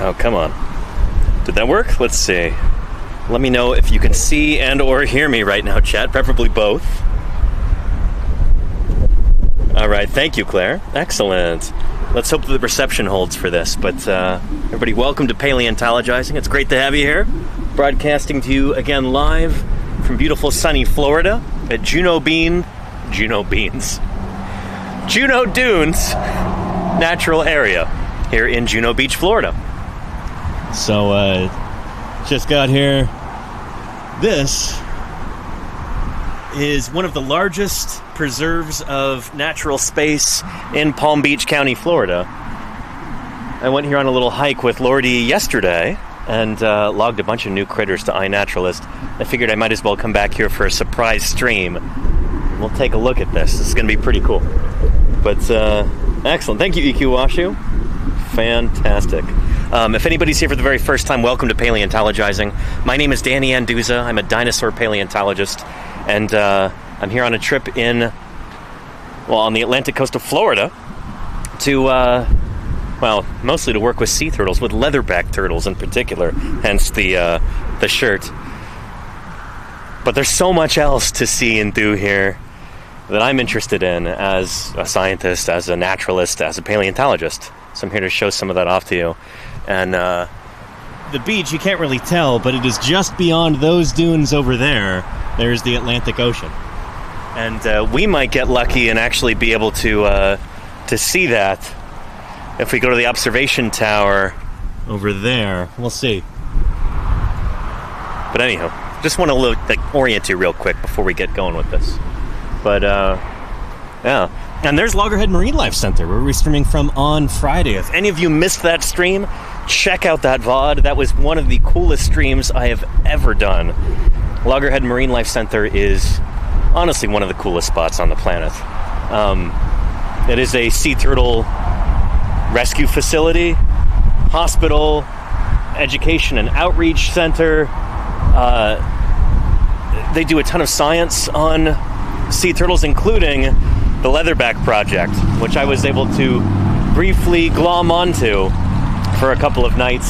Oh, come on. Did that work? Let's see. Let me know if you can see and or hear me right now, chat. Preferably both. All right, thank you, Claire. Excellent. Let's hope that the reception holds for this. But everybody, welcome to Paleontologizing. It's great to have you here. Broadcasting to you again live from beautiful sunny Florida at Juno Dunes Natural Area here in Juno Beach, Florida. So, just got here. This is one of the largest preserves of natural space in Palm Beach County, Florida. I went here on a little hike with Lordy yesterday and logged a bunch of new critters to iNaturalist. I figured I might as well come back here for a surprise stream. We'll take a look at this. This is going to be pretty cool. But, excellent. Thank you, EQ Washu. Fantastic. If anybody's here for the very first time, welcome to Paleontologizing. My name is Danny Anduza. I'm a dinosaur paleontologist, and I'm here on a trip on the Atlantic coast of Florida to, mostly to work with sea turtles, with leatherback turtles in particular, hence the shirt. But there's so much else to see and do here that I'm interested in as a scientist, as a naturalist, as a paleontologist. So I'm here to show some of that off to you. And the beach, you can't really tell, but it is just beyond those dunes over there. There's the Atlantic Ocean. And we might get lucky and actually be able to see that if we go to the observation tower over there. We'll see. But anyhow, just want to orient you real quick before we get going with this. But, yeah. And there's Loggerhead Marine Life Center, where we're streaming from on Friday. If any of you missed that stream, check out that VOD. That was one of the coolest streams I have ever done. Loggerhead Marine Life Center is honestly one of the coolest spots on the planet. It is a sea turtle rescue facility, hospital, education and outreach center. They do a ton of science on sea turtles, including the Leatherback Project, which I was able to briefly glom onto for a couple of nights.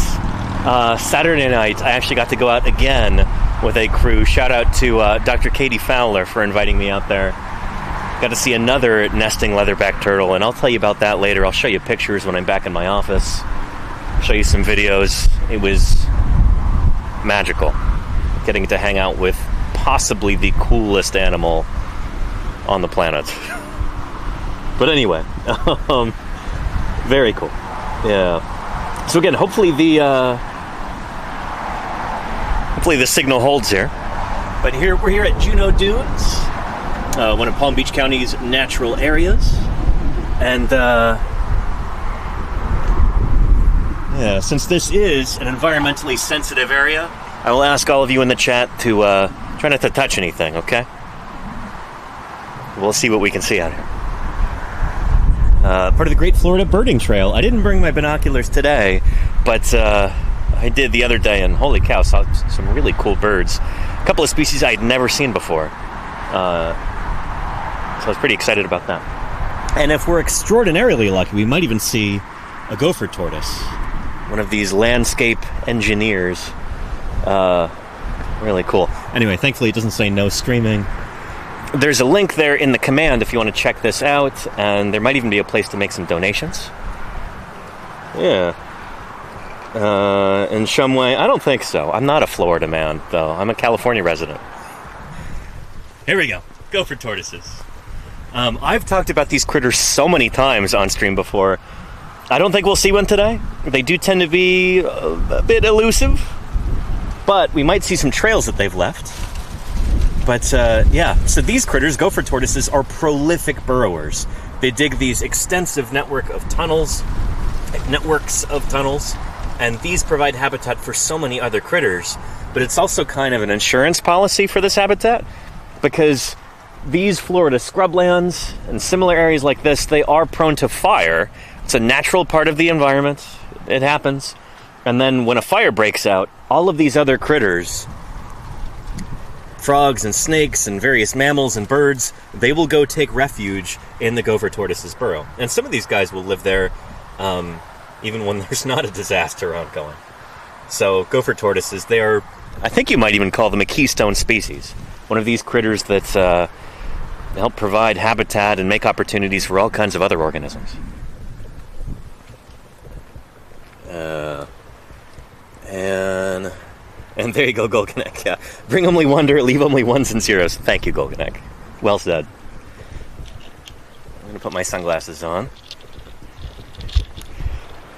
Saturday night, I actually got to go out again with a crew. Shout out to Dr. Katie Fowler for inviting me out there. Got to see another nesting leatherback turtle, and I'll tell you about that later. I'll show you pictures when I'm back in my office. Show you some videos. It was magical getting to hang out with possibly the coolest animal on the planet. But anyway, very cool. Yeah. So again, hopefully the signal holds here. But we're here at Juno Dunes, one of Palm Beach County's natural areas, and since this is an environmentally sensitive area, I will ask all of you in the chat to try not to touch anything. Okay? We'll see what we can see out here. Part of the Great Florida Birding Trail. I didn't bring my binoculars today, but I did the other day, and holy cow, saw some really cool birds. A couple of species I had never seen before. So I was pretty excited about that. And if we're extraordinarily lucky, we might even see a gopher tortoise. One of these landscape engineers. Really cool. Anyway, thankfully it doesn't say no streaming. There's a link there in the command if you want to check this out, and there might even be a place to make some donations. Yeah. In some way, I don't think so. I'm not a Florida man, though. I'm a California resident. Here we go. Gopher tortoises. I've talked about these critters so many times on stream before. I don't think we'll see one today. They do tend to be a bit elusive, but we might see some trails that they've left. But, so these critters, gopher tortoises, are prolific burrowers. They dig these extensive networks of tunnels, and these provide habitat for so many other critters. But it's also kind of an insurance policy for this habitat, because these Florida scrublands and similar areas like this, they are prone to fire. It's a natural part of the environment. It happens. And then when a fire breaks out, all of these other critters, frogs and snakes and various mammals and birds, they will go take refuge in the gopher tortoise's burrow. And some of these guys will live there, even when there's not a disaster ongoing. So gopher tortoises, they are, I think you might even call them a keystone species. One of these critters that help provide habitat and make opportunities for all kinds of other organisms. And there you go, Golganek. Yeah, bring only wonder, leave only ones and zeros. Thank you, Golganek. Well said. I'm going to put my sunglasses on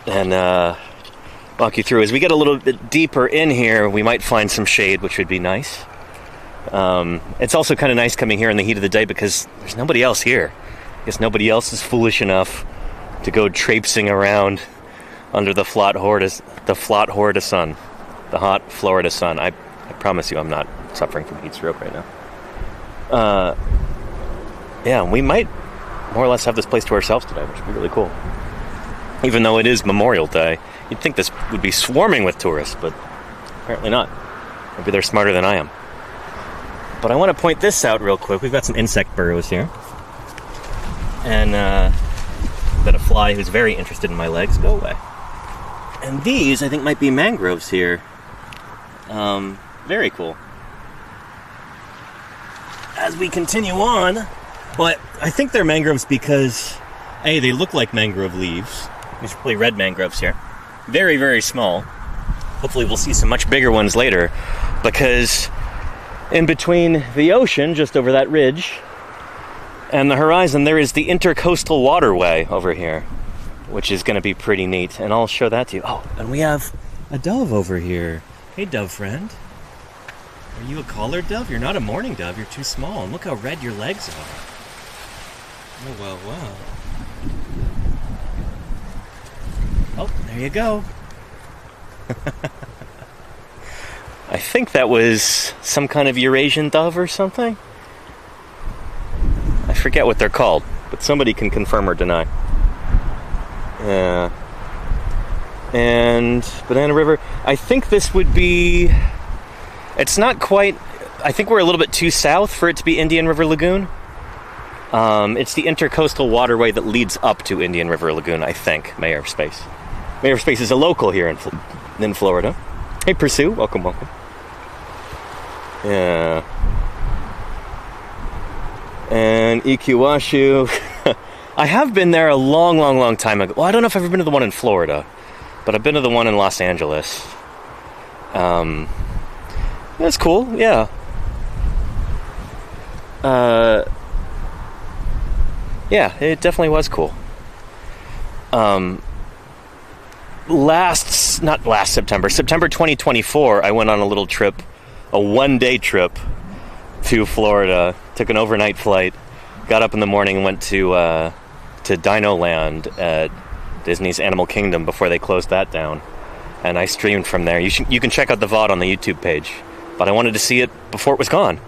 and walk you through. As we get a little bit deeper in here, we might find some shade, which would be nice. It's also kind of nice coming here in the heat of the day because there's nobody else here. I guess nobody else is foolish enough to go traipsing around under the Florida sun. The hot Florida sun. I promise you I'm not suffering from heat stroke right now. Yeah, we might more or less have this place to ourselves today, which would be really cool. Even though it is Memorial Day, you'd think this would be swarming with tourists, but apparently not. Maybe they're smarter than I am. But I want to point this out real quick. We've got some insect burrows here. And got a fly who's very interested in my legs. Go away. And these, I think, might be mangroves here. Very cool. As we continue on, well, I think they're mangroves because, A, they look like mangrove leaves. These are probably red mangroves here. Very, very small. Hopefully we'll see some much bigger ones later, because in between the ocean, just over that ridge, and the horizon, there is the intercoastal waterway over here, which is going to be pretty neat, and I'll show that to you. Oh, and we have a dove over here. Hey, dove friend. Are you a collared dove? You're not a mourning dove. You're too small, and look how red your legs are. Oh, well, well. Oh, there you go. I think that was some kind of Eurasian dove or something. I forget what they're called, but somebody can confirm or deny. Yeah. And Banana River, I think this would be... It's not quite... I think we're a little bit too south for it to be Indian River Lagoon. It's the intercoastal waterway that leads up to Indian River Lagoon, I think, Mayor Space. Mayor Space is a local here in Florida. Hey, Pursue, welcome, welcome. Yeah. And Ikiwashu. I have been there a long, long, long time ago. Well, I don't know if I've ever been to the one in Florida, but I've been to the one in Los Angeles. That's cool, yeah. Yeah, it definitely was cool. September 2024, I went on a little trip, a one-day trip to Florida. Took an overnight flight, got up in the morning and went to Dino Land at Disney's Animal Kingdom before they closed that down. And I streamed from there. You can check out the VOD on the YouTube page. But I wanted to see it before it was gone.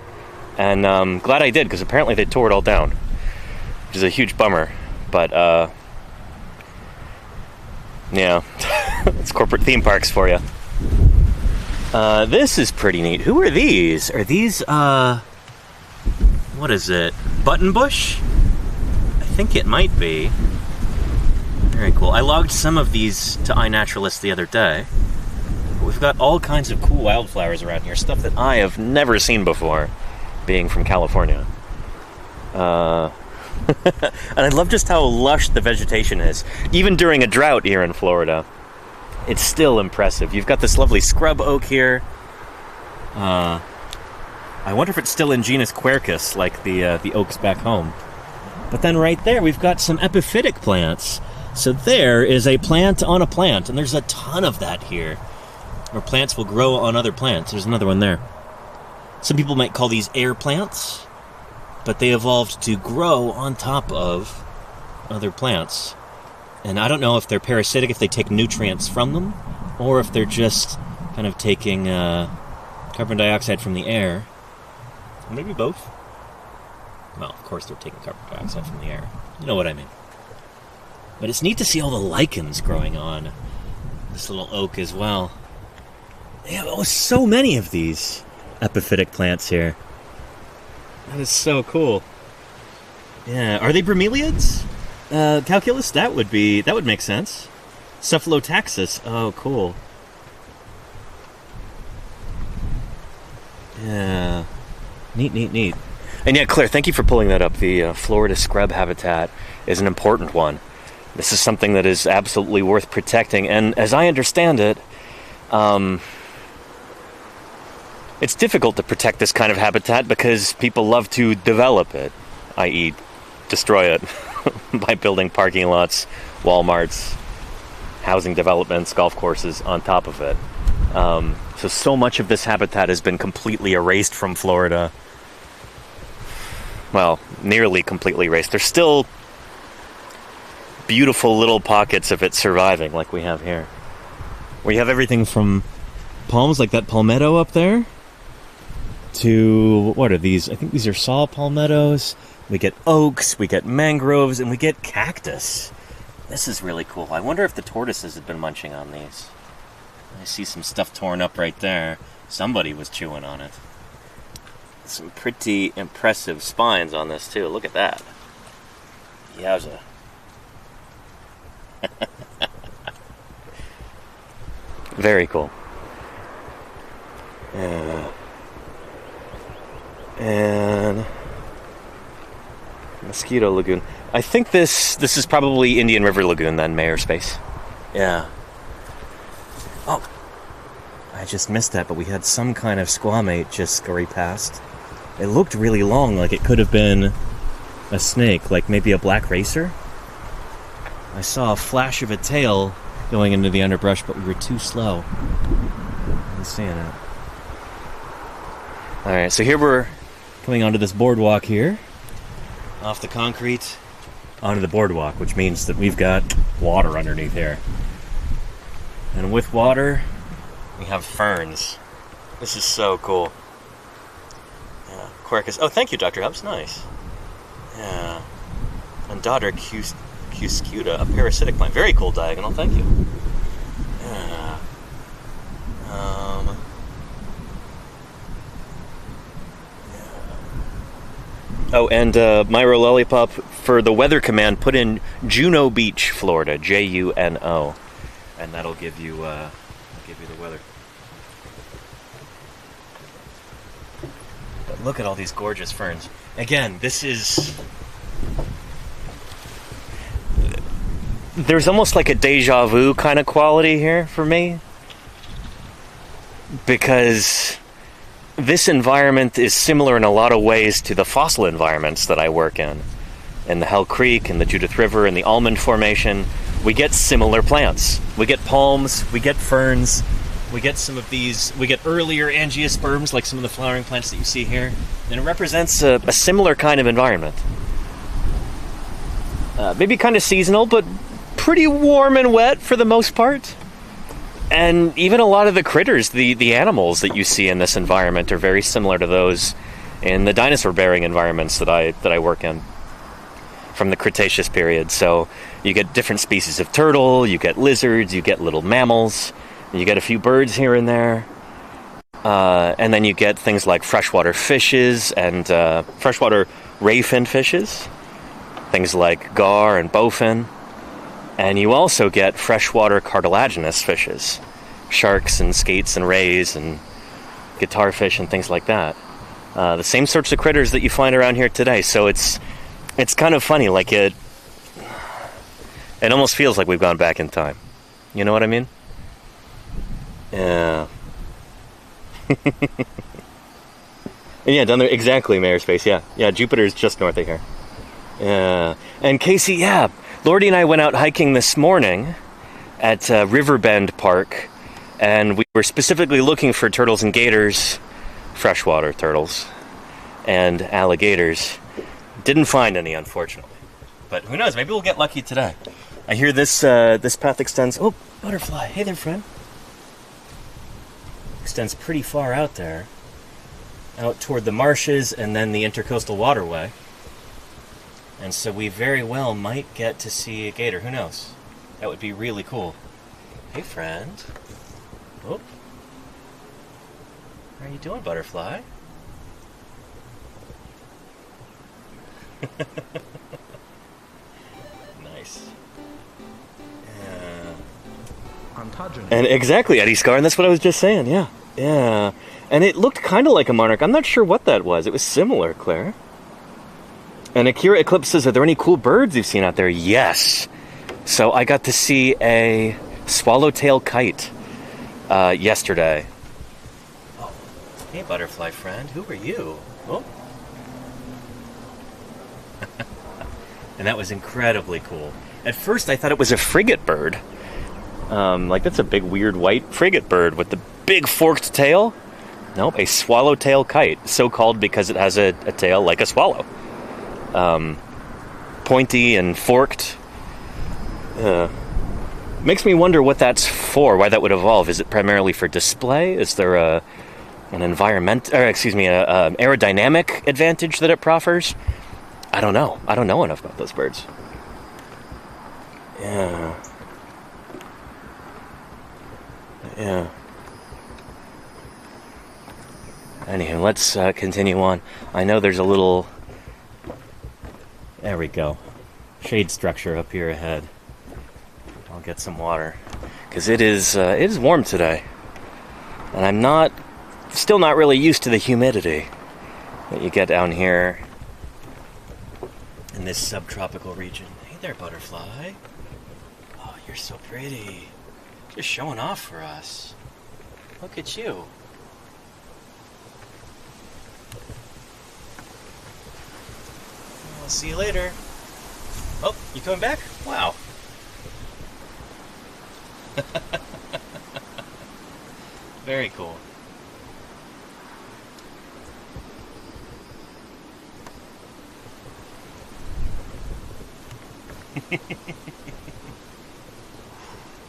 And glad I did, because apparently they tore it all down. Which is a huge bummer. But, yeah. It's corporate theme parks for you. This is pretty neat. Who are these? Are these, what is it? Buttonbush? I think it might be. Very cool. I logged some of these to iNaturalist the other day. We've got all kinds of cool wildflowers around here. Stuff that I have never seen before, being from California. And I love just how lush the vegetation is. Even during a drought here in Florida, it's still impressive. You've got this lovely scrub oak here. I wonder if it's still in genus Quercus, like the oaks back home. But then right there, we've got some epiphytic plants. So there is a plant on a plant, and there's a ton of that here. Where plants will grow on other plants. There's another one there. Some people might call these air plants, but they evolved to grow on top of other plants. And I don't know if they're parasitic, if they take nutrients from them, or if they're just kind of taking carbon dioxide from the air. Maybe both. Well, of course they're taking carbon dioxide from the air. You know what I mean. But it's neat to see all the lichens growing on this little oak as well. Yeah, so many of these epiphytic plants here. That is so cool. Yeah, are they bromeliads? Calculus? That would make sense. Cephalotaxis. Oh, cool. Yeah. Neat, neat, neat. And yeah, Claire, thank you for pulling that up. The Florida scrub habitat is an important one. This is something that is absolutely worth protecting. And as I understand it, it's difficult to protect this kind of habitat because people love to develop it, i.e. destroy it by building parking lots, Walmarts, housing developments, golf courses on top of it. So much of this habitat has been completely erased from Florida. Well, nearly completely erased. There's still beautiful little pockets of it surviving, like we have here. We have everything from palms, like that palmetto up there, to, what are these? I think these are saw palmettos. We get oaks, we get mangroves, and we get cactus. This is really cool. I wonder if the tortoises have been munching on these. I see some stuff torn up right there. Somebody was chewing on it. Some pretty impressive spines on this, too. Look at that. Yowza. Very cool. And Mosquito Lagoon. I think this is probably Indian River Lagoon then, Mayor Space. Yeah. Oh, I just missed that, but we had some kind of squamate just scurry past. It looked really long, like it could have been a snake, like maybe a black racer. I saw a flash of a tail going into the underbrush, but we were too slow in seeing it. Alright, so here we're coming onto this boardwalk here, off the concrete, onto the boardwalk, which means that we've got water underneath here. And with water, we have ferns. This is so cool. Yeah, Quercus. Oh, thank you, Dr. Hubs. Nice. Yeah. And daughter Cuscuta, a parasitic plant. Very cool diagonal. Thank you. Yeah. Oh, and Myro Lollipop, for the weather command, put in Juno Beach, Florida, Juno, and that'll give you the weather. But look at all these gorgeous ferns. Again, there's almost like a deja vu kind of quality here for me, because this environment is similar in a lot of ways to the fossil environments that I work in the Hell Creek, and the Judith River, and the Almond Formation. We get similar plants. We get palms, we get ferns, we get some of these, we get earlier angiosperms, like some of the flowering plants that you see here, and it represents a similar kind of environment. Maybe kind of seasonal, but pretty warm and wet for the most part. And even a lot of the critters, the animals that you see in this environment are very similar to those in the dinosaur-bearing environments that I work in from the Cretaceous period. So you get different species of turtle, you get lizards, you get little mammals, you get a few birds here and there. And then you get things like freshwater fishes and freshwater ray-fin fishes, things like gar and bowfin. And you also get freshwater cartilaginous fishes, sharks and skates and rays and guitarfish and things like that. The same sorts of critters that you find around here today. So it's kind of funny, like it almost feels like we've gone back in time. You know what I mean? Yeah. And yeah, down there, exactly, Mayor Space, yeah. Yeah, Jupiter's just north of here. Yeah. And Casey, yeah, Lordy and I went out hiking this morning at Riverbend Park, and we were specifically looking for turtles and gators, freshwater turtles, and alligators. Didn't find any, unfortunately. But who knows, maybe we'll get lucky today. I hear this path extends... Oh, butterfly. Hey there, friend. Extends pretty far out there. Out toward the marshes and then the intercoastal waterway. And so we very well might get to see a gator. Who knows? That would be really cool. Hey, friend. Oh. How are you doing, butterfly? Nice. ontogeny. And exactly, Eddie Scar, and that's what I was just saying, yeah. Yeah. And it looked kind of like a monarch. I'm not sure what that was. It was similar, Claire. And Akira Eclipse says, are there any cool birds you've seen out there? Yes. So I got to see a swallowtail kite yesterday. Oh, hey, butterfly friend. Who are you? Oh. And that was incredibly cool. At first, I thought it was a frigate bird. Like, that's a big, weird, white frigate bird with the big forked tail. Nope, a swallowtail kite. So called because it has a tail like a swallow. Pointy and forked. Makes me wonder what that's for, why that would evolve. Is it primarily for display? Is there an aerodynamic advantage that it proffers? I don't know. I don't know enough about those birds. Yeah. Yeah. Anywho, let's continue on. I know there's a little... There we go. Shade structure up here ahead. I'll get some water. Because it is warm today. And I'm still not really used to the humidity that you get down here in this subtropical region. Hey there, butterfly. Oh, you're so pretty. Just showing off for us. Look at you. I'll see you later. Oh, you coming back? Wow. Very cool.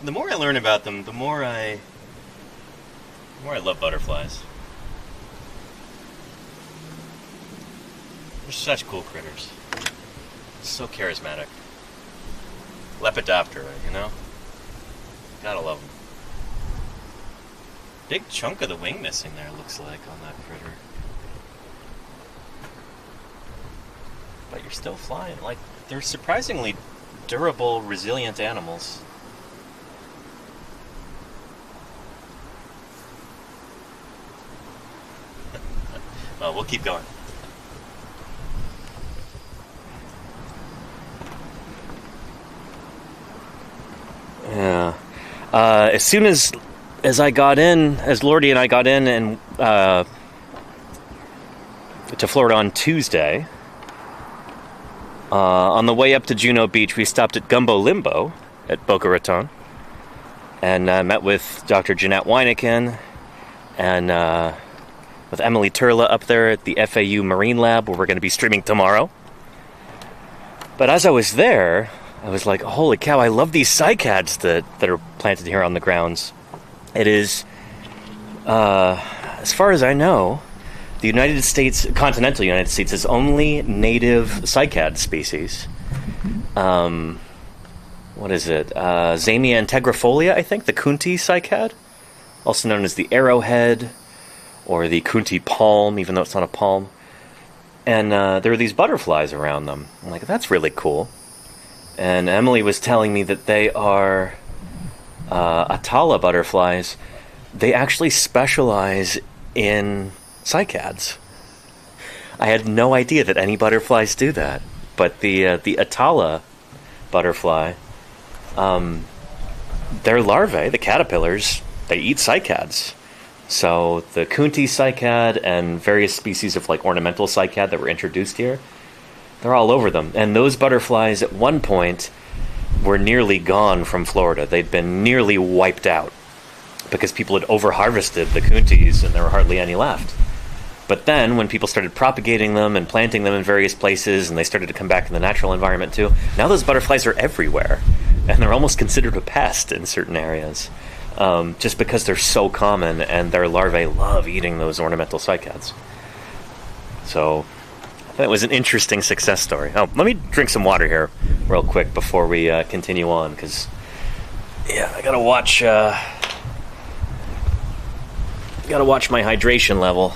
The more I learn about them, the more I love butterflies. They're such cool critters. So charismatic. Lepidoptera, you know? Gotta love them. Big chunk of the wing missing there, looks like, on that critter. But you're still flying. Like, they're surprisingly durable, resilient animals. Well, we'll keep going. Yeah. As soon as I got in, as Lordy and I got in and to Florida on Tuesday, on the way up to Juno Beach, we stopped at Gumbo Limbo at Boca Raton and met with Dr. Jeanette Weineken and with Emily Turla up there at the FAU Marine Lab, where we're going to be streaming tomorrow. But as I was there, I was like, holy cow, I love these cycads that are planted here on the grounds. It is, as far as I know, the United States, continental United States, is only native cycad species. What is it? Zamia integrifolia, I think, the Kunti cycad, also known as the arrowhead, or the Kunti palm, even though it's not a palm. And there are these butterflies around them. I'm like, that's really cool. And Emily was telling me that they are Atala butterflies. They actually specialize in cycads. I had no idea that any butterflies do that. But the Atala butterfly, their larvae, the caterpillars, they eat cycads. So the Kunti cycad and various species of like ornamental cycad that were introduced here, they're all over them. And those butterflies at one point were nearly gone from Florida. They'd been nearly wiped out because people had over-harvested the Kuntis and there were hardly any left. But then when people started propagating them and planting them in various places and they started to come back in the natural environment too, now those butterflies are everywhere. And they're almost considered a pest in certain areas. Just because they're so common and their larvae love eating those ornamental cycads. So that was an interesting success story. Oh, let me drink some water here real quick before we continue on, because yeah, I gotta watch my hydration level.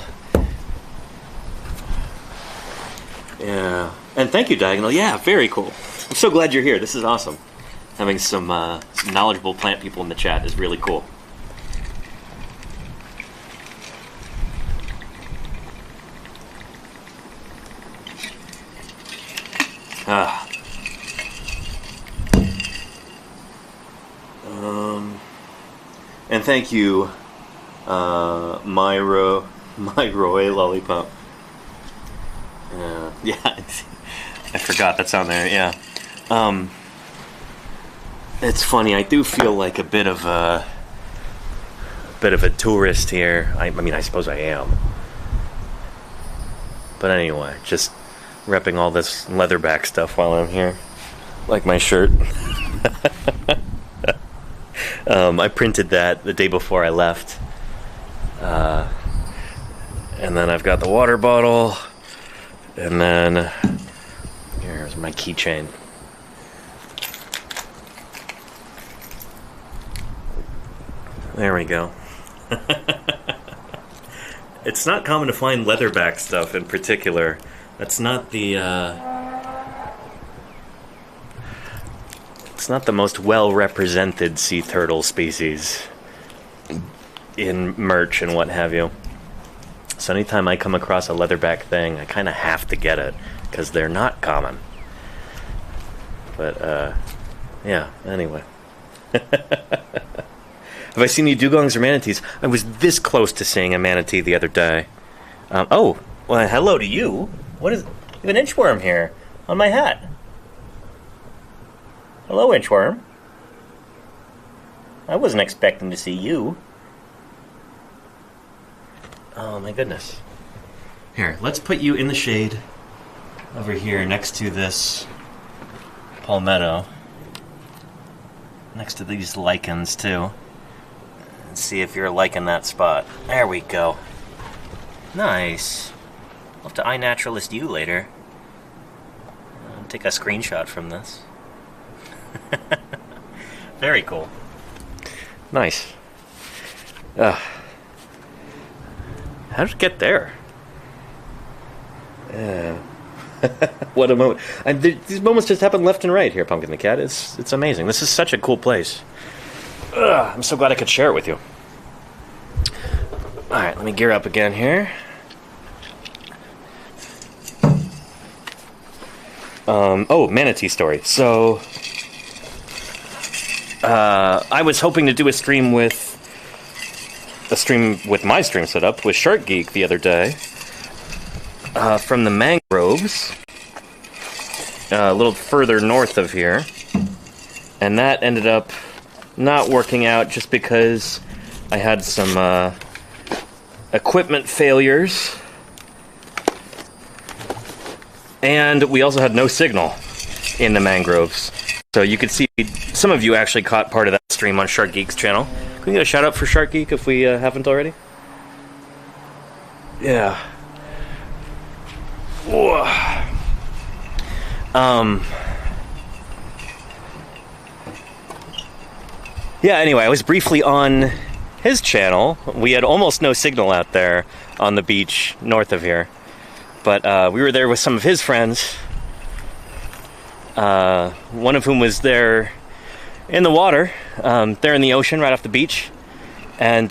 Yeah, and thank you, Diagonal. Yeah, very cool. I'm so glad you're here. This is awesome. Having some knowledgeable plant people in the chat is really cool. And thank you, Myroy Lollipop. Yeah, I forgot that's on there. Yeah, it's funny. I do feel like a bit of a tourist here. I mean, I suppose I am. But anyway, just repping all this leatherback stuff while I'm here, like my shirt. I printed that the day before I left. And then I've got the water bottle. And then here's my keychain. There we go. It's not common to find leatherback stuff in particular. That's not the it's not the most well-represented sea turtle species in merch and what have you. So anytime I come across a leatherback thing, I kind of have to get it, because they're not common. But, yeah, anyway. Have I seen any dugongs or manatees? I was this close to seeing a manatee the other day. Oh, well, hello to you. What is... You have an inchworm here on my hat. Hello, inchworm. I wasn't expecting to see you. Oh my goodness. Here, let's put you in the shade over here next to this palmetto. Next to these lichens too. And see if you're liking that spot. There we go. Nice. I'll have to iNaturalist you later. I'll take a screenshot from this. Very cool. Nice. How did it get there? What a moment. These moments just happen left and right here, Pumpkin the Cat. It's amazing. This is such a cool place. I'm so glad I could share it with you. Alright, let me gear up again here. Oh, manatee story. So, I was hoping to do a stream with my stream setup with Shark Geek the other day from the mangroves a little further north of here, and that ended up not working out just because I had some equipment failures, and we also had no signal in the mangroves. So you could see some of you actually caught part of that stream on Shark Geek's channel. Can we get a shout out for Shark Geek if we haven't already? Yeah. Whoa. Yeah, anyway, I was briefly on his channel. We had almost no signal out there on the beach north of here. But we were there with some of his friends. One of whom was there in the water, there in the ocean right off the beach. And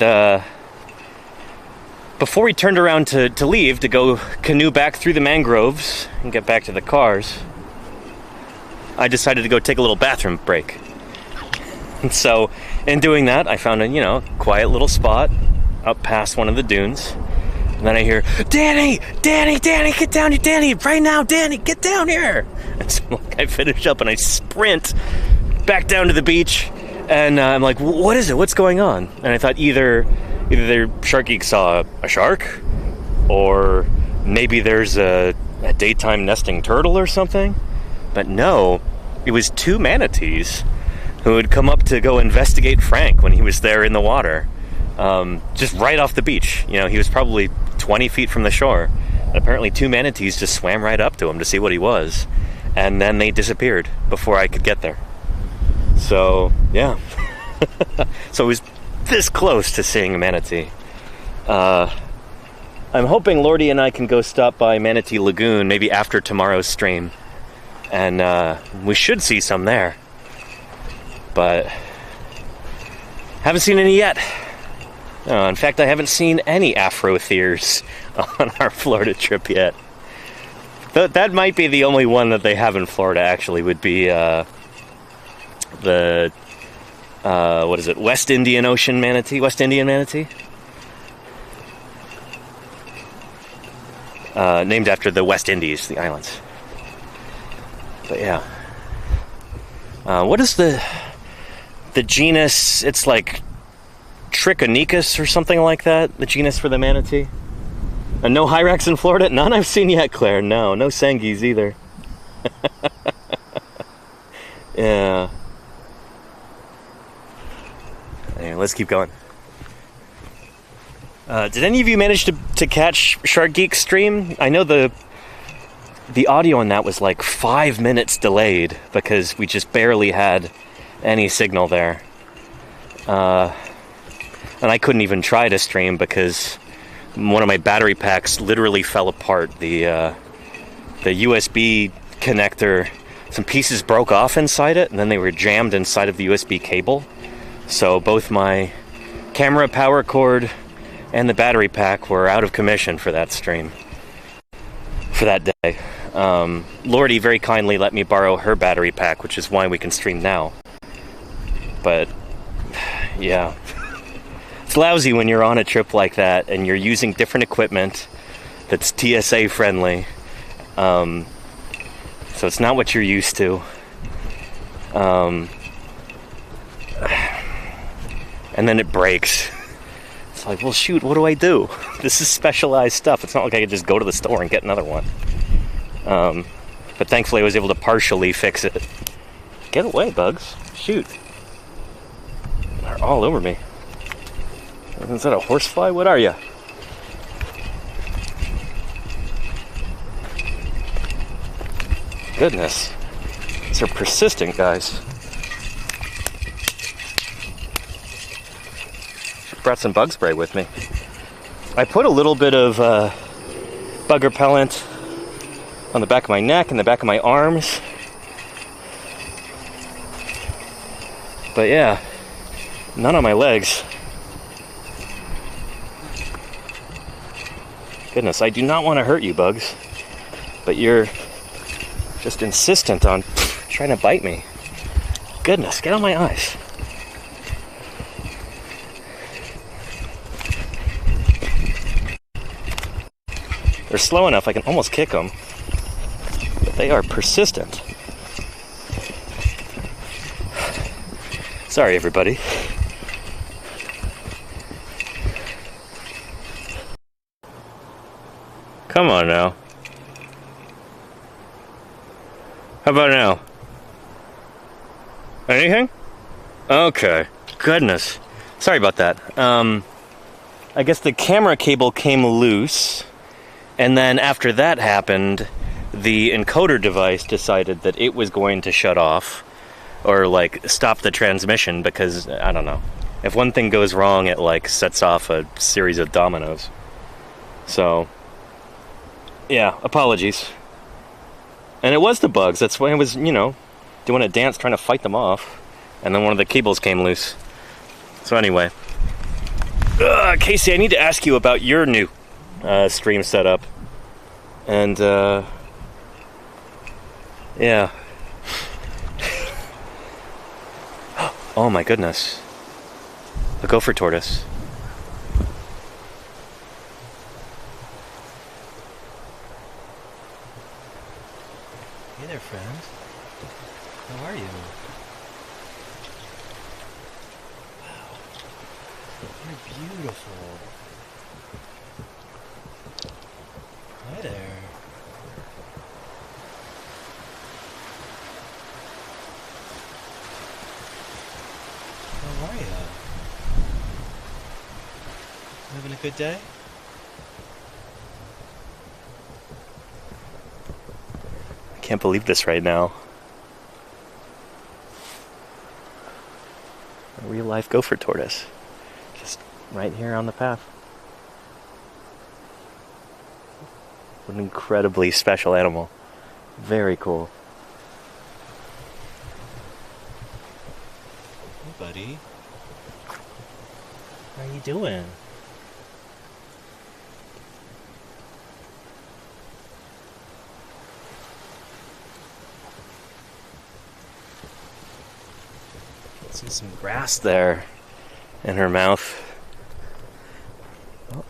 before we turned around to leave, to go canoe back through the mangroves and get back to the cars, I decided to go take a little bathroom break. And so, in doing that, I found a, quiet little spot up past one of the dunes. And then I hear, Danny, get down here, Danny, right now, Danny, get down here. And so I finish up and I sprint back down to the beach. And I'm like, what is it? What's going on? And I thought either their Shark Geek saw a shark, or maybe there's a daytime nesting turtle or something. But no, it was two manatees who had come up to go investigate Frank when he was there in the water. Just right off the beach. He was probably 20 feet from the shore. And apparently two manatees just swam right up to him to see what he was. And then they disappeared before I could get there. So, yeah. So it was this close to seeing a manatee. I'm hoping Lordy and I can go stop by Manatee Lagoon maybe after tomorrow's stream. And we should see some there. but haven't seen any yet. In fact, I haven't seen any Afrotheres on our Florida trip yet. That might be the only one that they have in Florida, actually, would be the what is it? West Indian manatee? Named after the West Indies, the islands. But yeah. What is the genus? It's like Trichonicus or something like that, the genus for the manatee. And no hyrax in Florida? None I've seen yet, Claire. No Sangis either. Yeah. Anyway, let's keep going. Did any of you manage to catch Shark Geek's stream? I know the audio on that was like 5 minutes delayed because we just barely had any signal there. And I couldn't even try to stream because one of my battery packs literally fell apart. The USB connector, some pieces broke off inside it, and then they were jammed inside of the USB cable. So both my camera power cord and the battery pack were out of commission for that stream, for that day. Lordy very kindly let me borrow her battery pack, which is why we can stream now. But, yeah. It's lousy when you're on a trip like that and you're using different equipment that's TSA friendly. So it's not what you're used to. And then it breaks. It's like, well, shoot, what do I do? This is specialized stuff. It's not like I could just go to the store and get another one. But thankfully I was able to partially fix it. Get away, bugs. Shoot. They're all over me. Is that a horsefly? What are you? Goodness. These are persistent, guys. Brought some bug spray with me. I put a little bit of bug repellent on the back of my neck and the back of my arms. But yeah, none on my legs. Goodness, I do not want to hurt you, bugs. But you're just insistent on trying to bite me. Goodness, get on my eyes. They're slow enough I can almost kick them. But they are persistent. Sorry, everybody. Come on now. How about now? Anything? Okay. Goodness. Sorry about that. I guess the camera cable came loose, and then after that happened, the encoder device decided that it was going to shut off, or like stop the transmission, because, I don't know. If one thing goes wrong, it like sets off a series of dominoes. So, yeah, apologies. And it was the bugs. That's why I was, doing a dance trying to fight them off. And then one of the cables came loose. So anyway. Casey, I need to ask you about your new stream setup. And, yeah. Oh my goodness. A gopher tortoise. Hey there, friend. How are you? Wow. You're beautiful. Hi there. How are you? Having a good day? I can't believe this right now. A real life gopher tortoise. Just right here on the path. What an incredibly special animal. Very cool. buddy. How are you doing? I see some grass there in her mouth. Oh.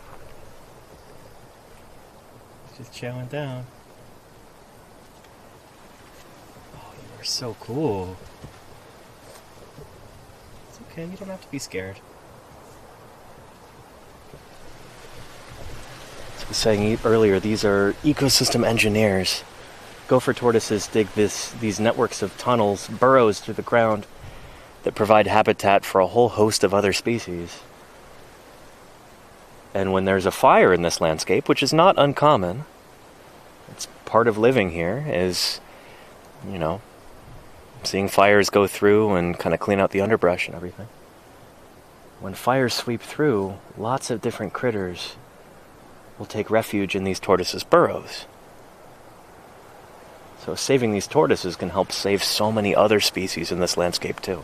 She's just chowing down. Oh, you are so cool. It's okay, you don't have to be scared. As I was saying earlier, these are ecosystem engineers. Gopher tortoises dig these networks of tunnels, burrows through the ground that provide habitat for a whole host of other species. And when there's a fire in this landscape, which is not uncommon, it's part of living here, is, you know, seeing fires go through and kind of clean out the underbrush and everything. When fires sweep through, lots of different critters will take refuge in these tortoises' burrows. So saving these tortoises can help save so many other species in this landscape too.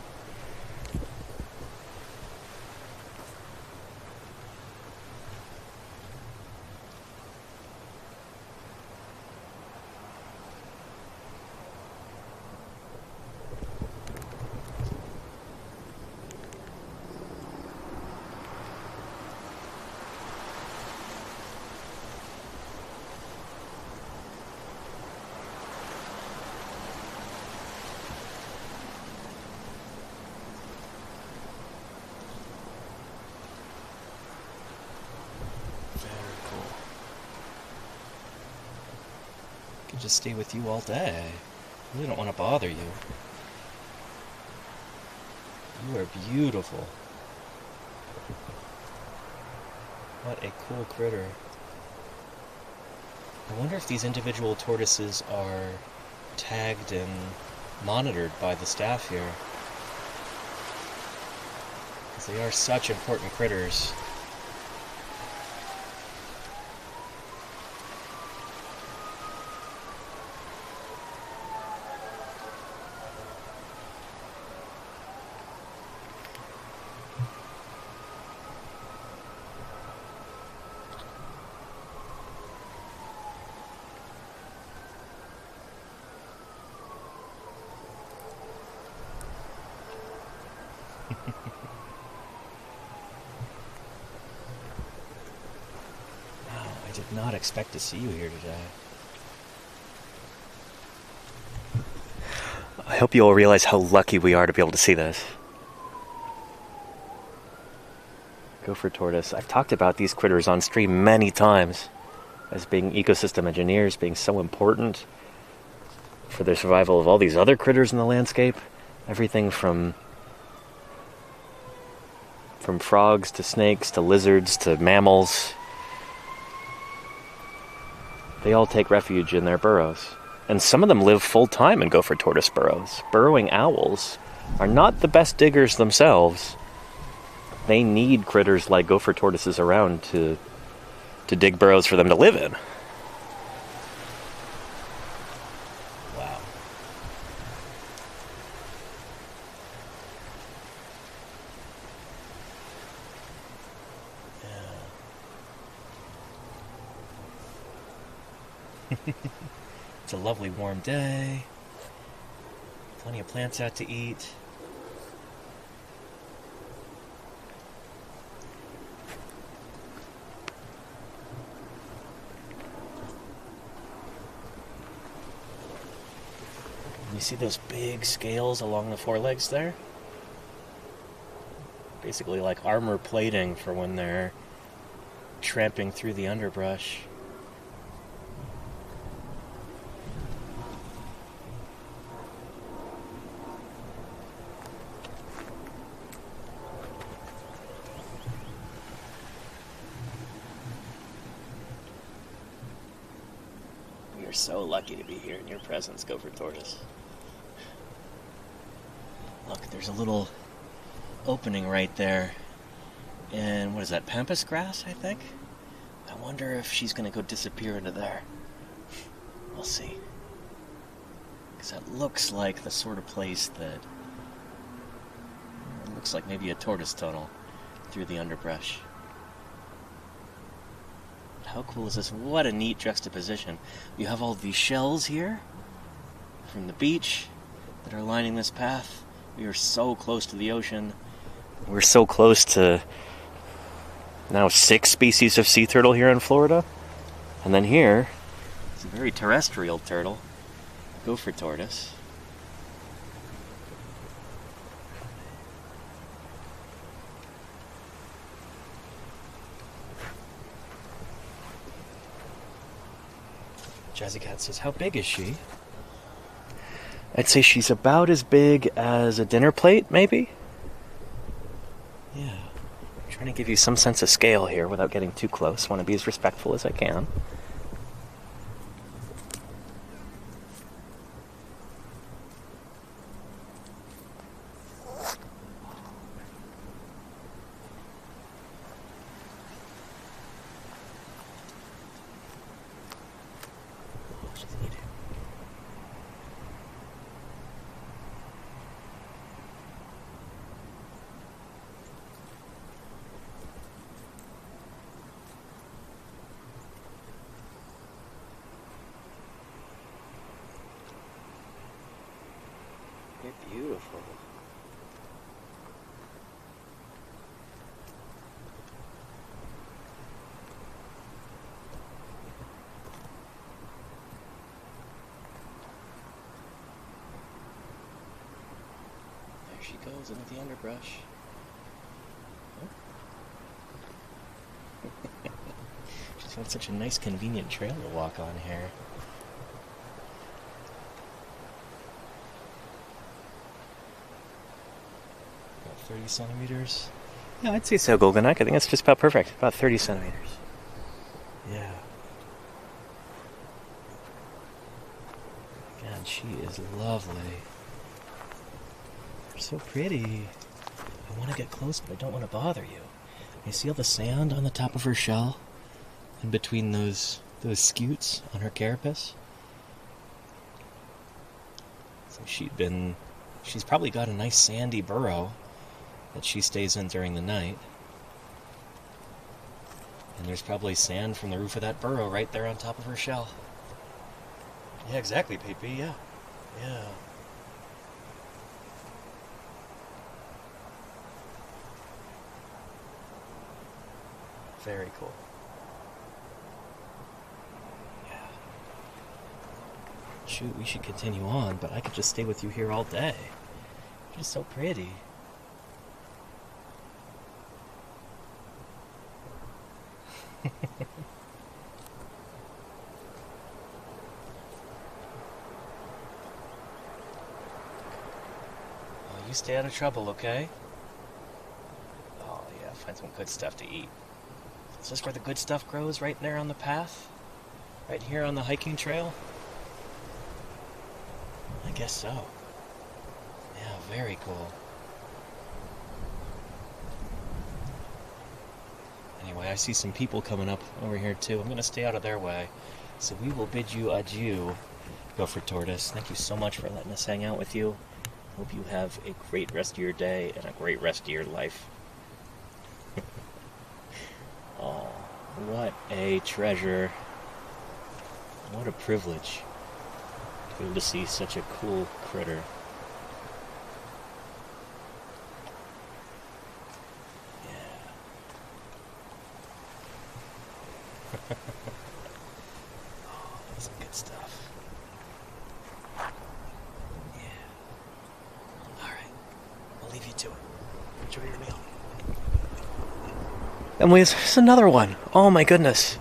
Just stay with you all day. I really don't want to bother you. You are beautiful. What a cool critter. I wonder if these individual tortoises are tagged and monitored by the staff here. Because they are such important critters. I did not expect to see you here today. I hope you all realize how lucky we are to be able to see this. Gopher tortoise. I've talked about these critters on stream many times as being ecosystem engineers, being so important for the survival of all these other critters in the landscape. Everything from frogs to snakes to lizards to mammals. They all take refuge in their burrows. And some of them live full-time in gopher tortoise burrows. Burrowing owls are not the best diggers themselves. They need critters like gopher tortoises around to dig burrows for them to live in. Wow. Yeah. It's a lovely warm day. Plenty of plants out to eat. You see those big scales along the forelegs there? Basically like armor plating for when they're tramping through the underbrush. We are so lucky to be here in your presence, Gopher Tortoise. Look, there's a little opening right there. And what is that, pampas grass, I think? I wonder if she's going to go disappear into there. We'll see. Because that looks like the sort of place that Looks like maybe a tortoise tunnel through the underbrush. But how cool is this? What a neat juxtaposition. You have all these shells here from the beach that are lining this path. We are so close to the ocean. We're so close to now 6 species of sea turtle here in Florida. And then here, it's a very terrestrial turtle, gopher tortoise. Jazzy Cat says, how big is she? I'd say she's about as big as a dinner plate, maybe? Yeah. I'm trying to give you some sense of scale here without getting too close. I want to be as respectful as I can. They're beautiful. There she goes into the underbrush. She's got such a nice, convenient trail to walk on here. About 30 centimeters. Yeah, I'd say so, Golganak. I think that's just about perfect. About 30 centimeters. Yeah. God, she is lovely. You're so pretty. I want to get close, but I don't want to bother you. You see all the sand on the top of her shell? In between those scutes on her carapace? So she's probably got a nice sandy burrow that she stays in during the night. And there's probably sand from the roof of that burrow right there on top of her shell. Yeah, exactly, PP, yeah. Yeah. Very cool. Yeah. Shoot, we should continue on, but I could just stay with you here all day. You're just so pretty. Well, you stay out of trouble, okay? Oh yeah, find some good stuff to eat. Is this where the good stuff grows, right there on the path? Right here on the hiking trail? I guess so. Yeah, very cool. Anyway, I see some people coming up over here too. I'm going to stay out of their way. So we will bid you adieu, Gopher Tortoise. Thank you so much for letting us hang out with you. Hope you have a great rest of your day and a great rest of your life. Oh, what a treasure. What a privilege to be able to see such a cool critter. Oh, that's some good stuff. Yeah. Alright. I'll leave you to it. Enjoy your meal. And there's another one. Oh my goodness.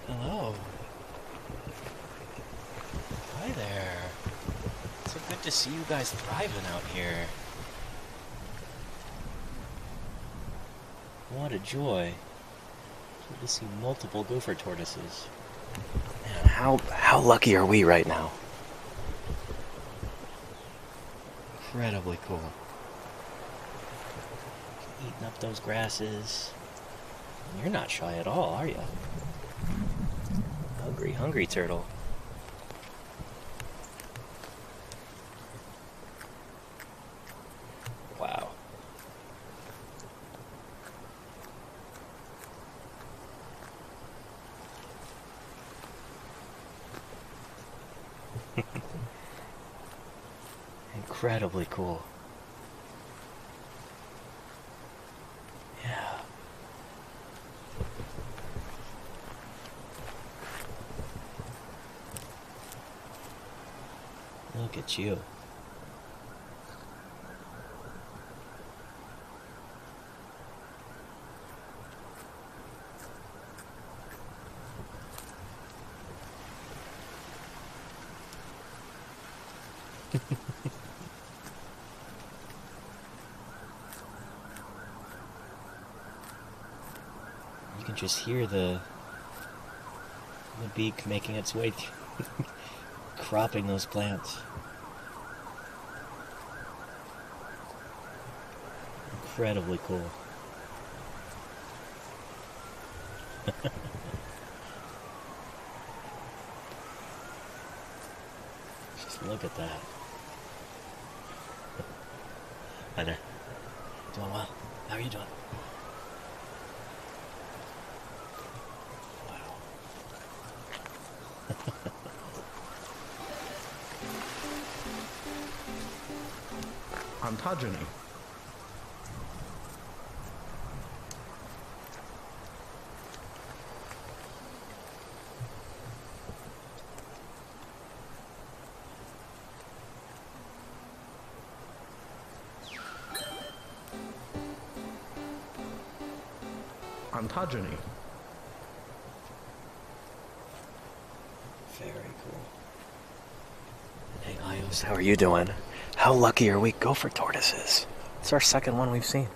Hello. Hi there. So good to see you guys thriving out here. What a joy. Good to see multiple gopher tortoises. Man, how lucky are we right now? Incredibly cool. Eating up those grasses. You're not shy at all, are you? Hungry turtle. Incredibly cool. Yeah. Look at you. You can just hear the beak making its way through, cropping those plants. Incredibly cool. Just look at that. Hi there. Doing well. How are you doing? Wow. Ontogeny. Ontogeny. Very cool. Hey, Ios, how are you doing? How lucky are we? Gopher tortoises. It's our second one we've seen.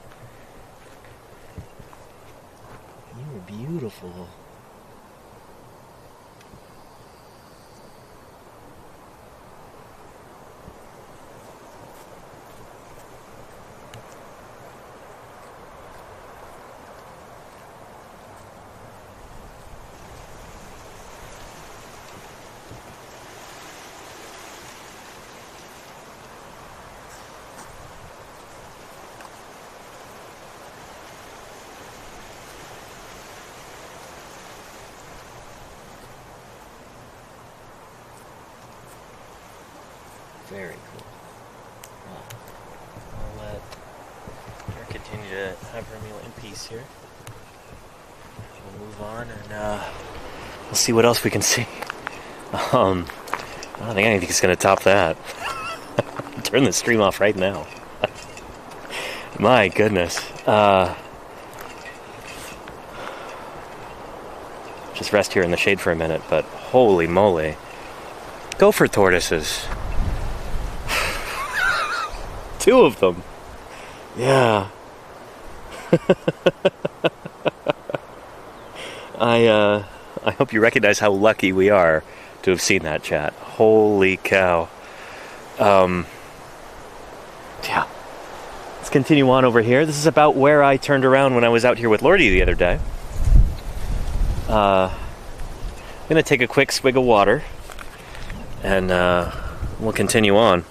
You were beautiful. Very cool. I'll let her continue to have her meal in peace here. We'll move on and we'll see what else we can see. I don't think anything's going to top that. Turn the stream off right now. My goodness. Just rest here in the shade for a minute, but holy moly. Gopher tortoises. 2 of them. Yeah. I hope you recognize how lucky we are to have seen that, chat. Holy cow. Yeah. Let's continue on over here. This is about where I turned around when I was out here with Lordy the other day. I'm gonna take a quick swig of water and we'll continue on.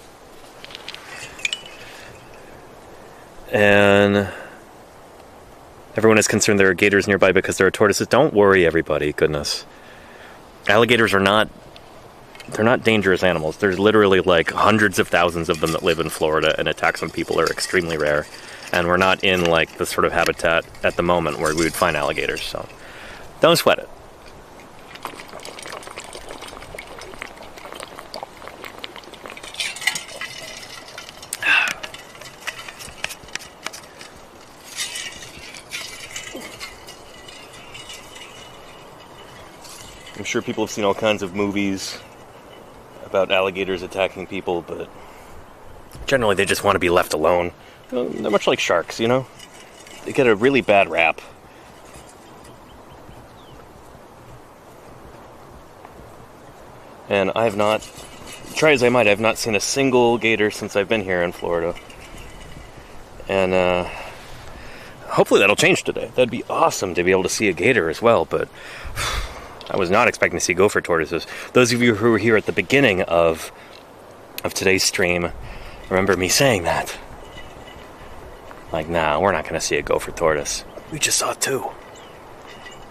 And everyone is concerned there are gators nearby because there are tortoises. Don't worry, everybody. Goodness. Alligators are not... They're not dangerous animals. There's literally like hundreds of thousands of them that live in Florida, and attacks on people are extremely rare. And we're not in like the sort of habitat at the moment where we would find alligators, so don't sweat it. I'm sure people have seen all kinds of movies about alligators attacking people, but generally they just want to be left alone. They're much like sharks, you know? They get a really bad rap. And I have not, try as I might, I have not seen a single gator since I've been here in Florida. And hopefully that'll change today. That'd be awesome to be able to see a gator as well, but I was not expecting to see gopher tortoises. Those of you who were here at the beginning of today's stream remember me saying that. Like, nah, we're not going to see a gopher tortoise. We just saw 2.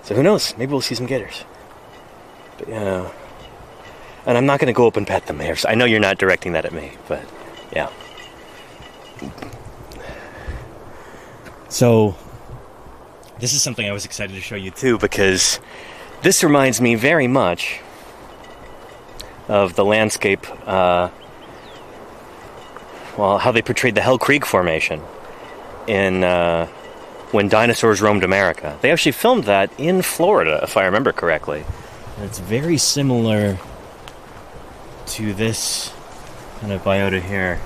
So who knows? Maybe we'll see some gators. But yeah, And I'm not going to go up and pet them here. I know you're not directing that at me, but yeah. So, this is something I was excited to show you too, because this reminds me very much of the landscape, how they portrayed the Hell Creek Formation in when dinosaurs roamed America. They actually filmed that in Florida, if I remember correctly. And it's very similar to this kind of biota here.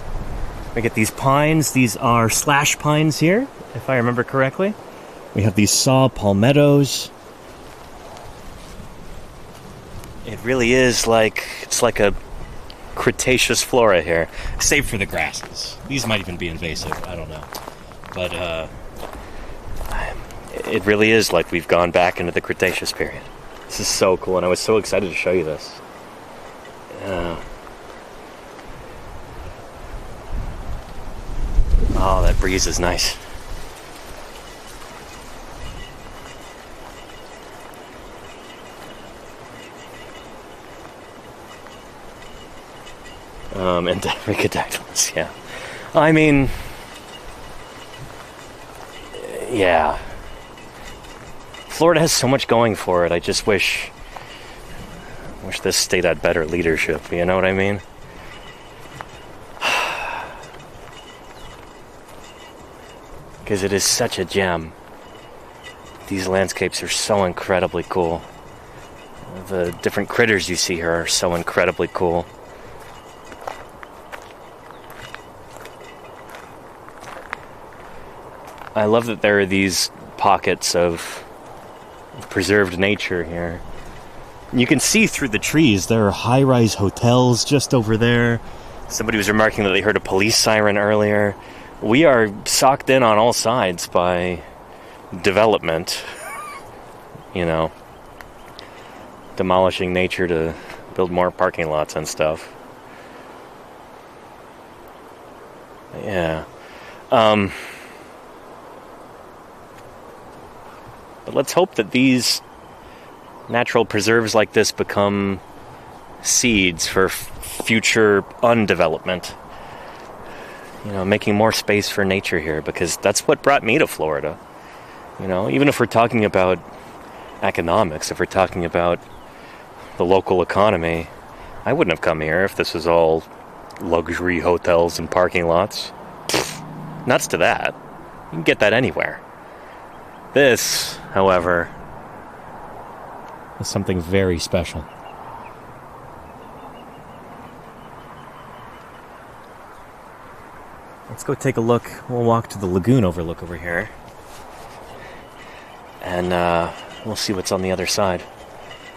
We get these pines. These are slash pines here, if I remember correctly. We have these saw palmettos. It really is like, it's like a Cretaceous flora here, save for the grasses. These might even be invasive, I don't know. But it really is like we've gone back into the Cretaceous period. This is so cool, and I was so excited to show you this. Oh, that breeze is nice. And Ricodactylus, yeah. I mean, yeah. Florida has so much going for it. I just wish this state had better leadership, you know what I mean? Because it is such a gem. These landscapes are so incredibly cool. The different critters you see here are so incredibly cool. I love that there are these pockets of preserved nature here. You can see through the trees. There are high-rise hotels just over there. Somebody was remarking that they heard a police siren earlier. We are socked in on all sides by development. You know, demolishing nature to build more parking lots and stuff. Yeah. But let's hope that these natural preserves like this become seeds for future undevelopment. You know, making more space for nature here, because that's what brought me to Florida. You know, even if we're talking about economics, if we're talking about the local economy, I wouldn't have come here if this was all luxury hotels and parking lots. Pfft, nuts to that. You can get that anywhere. This, however, is something very special. Let's go take a look. We'll walk to the lagoon overlook over here. And we'll see what's on the other side.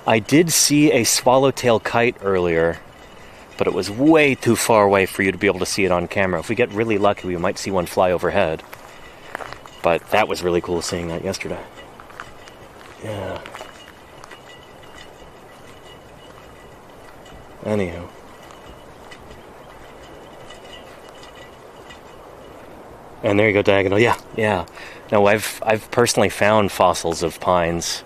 I did see a swallowtail kite earlier, but it was way too far away for you to be able to see it on camera. If we get really lucky, we might see one fly overhead. But that was really cool seeing that yesterday. Yeah. Anywho. And there you go, diagonal. Yeah, yeah. No, I've personally found fossils of pines.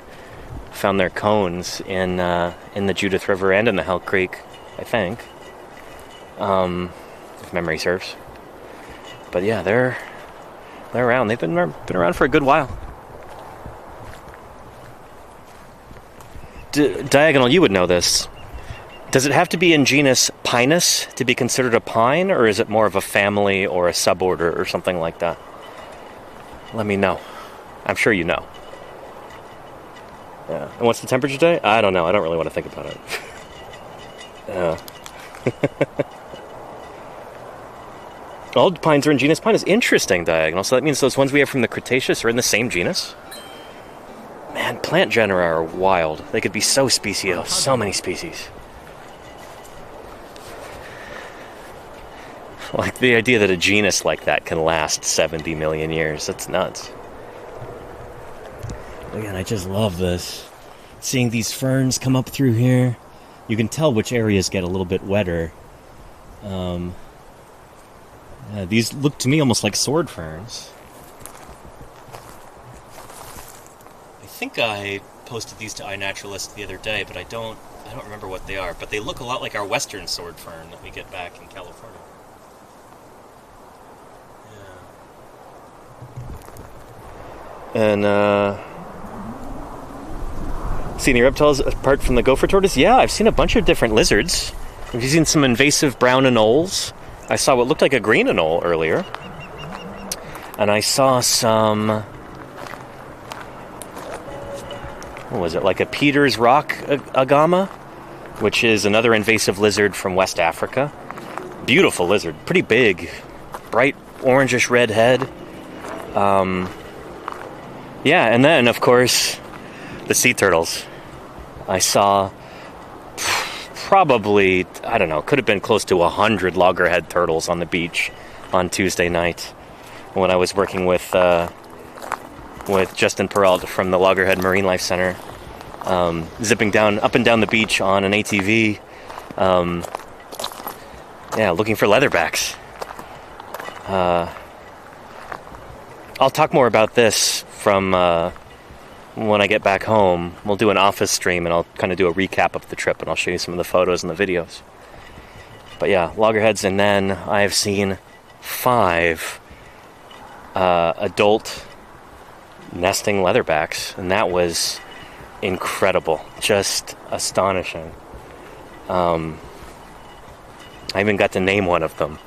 Found their cones in the Judith River and in the Hell Creek, I think. If memory serves. But yeah, they're around. They've been around for a good while. Diagonal, you would know this. Does it have to be in genus Pinus to be considered a pine, or is it more of a family or a suborder or something like that? Let me know. I'm sure you know. Yeah. And what's the temperature today? I don't know. I don't really want to think about it. Yeah. All pines are in genus Pinus. Interesting, diagonal. So that means those ones we have from the Cretaceous are in the same genus? Man, plant genera are wild. They could be so speciose. So many species. Like the idea that a genus like that can last 70 million years. That's nuts. Again, I just love this. Seeing these ferns come up through here. You can tell which areas get a little bit wetter. These look to me almost like sword ferns. I think I posted these to iNaturalist the other day, but I don't remember what they are. But they look a lot like our western sword fern that we get back in California. Yeah. And seen any reptiles apart from the gopher tortoise? Yeah, I've seen a bunch of different lizards. Have you seen some invasive brown anoles? I saw what looked like a green anole earlier. And I saw some... what was it? Like a Peter's rock agama, which is another invasive lizard from West Africa. Beautiful lizard. Pretty big. Bright orangish red head. Yeah, and then, of course, the sea turtles. I saw probably, I don't know, could have been close to 100 loggerhead turtles on the beach on Tuesday night when I was working with Justin Peralt from the Loggerhead Marine Life Center, zipping down up and down the beach on an ATV, looking for leatherbacks. I'll talk more about this from when I get back home. We'll do an office stream and I'll kind of do a recap of the trip and I'll show you some of the photos and the videos. But yeah, loggerheads, and then I've seen 5 adult nesting leatherbacks, and that was incredible, just astonishing. I even got to name one of them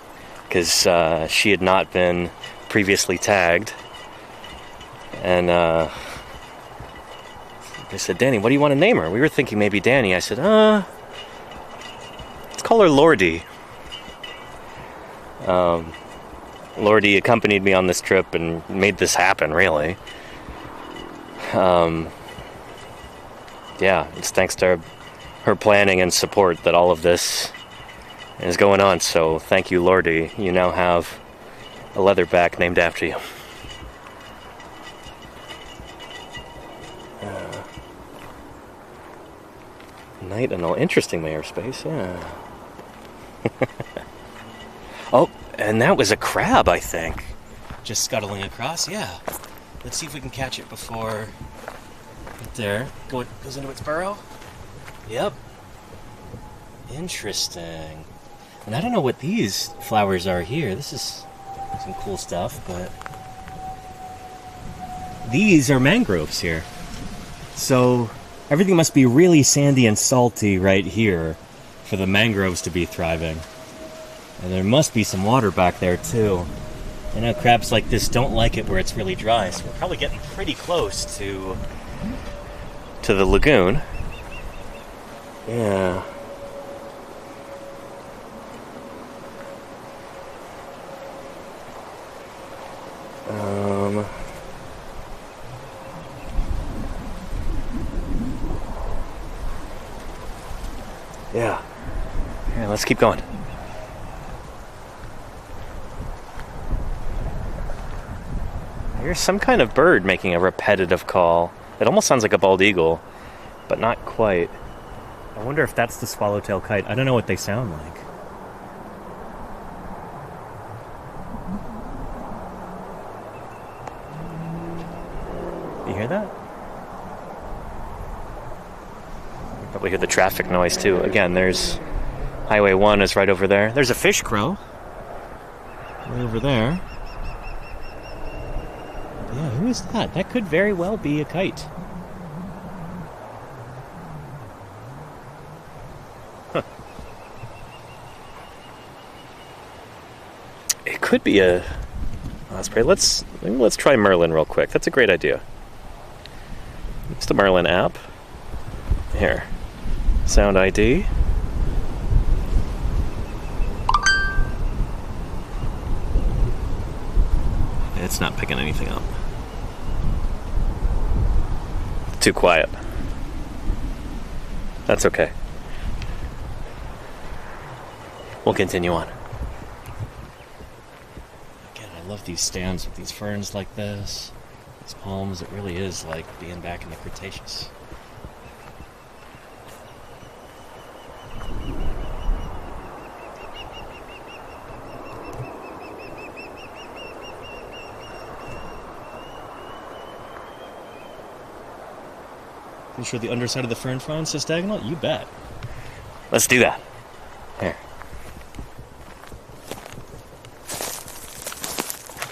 because she had not been previously tagged, and they said, "Danny, what do you want to name her?" We were thinking maybe Danny. I said, let's call her Lordy. Lordy accompanied me on this trip and made this happen, really. It's thanks to her planning and support that all of this is going on. So thank you, Lordy. You now have a leatherback named after you. Night and all. Interesting layer space, yeah. Oh, and that was a crab, I think. Just scuttling across, yeah. Let's see if we can catch it before... Right there. Goes into its burrow? Yep. Interesting. And I don't know what these flowers are here. This is some cool stuff, but... These are mangroves here. So... everything must be really sandy and salty right here for the mangroves to be thriving. And there must be some water back there too. I know crabs like this don't like it where it's really dry, so we're probably getting pretty close to the lagoon. Yeah. Yeah. Yeah, let's keep going. Here's some kind of bird making a repetitive call. It almost sounds like a bald eagle, but not quite. I wonder if that's the swallowtail kite. I don't know what they sound like. You hear that? Probably hear the traffic noise too. Again, there's Highway 1 is right over there. There's a fish crow right over there. Yeah, who is that? That could very well be a kite. Huh. It could be a osprey. Let's try Merlin real quick. That's a great idea. It's the Merlin app. Here. Sound ID. It's not picking anything up. Too quiet. That's okay. We'll continue on. Again, I love these stands with these ferns like this. These palms. It really is like being back in the Cretaceous. Can you show the underside of the fern frond diagonal? You bet. Let's do that. Here.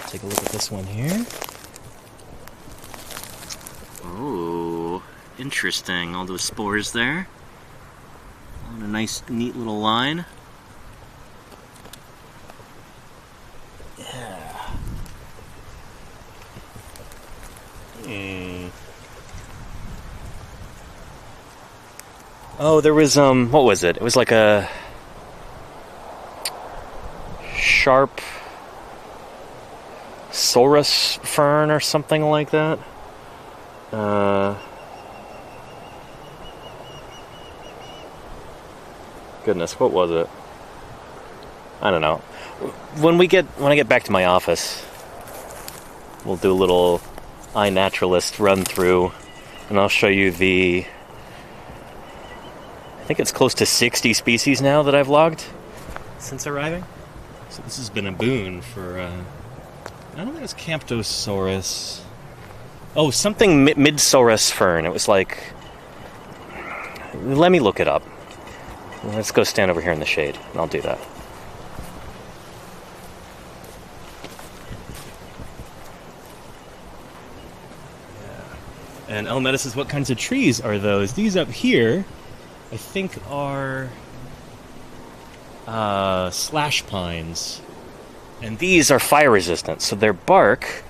Take a look at this one here. Oh, interesting. All those spores there. On a nice, neat little line. Yeah. Oh, there was, what was it? It was like a sharp Saurus fern or something like that. Goodness, what was it? I don't know. When I get back to my office, we'll do a little iNaturalist run through, and I'll show you I think it's close to 60 species now that I've logged since arriving. So this has been a boon for, I don't think it's Camptosaurus. Oh, something Midsaurus fern. It was like, let me look it up. Let's go stand over here in the shade, and I'll do that. And Elmetta says, what kinds of trees are those? These up here, I think, are slash pines. And these are fire resistant, so their bark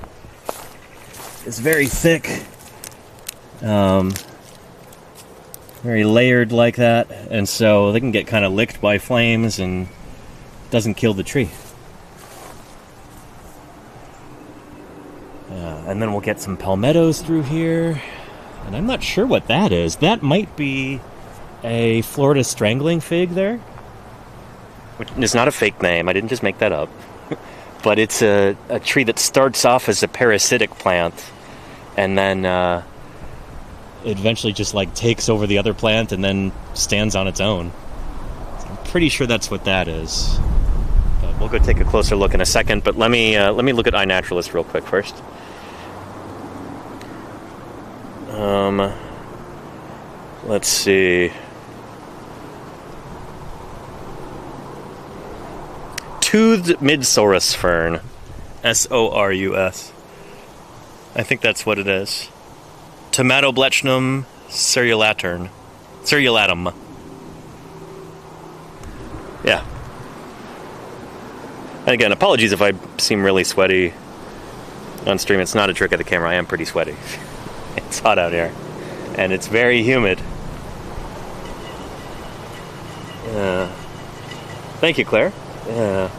is very thick, very layered like that, and so they can get kind of licked by flames and doesn't kill the tree. And then we'll get some palmettos through here, and I'm not sure what that is. That might be a Florida strangling fig there, which is not a fake name. I didn't just make that up. But it's a tree that starts off as a parasitic plant, and then it eventually just like takes over the other plant and then stands on its own. So I'm pretty sure that's what that is. But we'll go take a closer look in a second. But let me look at iNaturalist real quick first. Let's see. Toothed Midsaurus fern. Saurus. I think that's what it is. Tomatoblechnum cerulatum. Yeah. And again, apologies if I seem really sweaty on stream. It's not a trick of the camera. I am pretty sweaty. It's hot out here. And it's very humid. Thank you, Claire. Yeah.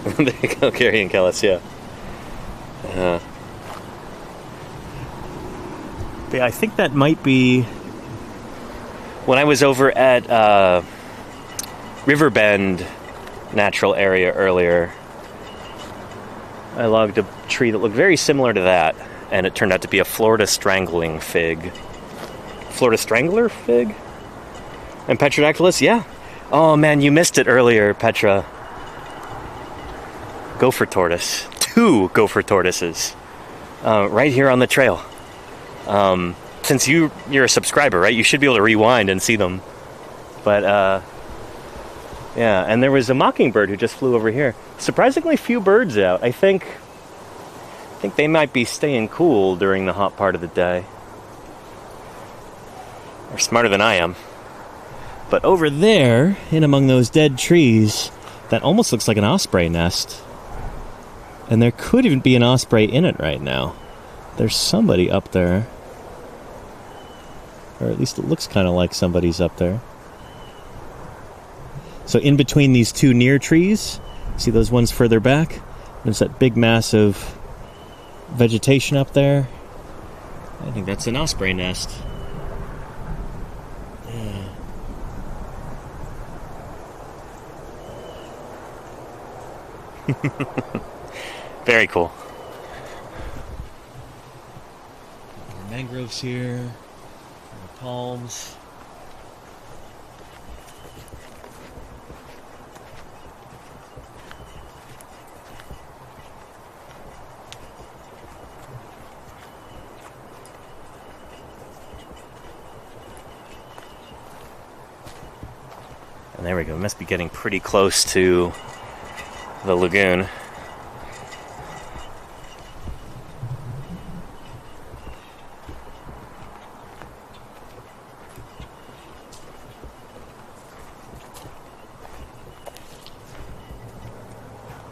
There you go, Carrie and Kellis, yeah. But yeah, I think that might be... When I was over at Riverbend Natural Area earlier, I logged a tree that looked very similar to that, and it turned out to be a Florida strangling fig. Florida strangler fig? And Petrodactylus, yeah. Oh man, you missed it earlier, Petra. Gopher tortoise. 2 gopher tortoises. Right here on the trail. Since you're a subscriber, right? You should be able to rewind and see them. But, yeah, and there was a mockingbird who just flew over here. Surprisingly few birds out. I think they might be staying cool during the hot part of the day. They're smarter than I am. But over there, in among those dead trees, that almost looks like an osprey nest. And there could even be an osprey in it right now. There's somebody up there. Or at least it looks kind of like somebody's up there. So in between these 2 near trees, see those ones further back? There's that big mass of vegetation up there. I think that's an osprey nest. Yeah. Very cool. More mangroves here. More palms. And there we go. We must be getting pretty close to the lagoon.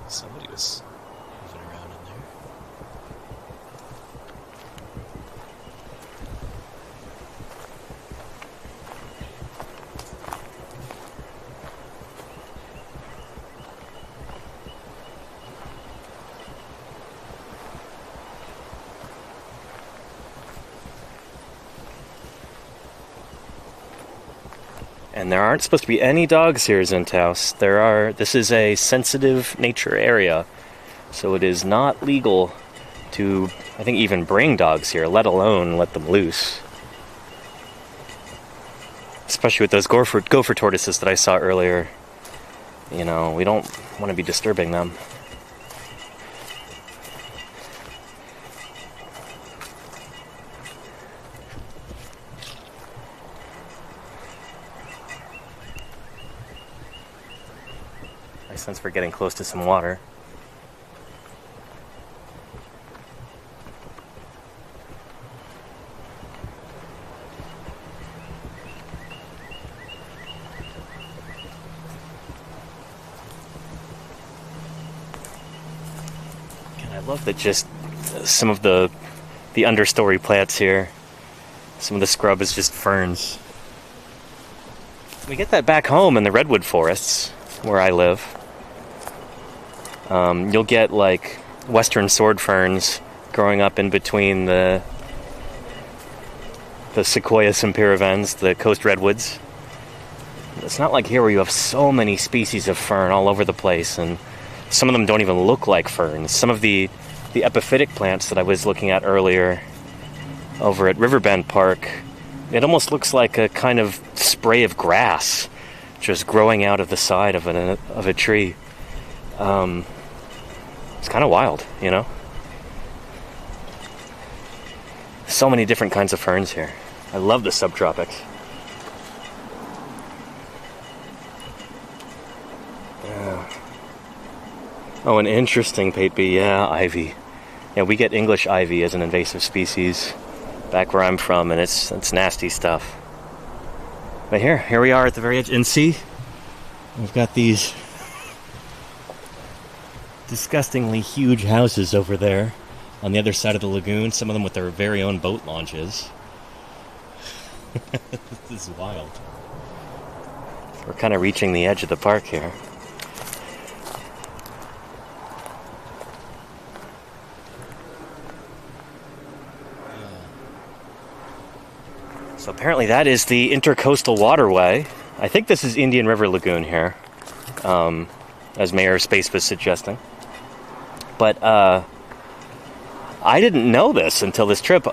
Somebody was moving around in there. And there aren't supposed to be any dogs here, Zenthouse. This is a sensitive nature area, so it is not legal to, I think, even bring dogs here, let alone let them loose. Especially with those gopher tortoises that I saw earlier. You know, we don't want to be disturbing them. I sense we're getting close to some water. And I love that just some of the understory plants here, some of the scrub is just ferns. We get that back home in the redwood forests where I live. You'll get like western sword ferns growing up in between the Sequoia sempervirens, the coast redwoods. It's not like here where you have so many species of fern all over the place, and some of them don't even look like ferns. Some of the epiphytic plants that I was looking at earlier over at Riverbend Park, it almost looks like a kind of spray of grass just growing out of the side of a tree. It's kind of wild, you know? So many different kinds of ferns here. I love the subtropics. Yeah. Oh, an interesting Pateby. Yeah, ivy. Yeah, we get English ivy as an invasive species back where I'm from, and it's nasty stuff. But here we are at the very edge. And see, we've got these disgustingly huge houses over there on the other side of the lagoon, some of them with their very own boat launches. This is wild. We're kind of reaching the edge of the park here. So apparently that is the Intercoastal Waterway. I think this is Indian River Lagoon here, as Mayor Space was suggesting. But I didn't know this until this trip.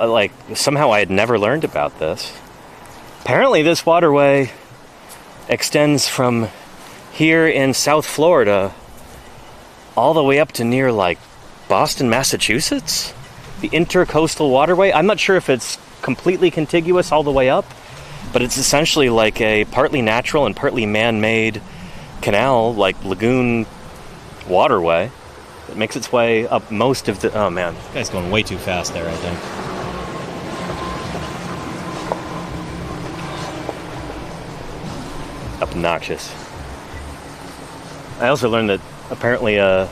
Somehow I had never learned about this. Apparently this waterway extends from here in South Florida all the way up to near like Boston, Massachusetts. The Intercoastal Waterway. I'm not sure if it's completely contiguous all the way up, but it's essentially like a partly natural and partly man-made canal, like lagoon waterway. It makes its way up most of the... Oh man, this guy's going way too fast there, I think. Obnoxious. I also learned that apparently a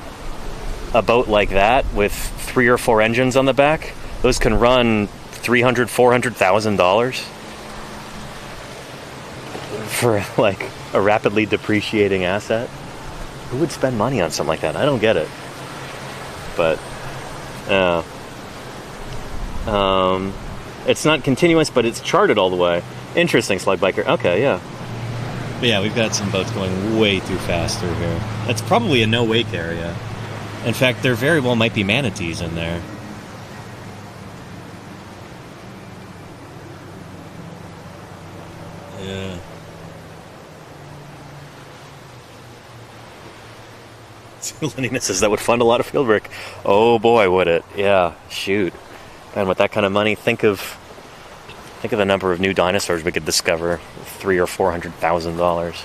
boat like that with 3 or 4 engines on the back, those can run $300,000, $400,000 for like a rapidly depreciating asset. Who would spend money on something like that? I don't get it. But it's not continuous, but it's charted all the way. Interesting, Slug Biker. Okay, yeah. But yeah, we've got some boats going way too fast through here. That's probably a no-wake area. In fact, there very well might be manatees in there. Yeah. Lenina says that would fund a lot of field work. Oh boy, would it? Yeah, shoot. And with that kind of money, think of the number of new dinosaurs we could discover. $300,000 or $400,000.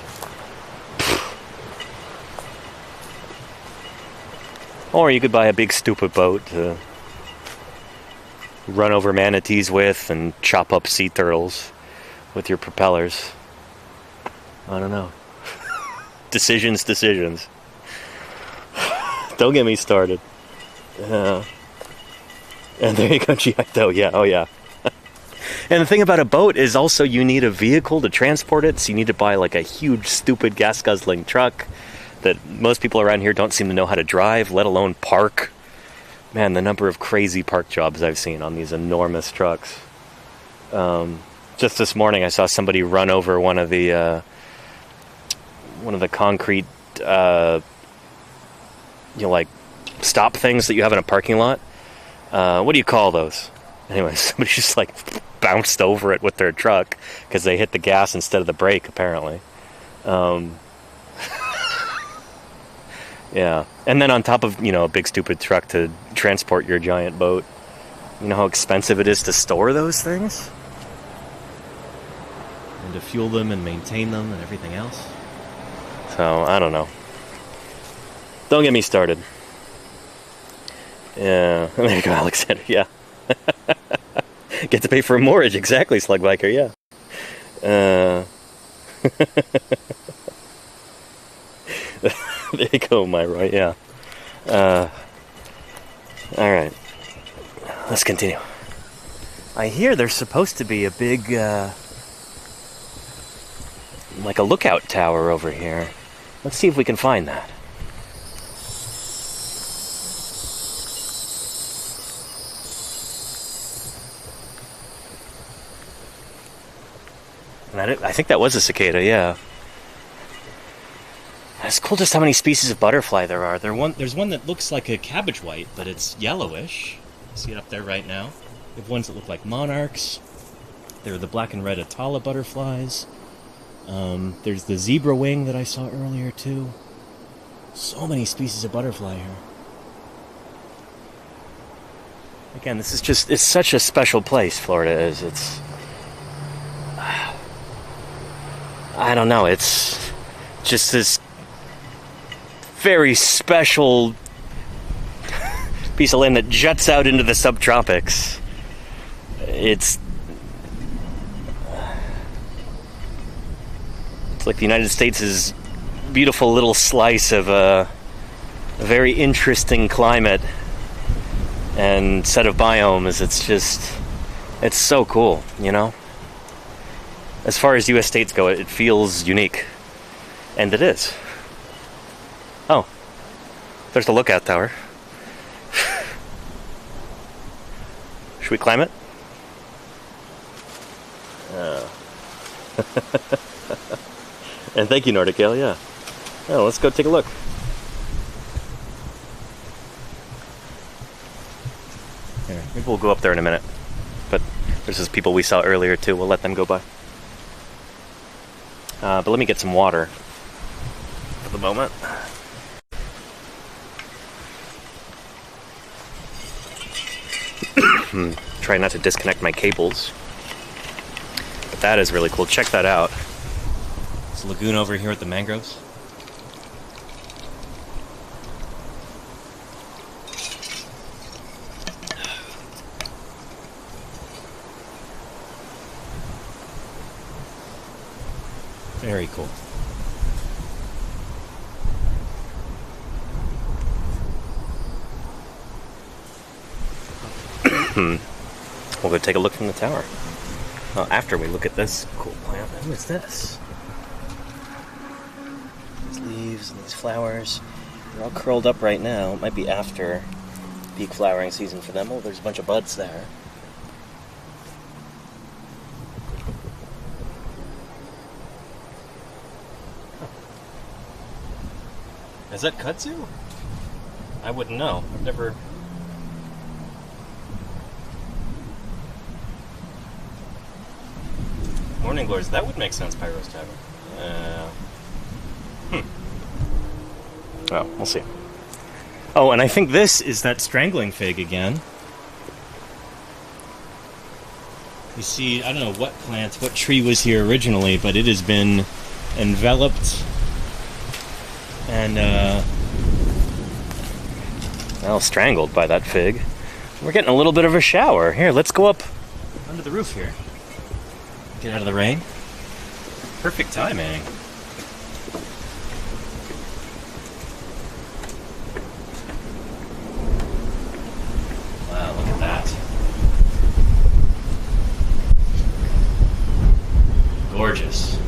Or you could buy a big stupid boat to run over manatees with and chop up sea turtles with your propellers. I don't know. Decisions. Don't get me started. And there you go, Giotto. Yeah, oh yeah. And the thing about a boat is also you need a vehicle to transport it, so you need to buy like a huge, stupid, gas-guzzling truck that most people around here don't seem to know how to drive, let alone park. Man, the number of crazy park jobs I've seen on these enormous trucks. Just this morning, I saw somebody run over one of the concrete, like stop things that you have in a parking lot. What do you call those? Anyway, somebody just like bounced over it with their truck because they hit the gas instead of the brake, apparently. Yeah. And then on top of, a big stupid truck to transport your giant boat, you know how expensive it is to store those things? And to fuel them and maintain them and everything else. So, I don't know. Don't get me started. Yeah. There you go, Alexander. Yeah. Get to pay for a mortgage. Exactly, Slug Biker. Yeah. There you go, Myroy. Yeah. All right. Let's continue. I hear there's supposed to be a big, like a lookout tower over here. Let's see if we can find that. And I think that was a cicada, yeah. It's cool just how many species of butterfly there are. There's one that looks like a cabbage white, but it's yellowish. See it up there right now. We have ones that look like monarchs. There are the black and red Atala butterflies. There's the zebra wing that I saw earlier, too. So many species of butterfly here. Again, it's such a special place, Florida is. I don't know, it's just this very special piece of land that juts out into the subtropics. It's like the United States' beautiful little slice of a very interesting climate and set of biomes. It's so cool, As far as U.S. states go, it feels unique. And it is. Oh. There's the lookout tower. Should we climb it? And thank you, Nordic Ale, yeah. Oh, let's go take a look. Here, maybe we'll go up there in a minute. But there's those people we saw earlier, too. We'll let them go by. But let me get some water for the moment. Try not to disconnect my cables. But that is really cool. Check that out. It's a lagoon over here at the mangroves. Very cool. We'll go take a look from the tower. Well, after we look at this cool plant. What is this? These leaves and these flowers. They're all curled up right now. It might be after peak flowering season for them. Oh, there's a bunch of buds there. Is that kudzu? I wouldn't know. I've never... Morning glories. That would make sense, Pyro's Tavern. Oh, we'll see. Oh, and I think this is that strangling fig again. You see, I don't know what tree was here originally, but it has been enveloped and Well, strangled by that fig. We're getting a little bit of a shower. Here, let's go up under the roof here. Get out of the rain. Perfect timing. Wow, look at that. Gorgeous.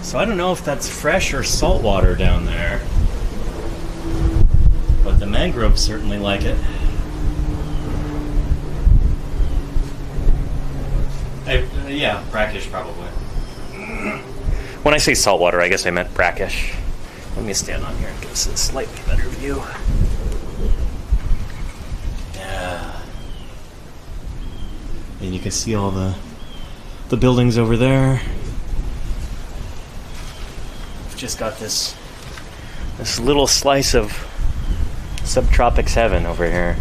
So I don't know if that's fresh or salt water down there, but the mangroves certainly like it. Yeah, brackish probably. When I say saltwater, I guess I meant brackish. Let me stand on here and give us a slightly better view. Yeah. And you can see all the buildings over there. We've just got this little slice of subtropics heaven over here.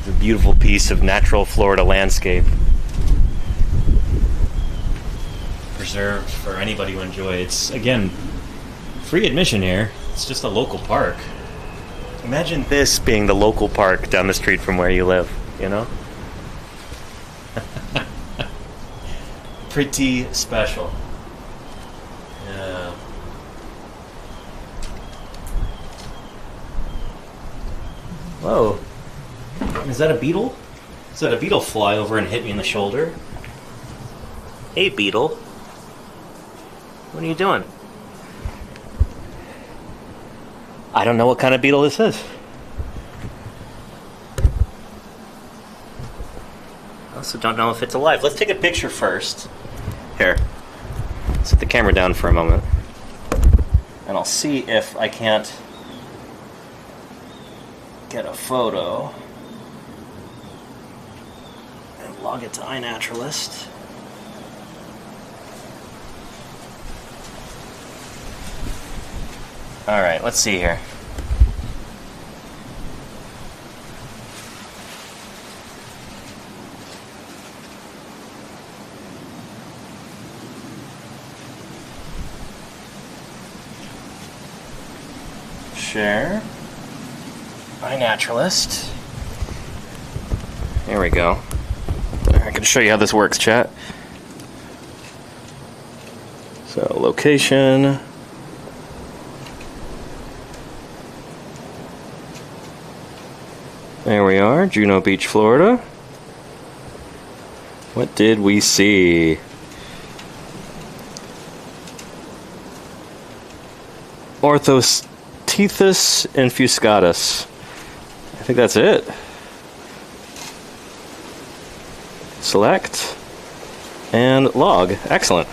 It's a beautiful piece of natural Florida landscape. Preserved for anybody to enjoy. It's, again, free admission here. It's just a local park. Imagine this being the local park down the street from where you live, you know? Pretty special. Yeah. Whoa. Is that a beetle? Is that a beetle fly over and hit me in the shoulder? Hey, beetle. What are you doing? I don't know what kind of beetle this is. I also don't know if it's alive. Let's take a picture first. Here. Set the camera down for a moment. And I'll see if I can't get a photo. And log it to iNaturalist. Alright, let's see here. Share. iNaturalist. There we go. I can show you how this works, chat. So, location. There we are, Juno Beach, Florida. What did we see? Orthostethus infuscatus. I think that's it. Select and log. Excellent.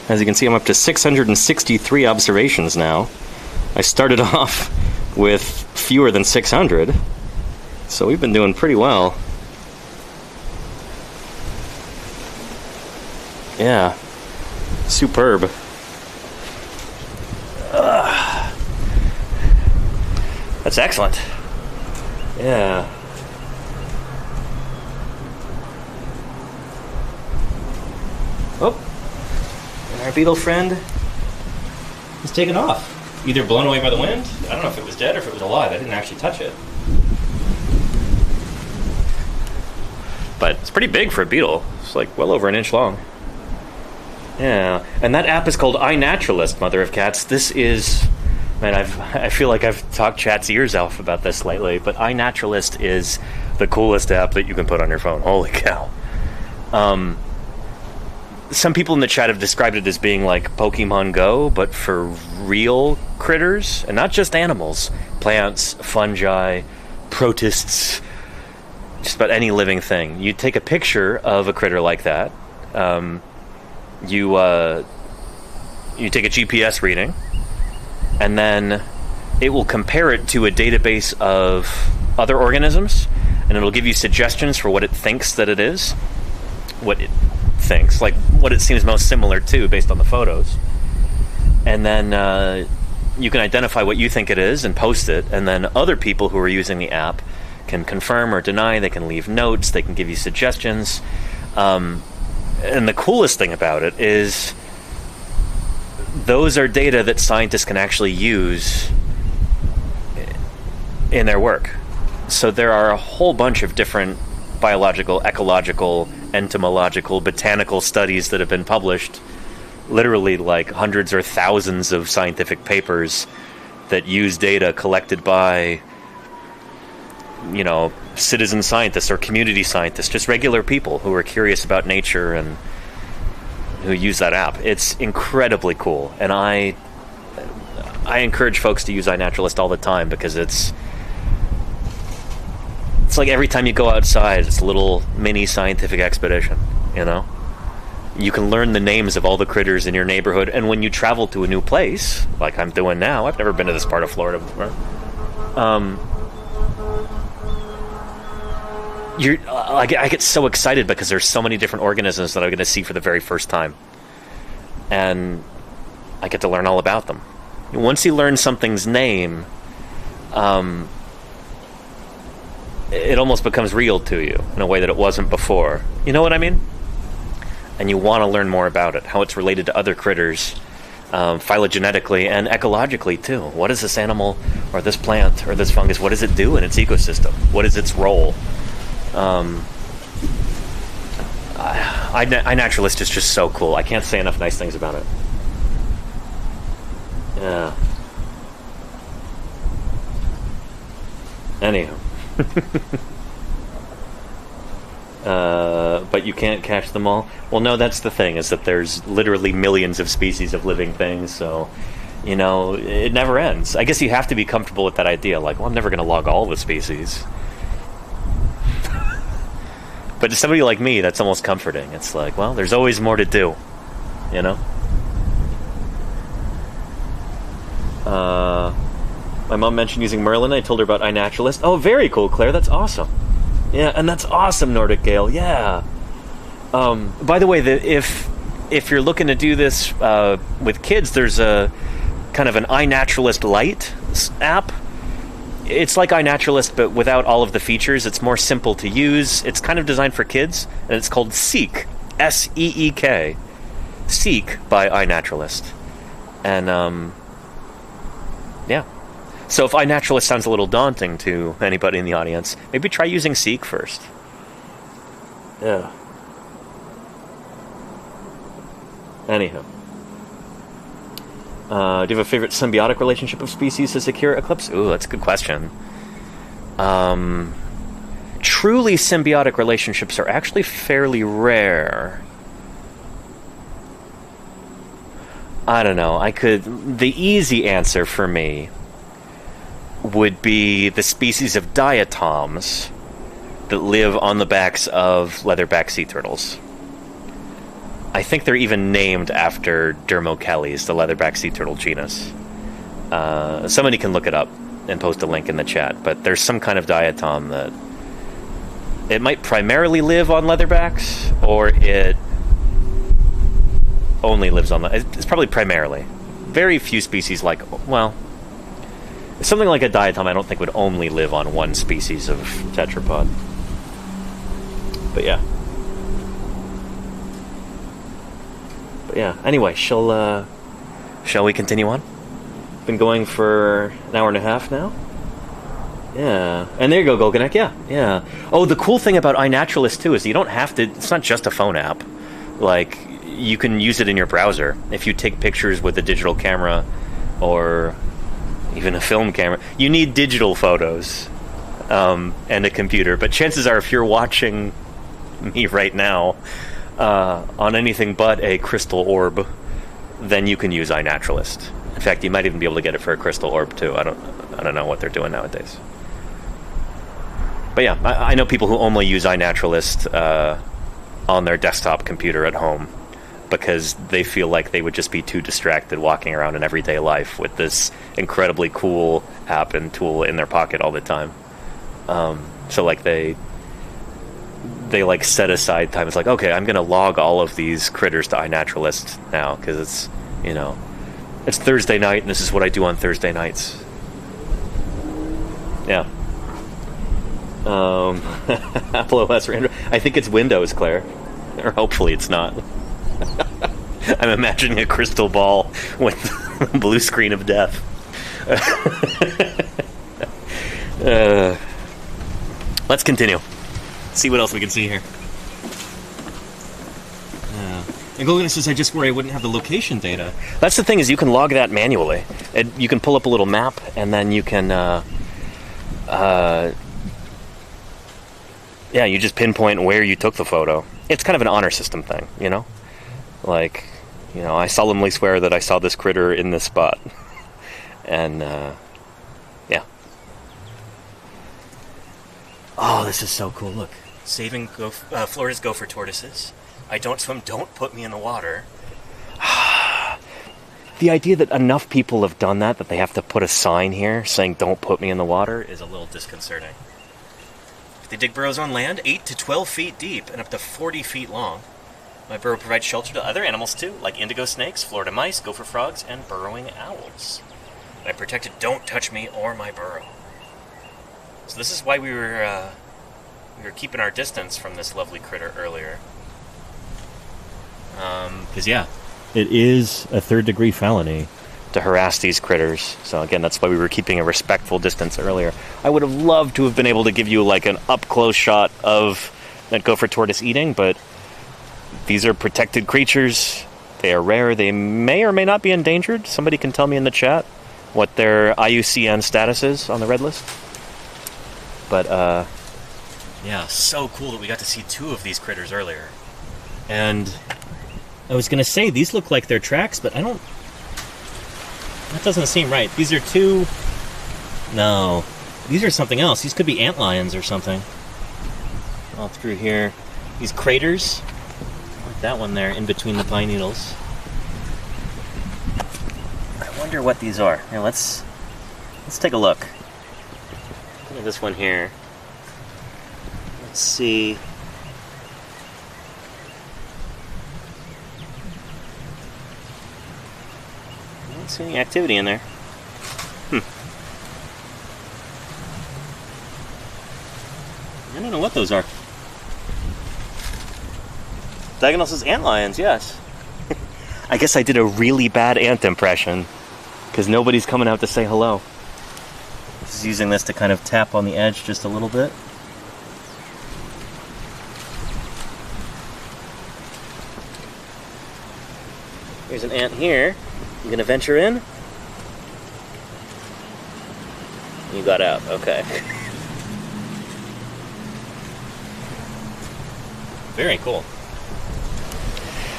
As you can see, I'm up to 663 observations now. I started off with fewer than 600, so we've been doing pretty well. Yeah, superb. That's excellent. Yeah. Oh. Our beetle friend is taken off. Either blown away by the wind. I don't know if it was dead or if it was alive. I didn't actually touch it. But it's pretty big for a beetle. It's like well over an inch long. Yeah. And that app is called iNaturalist, Mother of Cats. This is... Man, I feel like I've talked chat's ears off about this lately, but iNaturalist is the coolest app that you can put on your phone. Holy cow. Some people in the chat have described it as being like Pokemon Go, but for real critters, and not just animals. Plants, fungi, protists, just about any living thing. You take a picture of a critter like that, you take a GPS reading, and then it will compare it to a database of other organisms, and it'll give you suggestions for what it thinks that it is, what it thinks, like what it seems most similar to based on the photos. And then you can identify what you think it is and post it, and then other people who are using the app can confirm or deny, they can leave notes, they can give you suggestions. And the coolest thing about it is those are data that scientists can actually use in their work. So there are a whole bunch of different biological, ecological, entomological, botanical studies that have been published, literally like hundreds or thousands of scientific papers that use data collected by, you know, citizen scientists or community scientists, just regular people who are curious about nature and who use that app. It's incredibly cool, and I encourage folks to use iNaturalist all the time, because it's like every time you go outside, it's a little mini scientific expedition, you know? You can learn the names of all the critters in your neighborhood, and when you travel to a new place, like I'm doing now, I've never been to this part of Florida before, I get so excited because there's so many different organisms that I'm going to see for the very first time, and I get to learn all about them. Once you learn something's name, it almost becomes real to you in a way that it wasn't before. You know what I mean? And you want to learn more about it, how it's related to other critters, phylogenetically and ecologically too. What is this animal or this plant or this fungus, what does it do in its ecosystem? What is its role? iNaturalist is just so cool. I can't say enough nice things about it. Yeah. Anyhow. But you can't catch them all? Well, no, that's the thing, is that there's literally millions of species of living things, so, you know, it never ends. I guess you have to be comfortable with that idea, like, well, I'm never going to log all the species. But to somebody like me, that's almost comforting. It's like, well, there's always more to do, you know? My mom mentioned using Merlin. I told her about iNaturalist. Oh, very cool, Claire. That's awesome. Yeah, and that's awesome, Nordic Gale. Yeah. By the way, if you're looking to do this with kids, there's a kind of an iNaturalist Lite app. It's like iNaturalist, but without all of the features. It's more simple to use. It's kind of designed for kids, and it's called Seek. S-E-E-K. Seek by iNaturalist. And, yeah. So if iNaturalist sounds a little daunting to anybody in the audience, maybe try using Seek first. Yeah. Anyhow. Do you have a favorite symbiotic relationship of species to secure eclipse? Ooh, that's a good question. Truly symbiotic relationships are actually fairly rare. I don't know. The easy answer for me would be the species of diatoms that live on the backs of leatherback sea turtles. I think they're even named after Dermochelys, the leatherback sea turtle genus. Somebody can look it up and post a link in the chat, but there's some kind of diatom that it might primarily live on leatherbacks, or it only lives on it's probably primarily. Very few species well, something like a diatom I don't think would only live on one species of tetrapod. But yeah. Anyway, shall we continue on? Been going for an hour and a half now? Yeah. And there you go, Golganek, yeah. Oh, the cool thing about iNaturalist, too, is you don't have to... It's not just a phone app. Like, you can use it in your browser. If you take pictures with a digital camera, or even a film camera, you need digital photos and a computer. But chances are, if you're watching me right now on anything but a crystal orb, then you can use iNaturalist. In fact, you might even be able to get it for a crystal orb too. I don't know what they're doing nowadays. But yeah, I know people who only use iNaturalist on their desktop computer at home because they feel like they would just be too distracted walking around in everyday life with this incredibly cool app and tool in their pocket all the time. So like they like set aside time. It's like, okay, I'm going to log all of these critters to iNaturalist now because it's, you know, it's Thursday night and this is what I do on Thursday nights. Yeah. Apple OS or Android. I think it's Windows, Claire. Or hopefully it's not. I'm imagining a crystal ball with the blue screen of death. Let's continue. See what else we can see here. And Golden says, I just worry I wouldn't have the location data. That's the thing, is you can log that manually. You can pull up a little map, and then you can, yeah, you just pinpoint where you took the photo. It's kind of an honor system thing, you know? Like, you know, I solemnly swear that I saw this critter in this spot. And, yeah. Oh, this is so cool, look. Saving Florida's gopher tortoises. I don't swim, don't put me in the water. The idea that enough people have done that they have to put a sign here saying don't put me in the water is a little disconcerting. They dig burrows on land 8 to 12 feet deep and up to 40 feet long. My burrow provides shelter to other animals too, like indigo snakes, Florida mice, gopher frogs, and burrowing owls. I'm protected, don't touch me or my burrow. So this is why we were keeping our distance from this lovely critter earlier. Because, yeah, it is a third-degree felony to harass these critters. So, again, that's why we were keeping a respectful distance earlier. I would have loved to have been able to give you, like, an up-close shot of that gopher tortoise eating, but these are protected creatures. They are rare. They may or may not be endangered. Somebody can tell me in the chat what their IUCN status is on the red list. But, yeah, so cool that we got to see 2 of these critters earlier. And I was going to say, these look like they're tracks, but I don't... That doesn't seem right. These are 2... No. These are something else. These could be antlions or something. All through here. These craters. Like that one there, in between the pine needles. I wonder what these are. Here, let's take a look. Look at this one here. Let's see... See any activity in there. I don't know what those are. Diagonal says antlions, yes. I guess I did a really bad ant impression because nobody's coming out to say hello. Just using this to kind of tap on the edge just a little bit. Here's an ant here. You gonna venture in? You got out, okay. Very cool.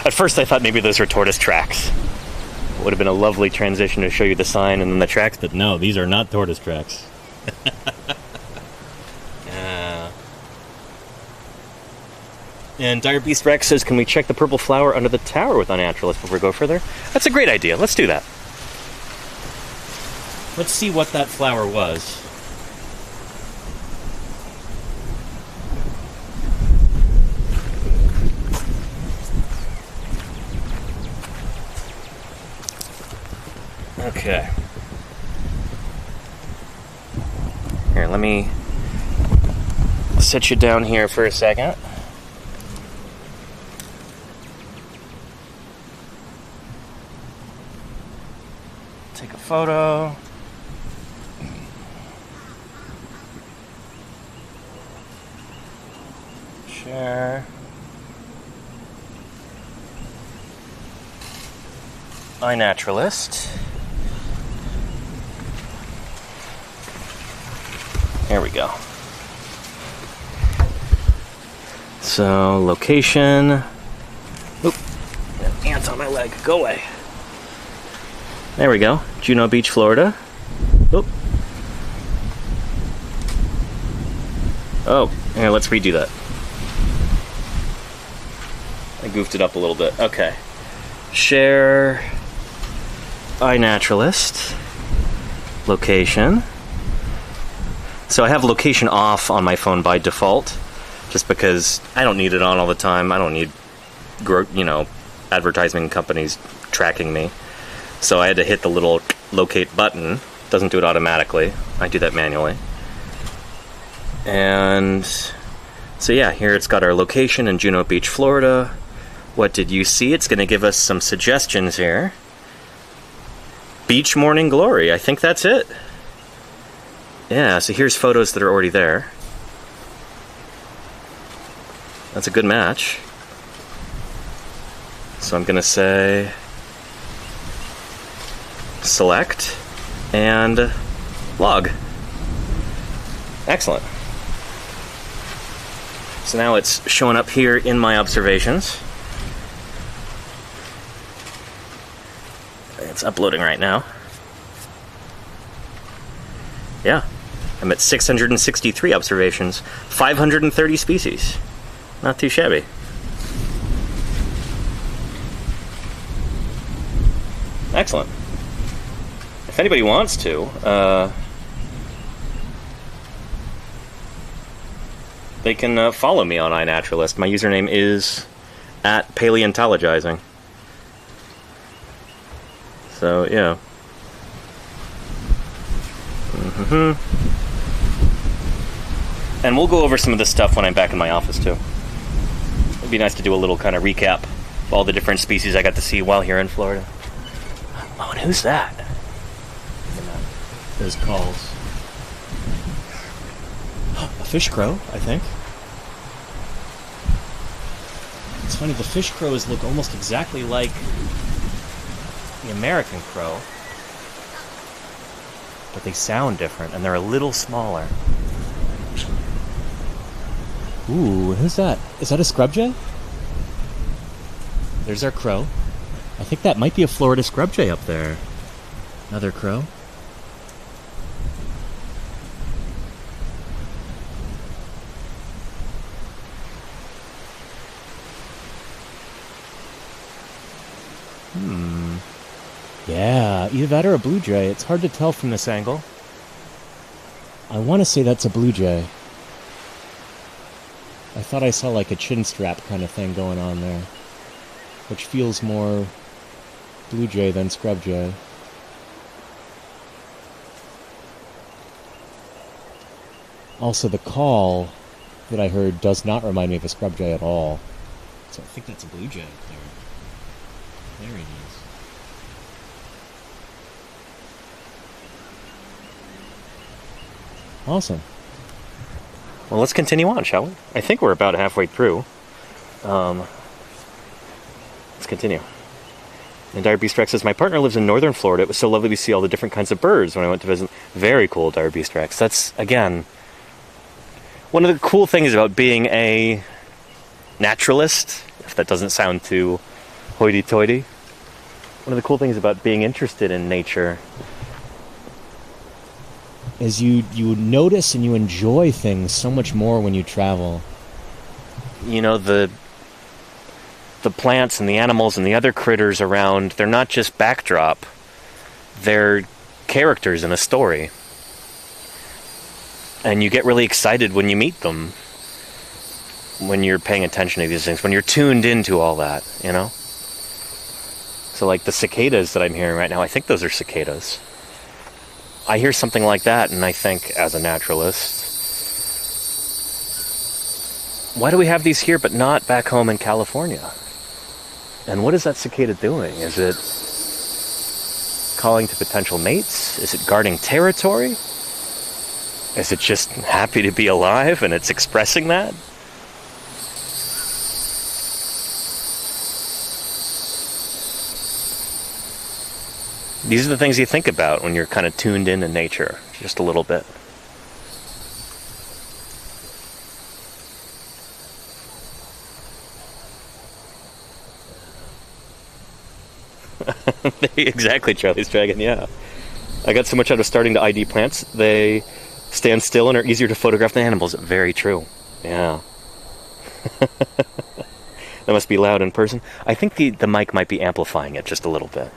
At first I thought maybe those were tortoise tracks. It would have been a lovely transition to show you the sign and then the tracks, but no, these are not tortoise tracks. And Dire Beast Rex says, can we check the purple flower under the tower with Unnaturalist before we go further? That's a great idea. Let's do that. Let's see what that flower was. Okay. Here, let me sit you down here for a second. Take a photo. Share. iNaturalist. There we go. So, location. Oop, an ant on my leg. Go away. There we go. Juno Beach, Florida. Oop. Oh, here, let's redo that. I goofed it up a little bit. Okay. Share iNaturalist. Location. So I have location off on my phone by default, just because I don't need it on all the time. I don't need, advertising companies tracking me. So I had to hit the little locate button. Doesn't do it automatically. I do that manually. And so yeah, here it's got our location in Juno Beach, Florida. What did you see? It's going to give us some suggestions here. Beach morning glory. I think that's it. Yeah, so here's photos that are already there. That's a good match. So I'm going to say select and log. Excellent. So now it's showing up here in my observations. It's uploading right now. Yeah, I'm at 663 observations, 530 species. Not too shabby. Excellent. If anybody wants to, they can follow me on iNaturalist. My username is @Paleontologizing. So, yeah. And we'll go over some of this stuff when I'm back in my office, too. It'd be nice to do a little kind of recap of all the different species I got to see while here in Florida. Oh, and who's that? Those calls. A fish crow, I think. It's funny, the fish crows look almost exactly like the American crow, but they sound different, and they're a little smaller. Ooh, who's that? Is that a scrub jay? There's our crow. I think that might be a Florida scrub jay up there. Another crow. Yeah, either that or a blue jay. It's hard to tell from this angle. I want to say that's a blue jay. I thought I saw like a chin strap kind of thing going on there, which feels more blue jay than scrub jay. Also, the call that I heard does not remind me of a scrub jay at all. So I think that's a blue jay up there. There he is. Awesome. Well, let's continue on, shall we? I think we're about halfway through. Let's continue. And Dire Beast Rex says, my partner lives in northern Florida. It was so lovely to see all the different kinds of birds when I went to visit. Very cool, Dire Beast Rex. That's, again, one of the cool things about being a naturalist, if that doesn't sound too hoity-toity. One of the cool things about being interested in nature is you notice and you enjoy things so much more when you travel. You know, the plants and the animals and the other critters around, they're not just backdrop. They're characters in a story. And you get really excited when you meet them. When you're paying attention to these things. When you're tuned into all that, you know? So like the cicadas that I'm hearing right now, I think those are cicadas. I hear something like that, and I think, as a naturalist, why do we have these here but not back home in California? And what is that cicada doing? Is it calling to potential mates? Is it guarding territory? Is it just happy to be alive and it's expressing that? These are the things you think about when you're kind of tuned into nature, just a little bit. Exactly, Charlie's Dragon, yeah. I got so much out of starting to ID plants, they stand still and are easier to photograph than animals. Very true, yeah. That must be loud in person. I think the mic might be amplifying it just a little bit.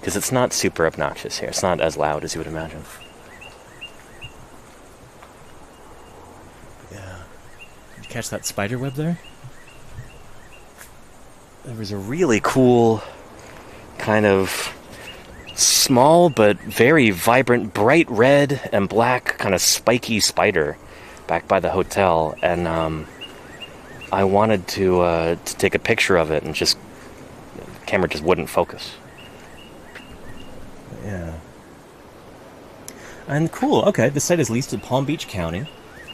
Because it's not super obnoxious here. It's not as loud as you would imagine. Yeah. Did you catch that spider web there? There was a really cool, kind of small but very vibrant, bright red and black kind of spiky spider back by the hotel. And I wanted to take a picture of it, and the camera just wouldn't focus. Yeah. And cool, okay, the site is leased in Palm Beach County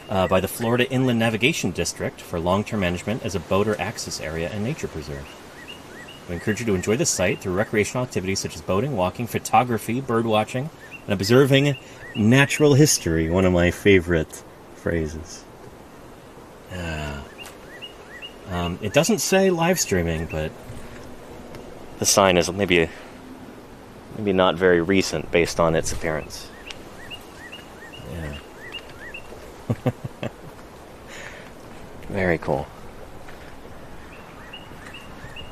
by the Florida Inland Navigation District for long-term management as a boater access area and nature preserve. We encourage you to enjoy the site through recreational activities such as boating, walking, photography, bird watching, and observing natural history, one of my favorite phrases. Yeah. It doesn't say live streaming, but the sign is maybe not very recent based on its appearance. Yeah. Very cool.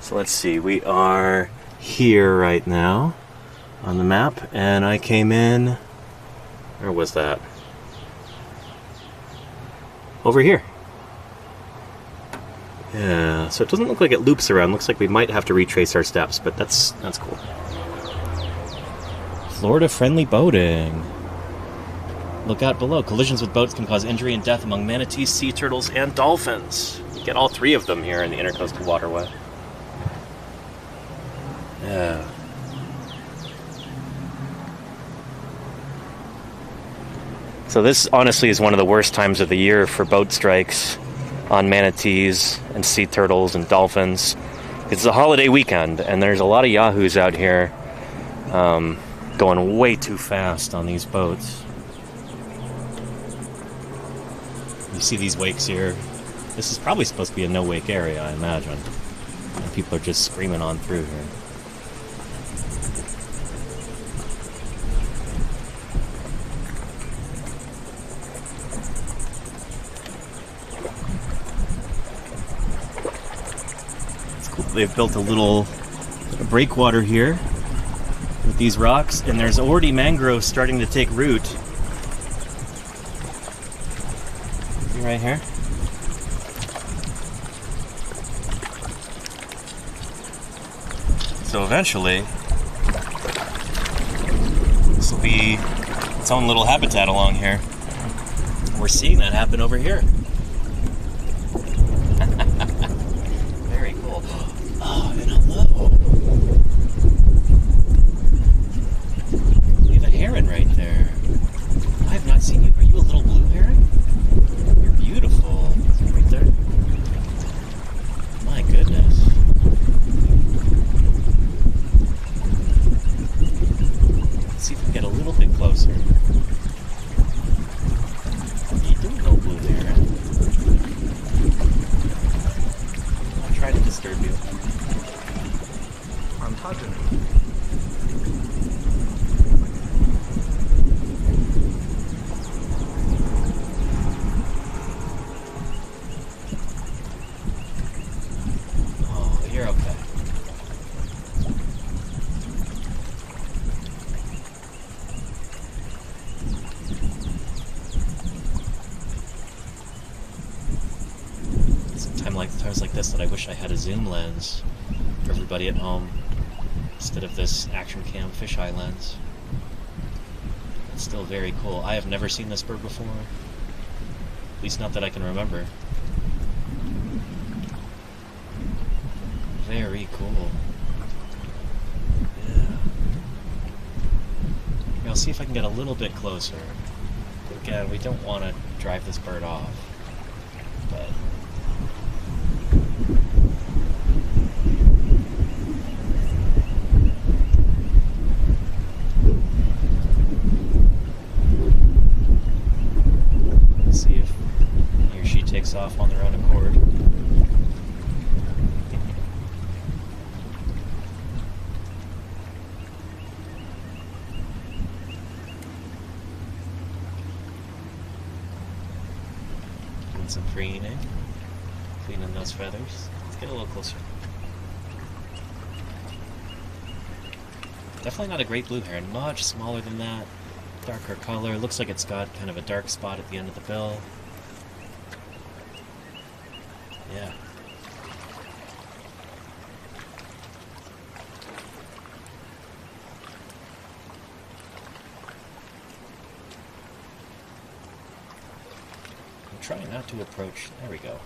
So let's see, we are here right now on the map, and I came in, where was that? Over here. Yeah, so it doesn't look like it loops around. Looks like we might have to retrace our steps, but that's cool. Florida-friendly boating. Look out below. Collisions with boats can cause injury and death among manatees, sea turtles, and dolphins. You get all three of them here in the Intercoastal Waterway. Yeah. So this honestly is one of the worst times of the year for boat strikes on manatees and sea turtles and dolphins. It's a holiday weekend, and there's a lot of yahoos out here going way too fast on these boats. You see these wakes here. This is probably supposed to be a no-wake area, I imagine. And people are just screaming on through here. They've built a little breakwater here with these rocks, and there's already mangroves starting to take root. See right here? So eventually, this will be its own little habitat along here. We're seeing that happen over here. Oh, and hello. We have a heron right there. I have not seen you. Are you a little blue heron? You're beautiful. Right there. My goodness. Let's see if we can get a little bit closer. What are you doing, little blue heron? I'll try to disturb you. Oh, you're okay. Times like this that I wish I had a zoom lens for everybody at home, instead of this action cam fisheye lens. It's still very cool. I have never seen this bird before. At least not that I can remember. Very cool. Yeah. Here, I'll see if I can get a little bit closer. Again, we don't want to drive this bird off. But off on their own accord. Doing some preening, cleaning those feathers. Let's get a little closer. Definitely not a great blue heron, much smaller than that. Darker color, looks like it's got kind of a dark spot at the end of the bill. Yeah. I'm trying not to approach. There we go.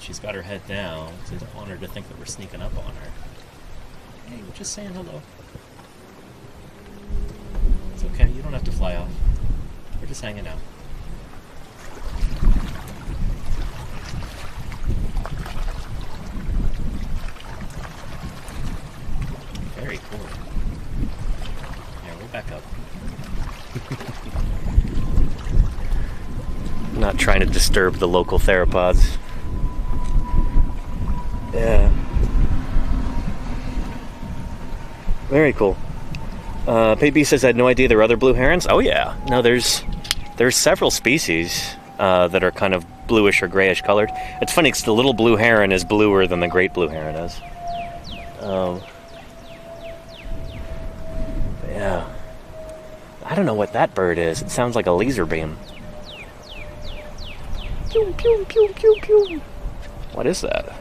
She's got her head down, so I don't want her to think that we're sneaking up on her. Hey, we're just saying hello. It's okay, you don't have to fly off. We're just hanging out. Very cool. Yeah, we're back up. Not trying to disturb the local theropods. Yeah. Very cool. PB says I had no idea there were other blue herons. Oh yeah. No, there's several species that are kind of bluish or grayish colored. It's funny because the little blue heron is bluer than the great blue heron is. Yeah. I don't know what that bird is. It sounds like a laser beam. Pew, pew, pew, pew, pew. What is that?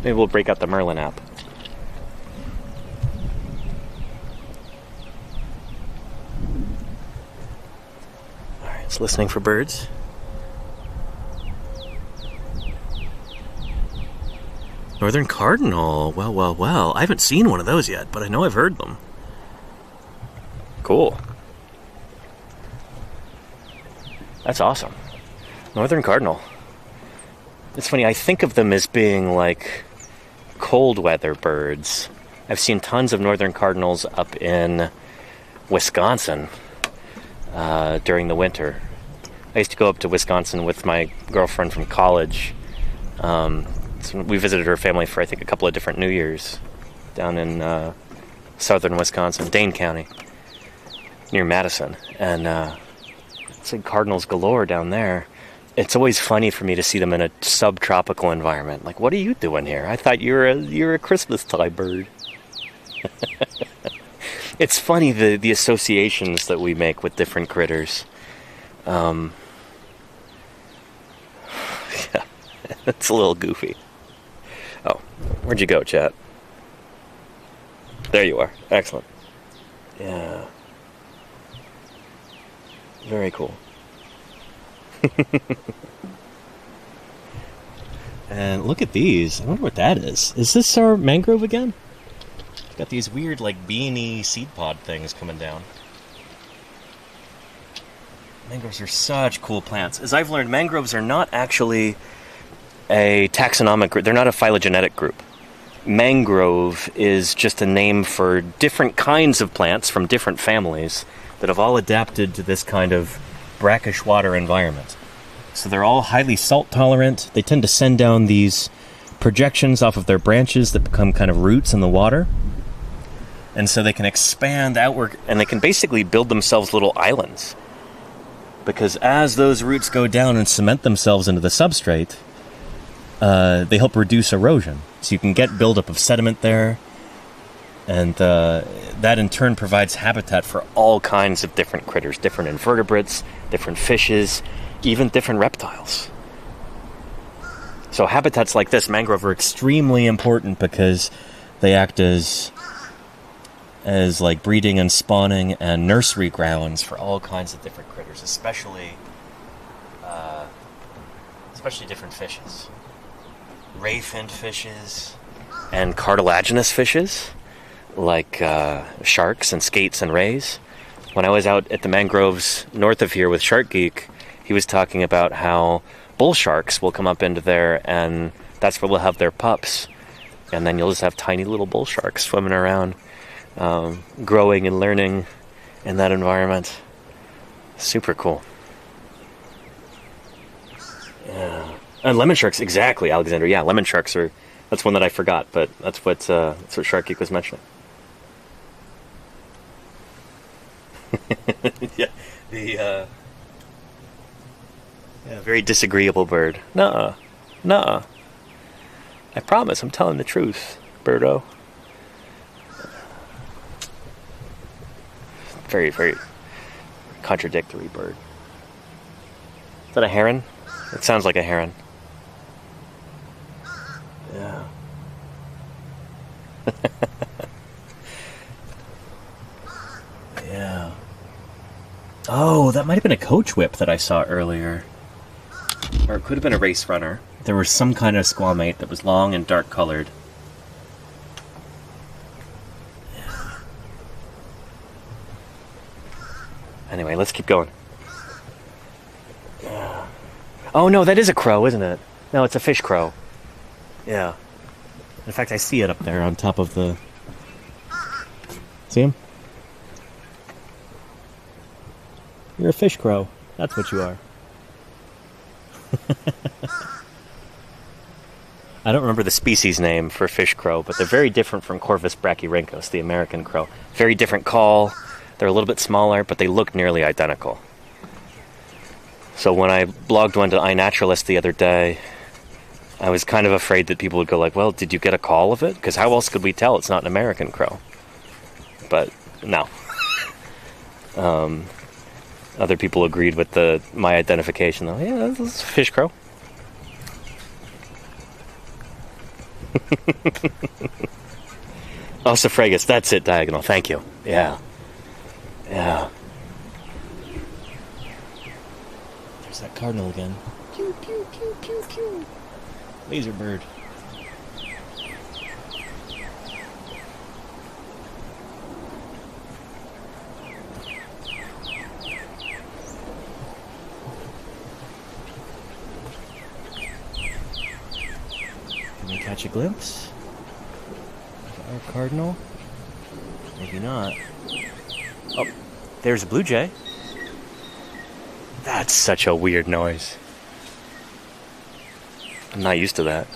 Maybe we'll break out the Merlin app. Alright, it's listening for birds. Northern cardinal. Well, well, well. I haven't seen one of those yet, but I know I've heard them. Cool. That's awesome. Northern cardinal. It's funny, I think of them as being like cold weather birds. I've seen tons of northern cardinals up in Wisconsin during the winter. I used to go up to Wisconsin with my girlfriend from college. So we visited her family for I think a couple of different New Years down in southern Wisconsin, Dane County, near Madison. And it's like cardinals galore down there. It's always funny for me to see them in a subtropical environment. Like, what are you doing here? I thought you're a Christmas time bird. It's funny the associations that we make with different critters. Yeah, it's a little goofy. Oh, where'd you go, chat? There you are. Excellent. Yeah. Very cool. And look at these. I wonder what that is. Is this our mangrove again? It's got these weird, like, beanie seed pod things coming down. Mangroves are such cool plants. As I've learned, mangroves are not actually a taxonomic group. They're not a phylogenetic group. Mangrove is just a name for different kinds of plants from different families that have all adapted to this kind of brackish water environment. So they're all highly salt tolerant. They tend to send down these projections off of their branches that become kind of roots in the water. And so they can expand outward and they can basically build themselves little islands. Because as those roots go down and cement themselves into the substrate, they help reduce erosion. So you can get buildup of sediment there. And that in turn provides habitat for all kinds of different critters, different invertebrates, different fishes, even different reptiles. So habitats like this, mangrove, are extremely important because they act as like breeding and spawning and nursery grounds for all kinds of different critters, especially different fishes. Ray-finned fishes and cartilaginous fishes like sharks and skates and rays. When I was out at the mangroves north of here with Shark Geek, he was talking about how bull sharks will come up into there and that's where we'll have their pups. And then you'll just have tiny little bull sharks swimming around, growing and learning in that environment. Super cool. Yeah. And lemon sharks, exactly, Alexander. Yeah, lemon sharks are, that's one that I forgot, but that's what Shark Geek was mentioning. Yeah, very disagreeable bird. Nuh-uh. Nuh-uh. I promise, I'm telling the truth, birdo. Very, very contradictory bird. Is that a heron? It sounds like a heron. Yeah. Yeah. Oh, that might have been a coach whip that I saw earlier. Or it could have been a race runner. there was some kind of squamate that was long and dark colored. Anyway, let's keep going. Oh no, that is a crow, isn't it? No, it's a fish crow. Yeah. In fact, I see it up there on top of the... See him? You're a fish crow. That's what you are. I don't remember the species name for fish crow, but they're very different from Corvus brachyrhynchus, the American crow. Very different call. They're a little bit smaller, but they look nearly identical. So when I blogged one to iNaturalist the other day, I was kind of afraid that people would go like, well, did you get a call of it? Because how else could we tell it's not an American crow? But no. Other people agreed with my identification, though. Yeah, this is a fish crow. Oh, Suffragus, that's it, diagonal. Thank you. Yeah. Yeah. There's that cardinal again. Pew, pew, pew, pew, pew. Laser bird. Can we catch a glimpse of our cardinal? Maybe not. Oh, there's a blue jay. That's such a weird noise. I'm not used to that.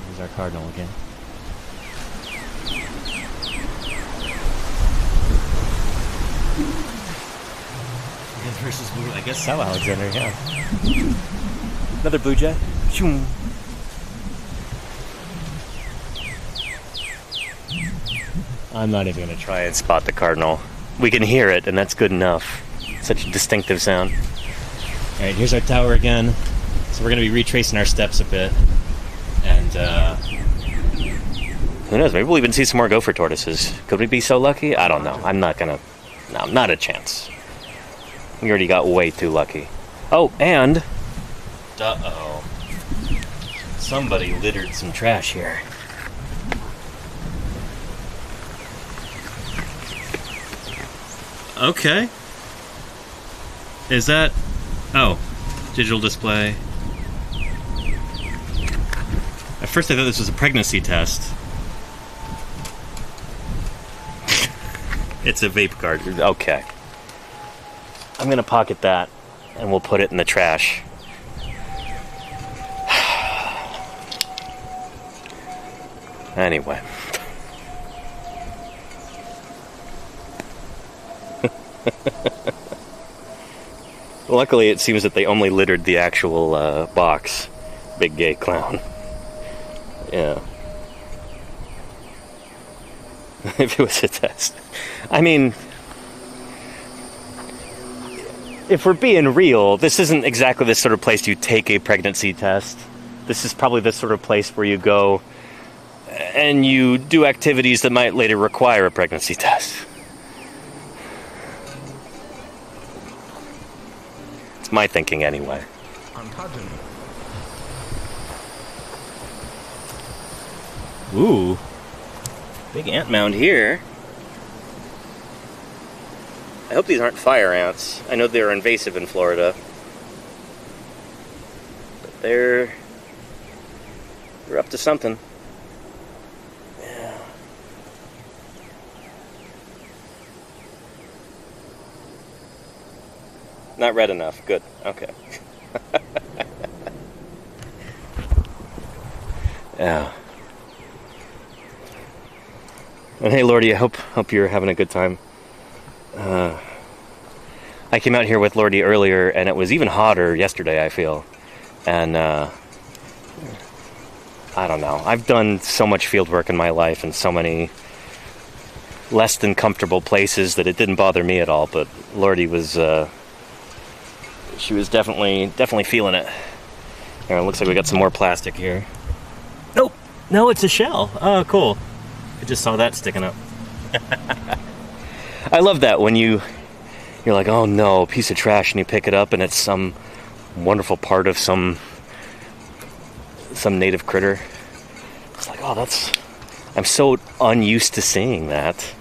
There's our cardinal again. Red versus blue. I guess so, Alexander, yeah. Another blue jay. Shoom. I'm not even going to try and spot the cardinal. We can hear it, and that's good enough. Such a distinctive sound. Alright, here's our tower again. So we're going to be retracing our steps a bit. And, who knows, maybe we'll even see some more gopher tortoises. Could we be so lucky? I don't know. I'm not going to... No, not a chance. We already got way too lucky. Oh, and... Uh-oh. Somebody littered some trash here. Okay. Is that... Oh. Digital display. At first I thought this was a pregnancy test. It's a vape card. Okay. I'm gonna pocket that, and we'll put it in the trash. Anyway. Luckily, it seems that they only littered the actual box. Big gay clown. Yeah. If it was a test. I mean, if we're being real, this isn't exactly the sort of place you take a pregnancy test. This is probably the sort of place where you go and you do activities that might later require a pregnancy test. It's my thinking anyway. Ooh. Big ant mound here. I hope these aren't fire ants. I know they're invasive in Florida. But they're up to something. Yeah. Not red enough. Good. Okay. Yeah. And hey, Lordy, I hope you're having a good time. I came out here with Lordy earlier, and it was even hotter yesterday, I feel. And, I don't know. I've done so much field work in my life in so many less than comfortable places that it didn't bother me at all, but Lordy was, she was definitely feeling it. Here, it looks like we got some more plastic here. Nope. No, it's a shell. Oh, cool. I just saw that sticking up. I love that when you're like, oh no, a piece of trash, and you pick it up and it's some wonderful part of some native critter. It's like, oh, I'm so unused to seeing that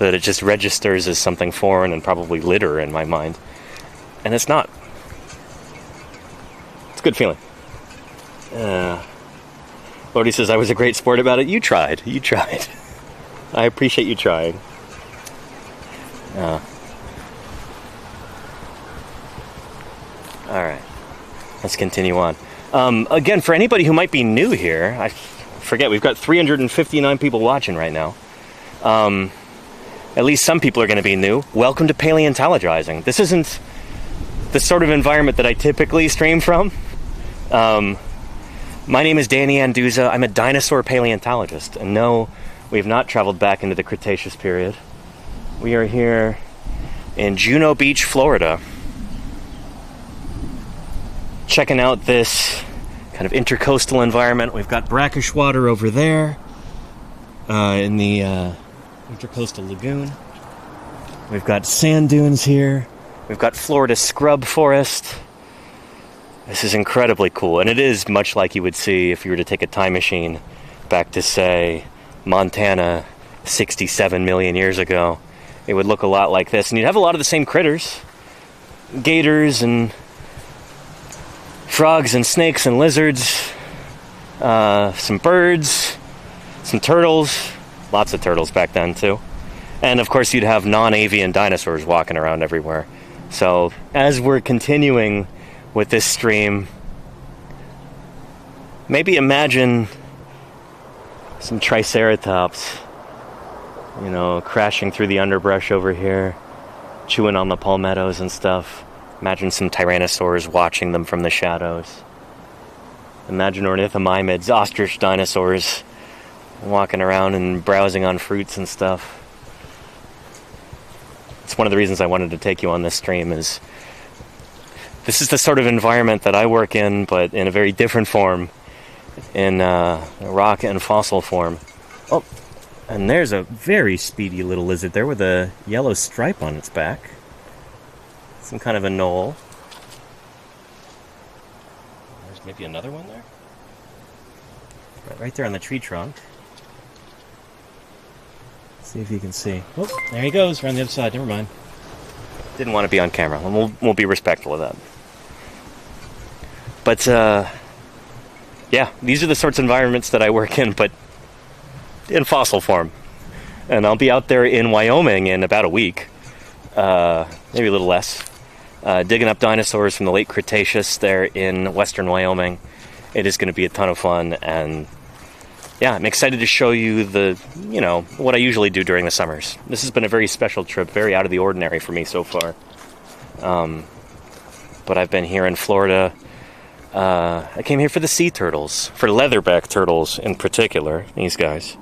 it just registers as something foreign and probably litter in my mind. And it's not. It's a good feeling. Lordy says, I was a great sport about it. You tried. I appreciate you trying. Alright. Let's continue on. Again, for anybody who might be new here, I forget, we've got 359 people watching right now. At least some people are going to be new. Welcome to Paleontologizing. This isn't the sort of environment that I typically stream from. My name is Danny Anduza. I'm a dinosaur paleontologist. And no, we have not traveled back into the Cretaceous period. We are here in Juno Beach, Florida, checking out this kind of intercoastal environment. We've got brackish water over there in the intercoastal lagoon. We've got sand dunes here. We've got Florida scrub forest. This is incredibly cool, and it is much like you would see if you were to take a time machine back to, say, Montana 67 million years ago. It would look a lot like this, and you'd have a lot of the same critters. Gators and frogs and snakes and lizards, some birds, some turtles, lots of turtles back then too. And of course you'd have non-avian dinosaurs walking around everywhere. So as we're continuing with this stream, maybe imagine some triceratops, crashing through the underbrush over here, chewing on the palmettos and stuff. Imagine some tyrannosaurs watching them from the shadows. Imagine ornithomimids, ostrich dinosaurs, walking around and browsing on fruits and stuff. It's one of the reasons I wanted to take you on this stream. Is this is the sort of environment that I work in, but in a very different form, in rock and fossil form. Oh, and there's a very speedy little lizard there with a yellow stripe on its back. Some kind of a knoll. There's maybe another one there. Right there on the tree trunk. Let's see if you can see. Oh, there he goes, around the other side. Never mind. Didn't want to be on camera. We'll be respectful of that. But, yeah, these are the sorts of environments that I work in, but in fossil form. And I'll be out there in Wyoming in about a week. Maybe a little less. Digging up dinosaurs from the late Cretaceous there in western Wyoming. It is going to be a ton of fun, and yeah, I'm excited to show you what I usually do during the summers. This has been a very special trip, very out of the ordinary for me so far. But I've been here in Florida. I came here for the sea turtles, for leatherback turtles in particular, these guys.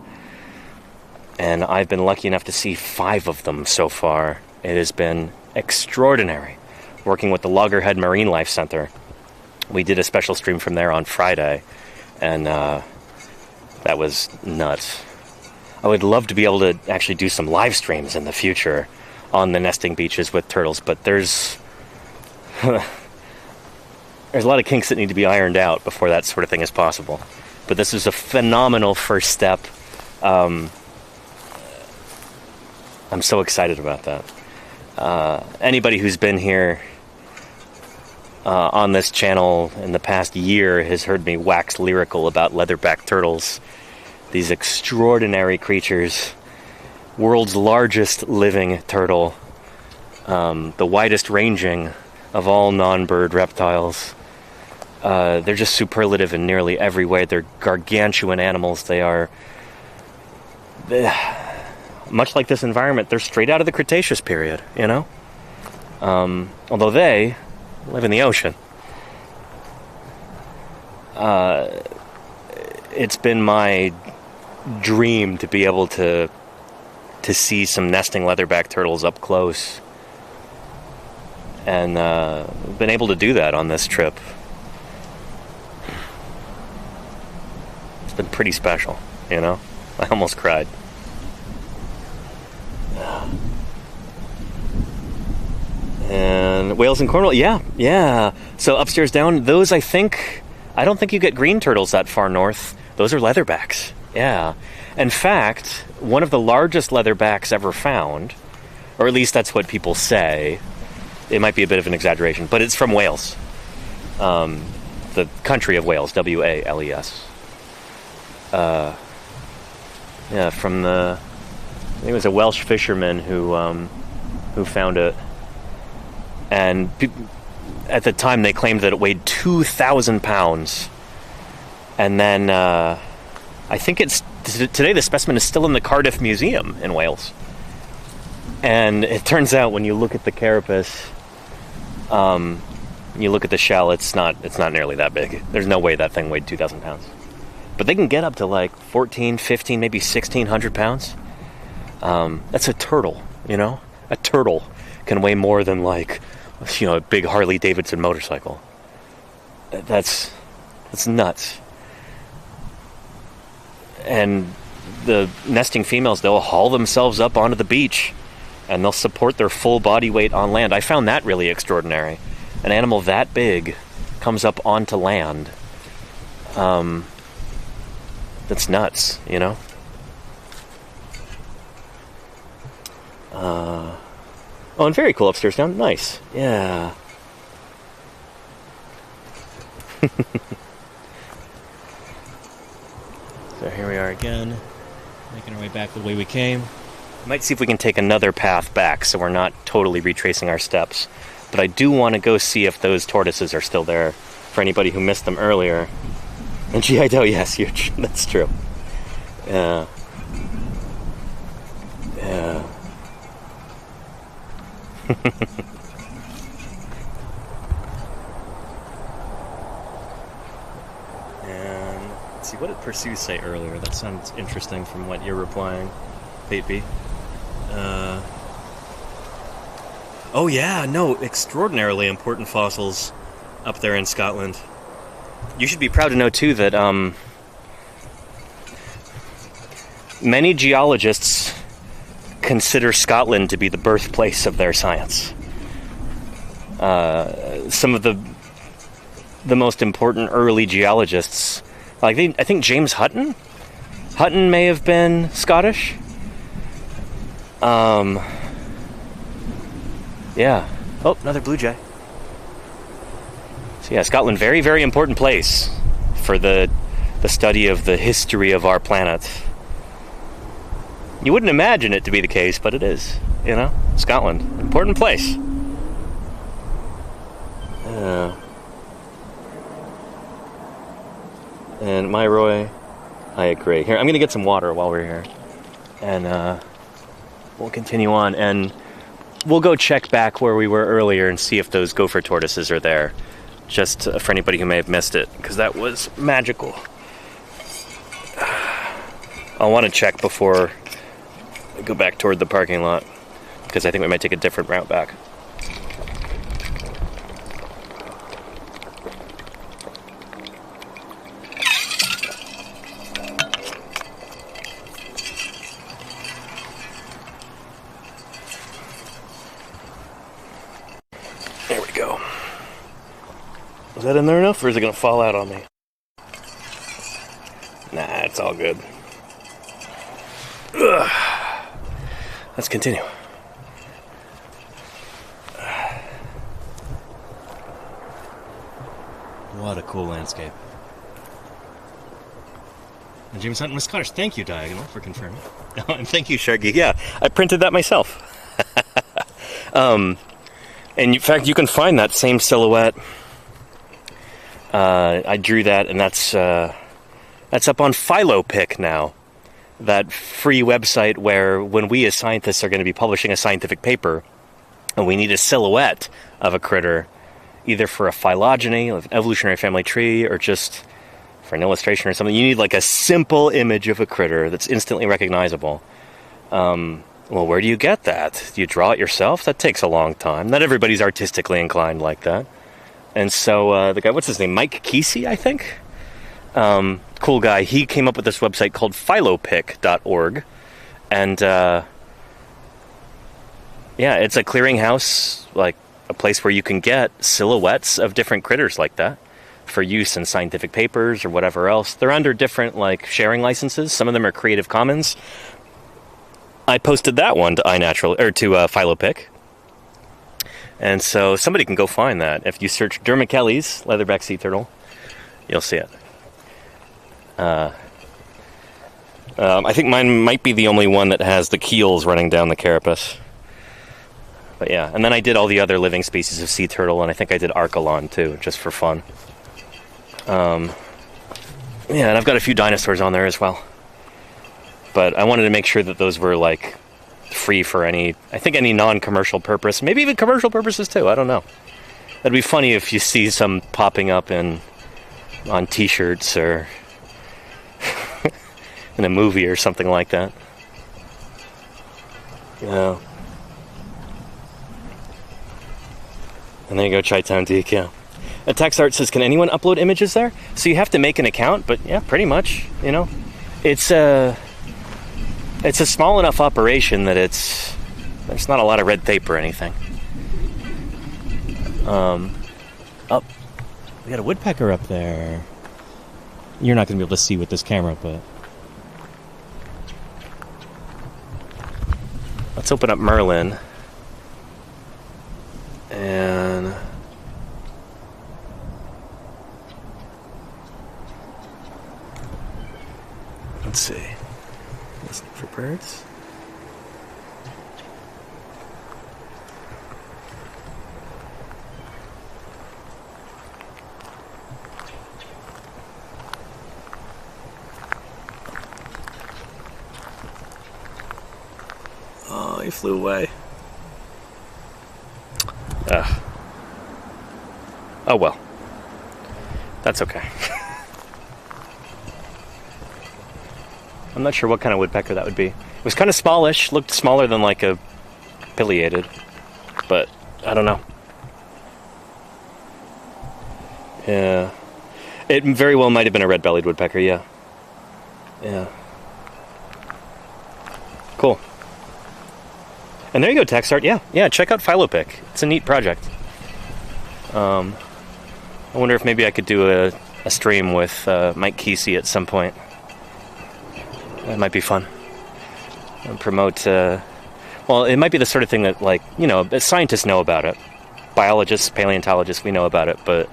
And I've been lucky enough to see 5 of them so far. It has been extraordinary. Working with the Loggerhead Marine Life Center. We did a special stream from there on Friday, and that was nuts. I would love to be able to actually do some live streams in the future on the nesting beaches with turtles, but there's a lot of kinks that need to be ironed out before that sort of thing is possible. But this is a phenomenal first step. I'm so excited about that. Anybody who's been here on this channel in the past year has heard me wax lyrical about leatherback turtles. These extraordinary creatures. World's largest living turtle. The widest ranging of all non-bird reptiles. They're just superlative in nearly every way. They're gargantuan animals. They're much like this environment, they're straight out of the Cretaceous period, Although they live in the ocean. It's been my dream to be able to see some nesting leatherback turtles up close. And been able to do that on this trip. It's been pretty special, I almost cried. And And whales in Cornwall, yeah. So upstairs down, those I don't think you get green turtles that far north. Those are leatherbacks, yeah. In fact, one of the largest leatherbacks ever found, or at least that's what people say, it might be a bit of an exaggeration, but it's from Wales. The country of Wales, W-A-L-E-S. Yeah, from I think it was a Welsh fisherman who found it. And at the time they claimed that it weighed 2,000 pounds. And then I think today the specimen is still in the Cardiff Museum in Wales. And it turns out when you look at the carapace, you look at the shell, it's not nearly that big. There's no way that thing weighed 2,000 pounds. But they can get up to like 14, 15, maybe 1,600 pounds. That's a turtle, you know? A turtle can weigh more than like, you know, a big Harley Davidson motorcycle. That's nuts. And the nesting females, they'll haul themselves up onto the beach and they'll support their full body weight on land. I found that really extraordinary. An animal that big comes up onto land. That's nuts, you know? Oh, and very cool upstairs down. Nice. Yeah. So here we are again, making our way back the way we came. Might see if we can take another path back so we're not totally retracing our steps. But I do want to go see if those tortoises are still there for anybody who missed them earlier. And GI Doe, yes, huge. That's true. Yeah. Yeah. And let's see, what did Pursue say earlier? That sounds interesting from what you're replying, Pate. Oh yeah, no, extraordinarily important fossils up there in Scotland. You should be proud to know too that many geologists consider Scotland to be the birthplace of their science. Some of the most important early geologists, like I think James Hutton may have been Scottish. Yeah. Oh, another blue jay. So yeah, Scotland, very, very important place for the study of the history of our planet. You wouldn't imagine it to be the case, but it is. You know, Scotland, important place. And Myroy, I agree. Here, I'm going to get some water while we're here, and we'll continue on, and we'll go check back where we were earlier and see if those gopher tortoises are there. Just for anybody who may have missed it, because that was magical. I'll want to check before I go back toward the parking lot, because I think we might take a different route back. There we go. Is that in there enough, or is it going to fall out on me? Nah, it's all good. Ugh. Let's continue. What a cool landscape. And James Hutton was Scottish. Thank you, Diagonal, for confirming. And thank you, Sharky. Yeah, I printed that myself. And in fact, you can find that same silhouette. I drew that, and that's up on PhiloPic now. That free website where when we as scientists are going to be publishing a scientific paper and we need a silhouette of a critter, either for a phylogeny, an evolutionary family tree, or just for an illustration or something, you need like a simple image of a critter that's instantly recognizable. Well, where do you get that? Do you draw it yourself? That takes a long time. Not everybody's artistically inclined like that. And so the guy, what's his name? Mike Kesey, I think? Cool guy. He came up with this website called philopic.org. And yeah, it's a clearinghouse, like a place where you can get silhouettes of different critters like that for use in scientific papers or whatever else. They're under different like sharing licenses. Some of them are Creative Commons. I posted that one to Philopic. And so somebody can go find that. If you search Dermachelys, leatherback sea turtle, you'll see it. I think mine might be the only one that has the keels running down the carapace. But yeah, and then I did all the other living species of sea turtle, and I think I did Archelon too, just for fun. Yeah, and I've got a few dinosaurs on there as well. But I wanted to make sure that those were like free for any non-commercial purpose, maybe even commercial purposes too. I don't know. That'd be funny if you see some popping up on T-shirts or in a movie or something like that. Yeah. And there you go, Chi-Town Deke, yeah. Text Art says, can anyone upload images there? So you have to make an account, but yeah, pretty much, you know. It's a small enough operation that there's not a lot of red tape or anything. Oh, we got a woodpecker up there. You're not going to be able to see with this camera, but let's open up Merlin. And let's see. Listening for birds. Oh, he flew away. Oh well. That's okay. I'm not sure what kind of woodpecker that would be. It was kind of smallish, looked smaller than like a pileated, but I don't know. Yeah. It very well might have been a red-bellied woodpecker, yeah. Yeah. Cool. And there you go, Text Art. Yeah, check out Philopic. It's a neat project. I wonder if maybe I could do a stream with Mike Kesey at some point. That might be fun. And promote, well, it might be the sort of thing that, like, you know, scientists know about it. Biologists, paleontologists, we know about it, but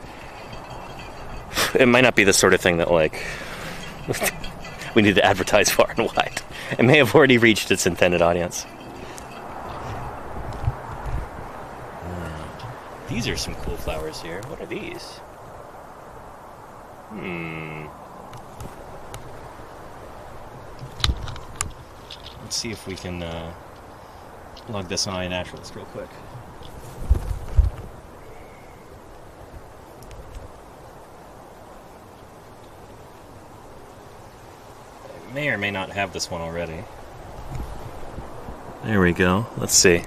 it might not be the sort of thing that, like, we need to advertise far and wide. It may have already reached its intended audience. These are some cool flowers here. What are these? Let's see if we can log this on iNaturalist real quick. I may or may not have this one already. There we go. Let's see.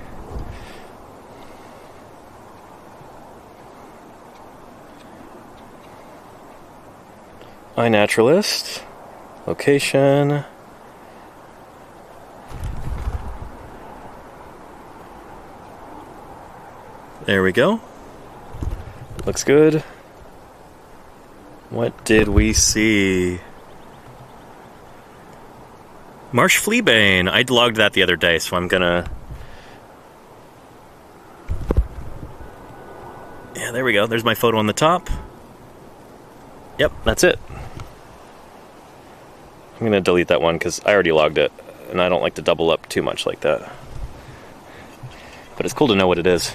iNaturalist, location. There we go. Looks good. What did we see? Marsh fleabane. I logged that the other day, so I'm gonna... Yeah, there we go. There's my photo on the top. Yep, that's it. I'm going to delete that one because I already logged it, and I don't like to double up too much like that. But it's cool to know what it is.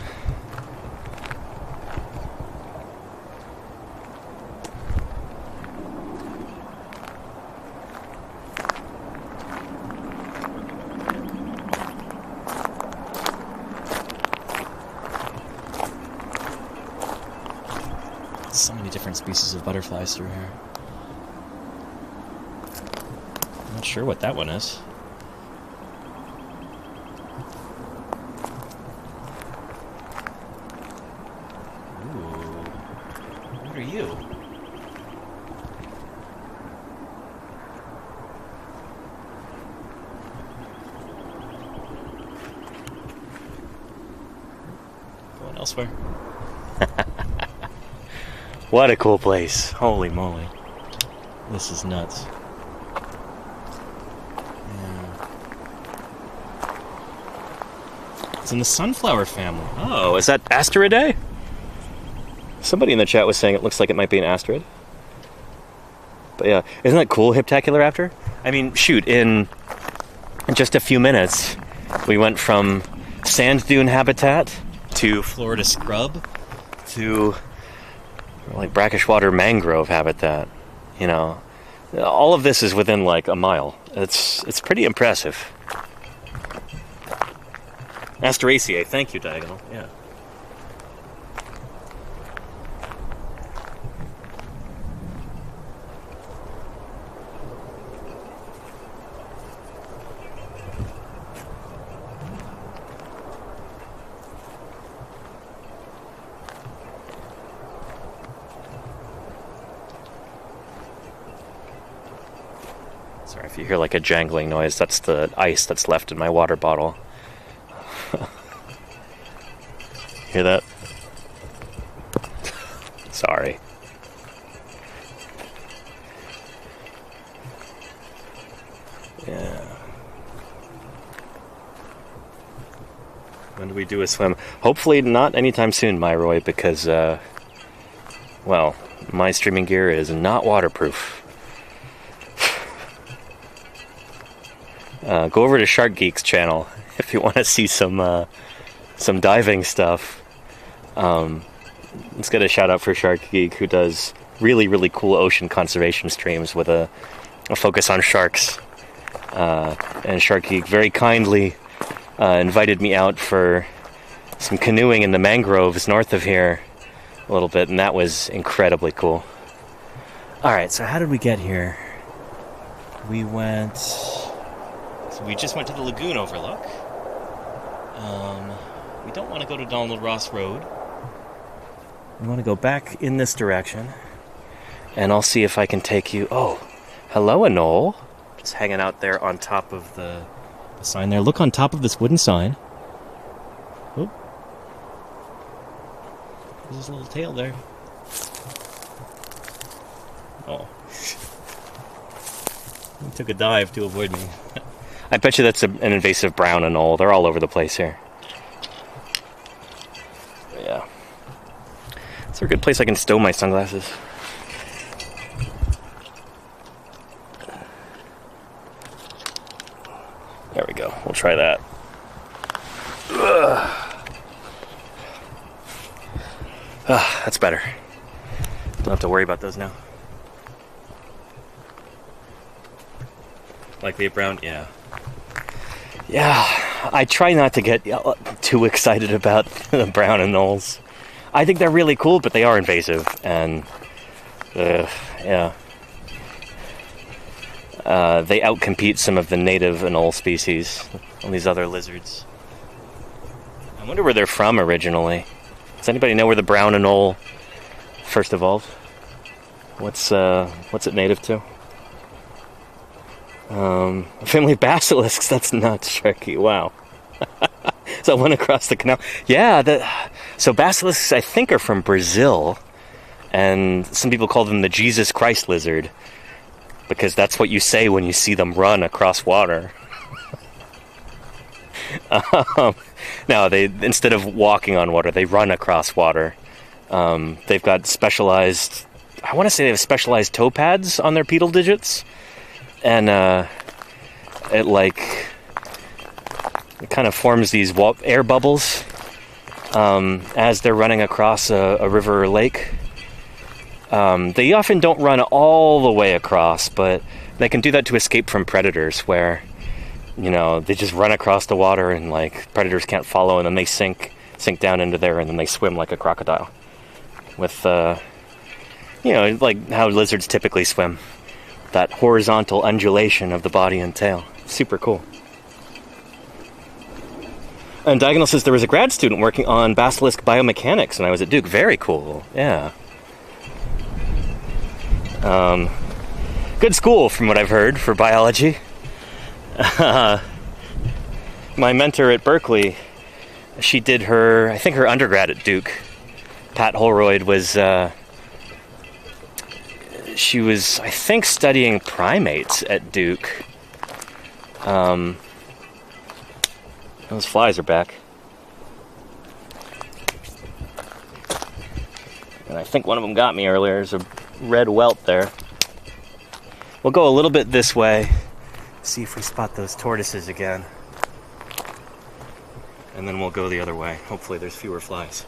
So many different species of butterflies through here. Not sure what that one is. Ooh. What are you? elsewhere. What a cool place. Holy moly. This is nuts. Yeah. It's in the sunflower family. Oh, is that Asteridae? Somebody in the chat was saying it looks like it might be an asteroid. But yeah, isn't that cool, Hyptacularaptor? I mean, shoot, in just a few minutes, we went from sand dune habitat to Florida scrub to like brackish water mangrove habitat. You know, all of this is within like a mile. It's pretty impressive. Asteraceae, thank you, Diagonal. Yeah. Sorry if you hear like a jangling noise, that's the ice that's left in my water bottle. Hear that? Sorry. Yeah. When do we do a swim? Hopefully not anytime soon, Myroy, because, well, my streaming gear is not waterproof. Go over to Shark Geek's channel if you want to see some diving stuff. Let's get a shout out for Shark Geek, who does really, really cool ocean conservation streams with a focus on sharks. And Shark Geek very kindly invited me out for some canoeing in the mangroves north of here a little bit, and that was incredibly cool. Alright, so how did we get here? We just went to the lagoon overlook. We don't want to go to Donald Ross Road. We want to go back in this direction. And I'll see if I can take you... Oh, hello, Anole. Just hanging out there on top of the sign there. Look on top of this wooden sign. Oop. There's his little tail there. Oh. He took a dive to avoid me. I bet you that's an invasive brown anole. They're all over the place here. Yeah. Is there a good place I can stow my sunglasses? There we go. We'll try that. That's better. Don't have to worry about those now. Like the brown? Yeah. Yeah, I try not to get too excited about the brown anoles. I think they're really cool, but they are invasive, and yeah. They outcompete some of the native anole species, all these other lizards. I wonder where they're from originally. Does anybody know where the brown anole first evolved? What's it native to? A family of basilisks. That's nuts, Sharky. Wow. So I went across the canal. Yeah, so basilisks, I think, are from Brazil. And some people call them the Jesus Christ lizard. Because that's what you say when you see them run across water. No, instead of walking on water, they run across water. They've got specialized... I want to say they have specialized toe pads on their pedal digits. And it kind of forms these air bubbles as they're running across a river or lake. They often don't run all the way across, but they can do that to escape from predators, where, you know, they just run across the water and like predators can't follow, and then they sink down into there, and then they swim like a crocodile with you know, like how lizards typically swim. That horizontal undulation of the body and tail. Super cool. And Diagonal says there was a grad student working on basilisk biomechanics when I was at Duke. Very cool. Yeah. Good school, from what I've heard, for biology. My mentor at Berkeley She did I think her undergrad at Duke. Pat Holroyd was, she was, I think, studying primates at Duke. Those flies are back. And I think one of them got me earlier. There's a red welt there. We'll go a little bit this way. See if we spot those tortoises again. And then we'll go the other way. Hopefully there's fewer flies.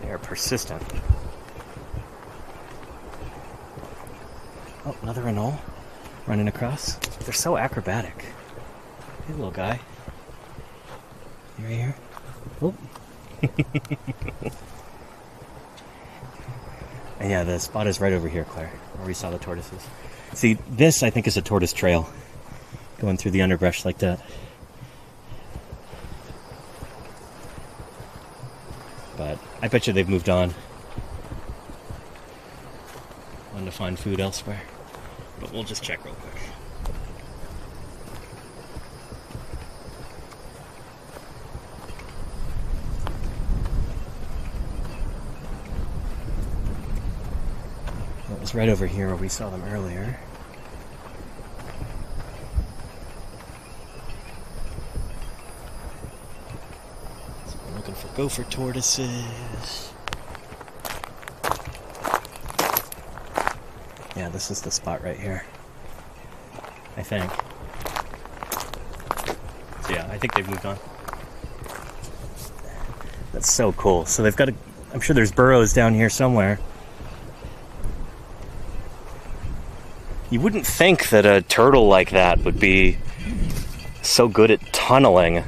They are persistent. Oh, another anole running across. They're so acrobatic. Hey, little guy. You right here? Oh. And yeah, the spot is right over here, Claire, where we saw the tortoises. See, this I think is a tortoise trail going through the underbrush like that. But I bet you they've moved on. To find food elsewhere. But we'll just check real quick. It was right over here where we saw them earlier. So we're looking for gopher tortoises. Yeah, this is the spot right here. I think. So yeah, I think they've moved on. That's so cool. So they've got I'm sure there's burrows down here somewhere. You wouldn't think that a turtle like that would be so good at tunneling.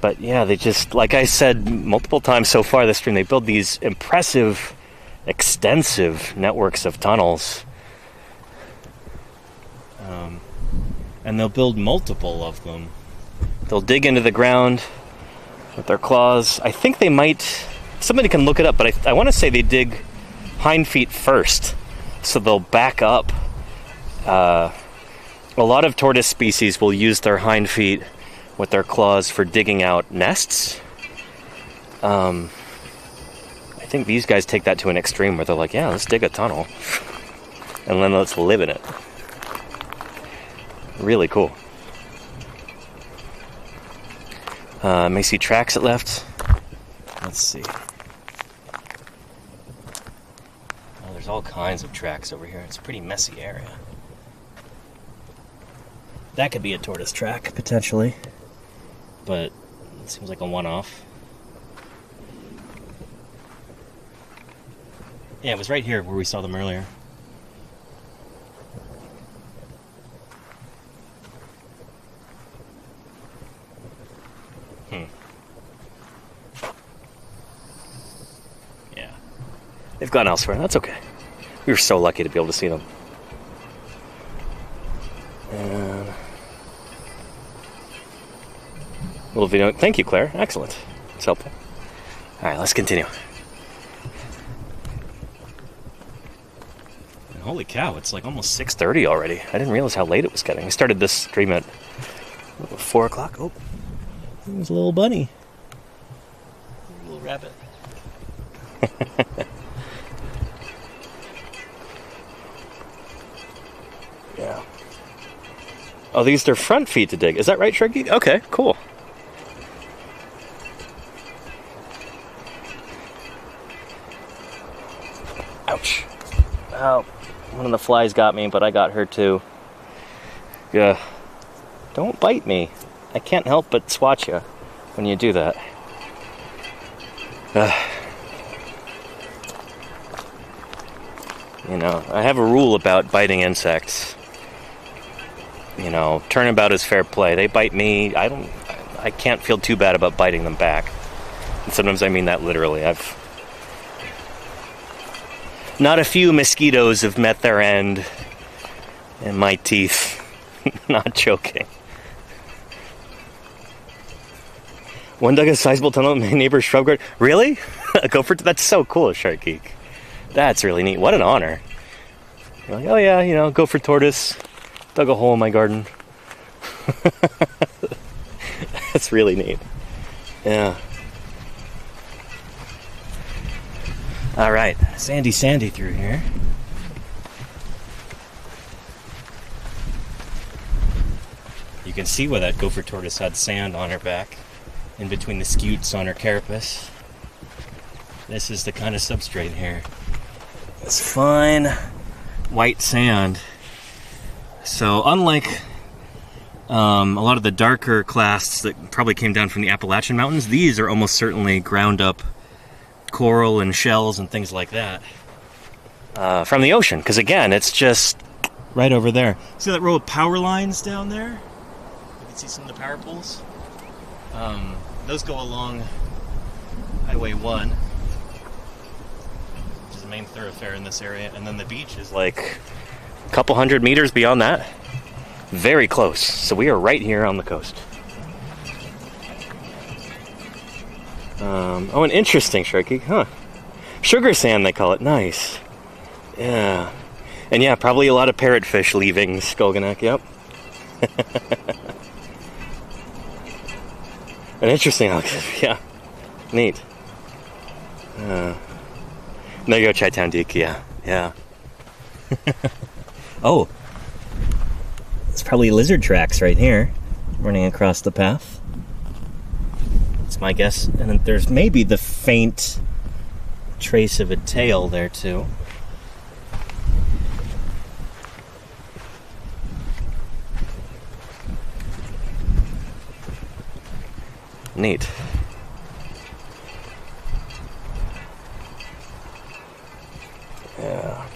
But yeah, they just, like I said multiple times so far this stream, they build these impressive, extensive networks of tunnels. And they'll build multiple of them. They'll dig into the ground with their claws. I think they might, somebody can look it up, but I want to say they dig hind feet first. So they'll back up. A lot of tortoise species will use their hind feet with their claws for digging out nests. I think these guys take that to an extreme where they're like, yeah, let's dig a tunnel. And then let's live in it. Really cool. May see tracks it left. Let's see. Oh, there's all kinds of tracks over here. It's a pretty messy area. That could be a tortoise track, potentially. But it seems like a one-off. Yeah, it was right here where we saw them earlier. Yeah. They've gone elsewhere. That's okay. We were so lucky to be able to see them. And little video. Thank you, Claire. Excellent. It's helpful. All right, let's continue. And holy cow, it's like almost 6:30 already. I didn't realize how late it was getting. I started this stream at 4 o'clock. Oh, there's a little bunny. A little rabbit. Yeah. Oh, these are front feet to dig. Is that right, Shruggy? Okay, cool. Ouch. Oh, one of the flies got me, but I got her too. Yeah. Don't bite me. I can't help but swat you when you do that. You know, I have a rule about biting insects. You know, turnabout is fair play. They bite me, I can't feel too bad about biting them back. And sometimes I mean that literally. Not a few mosquitoes have met their end in my teeth. Not joking. One dug a sizable tunnel in my neighbor's shrub garden. Really? That's so cool, Shark Geek. That's really neat. What an honor. You're like, oh yeah, you know, gopher tortoise dug a hole in my garden. That's really neat. Yeah. All right, sandy through here. You can see where that gopher tortoise had sand on her back, in between the scutes on her carapace. This is the kind of substrate here. It's fine white sand. So unlike a lot of the darker clasts that probably came down from the Appalachian Mountains, these are almost certainly ground up coral and shells and things like that from the ocean, because again, it's just right over there. See that row of power lines down there? You can see some of the power poles. Those go along Highway 1, which is the main thoroughfare in this area, and then the beach is like a couple hundred meters beyond that. Very close. So we are right here on the coast. Oh, an interesting sharky, huh? Sugar sand, they call it. Nice. Yeah. And yeah, probably a lot of parrotfish leaving Skolganek, yep. An interesting, yeah. Neat. There you go, Chi-Town Deek, yeah. Oh. It's probably lizard tracks right here, running across the path. That's my guess. And then there's maybe the faint trace of a tail there too. Neat. Yeah.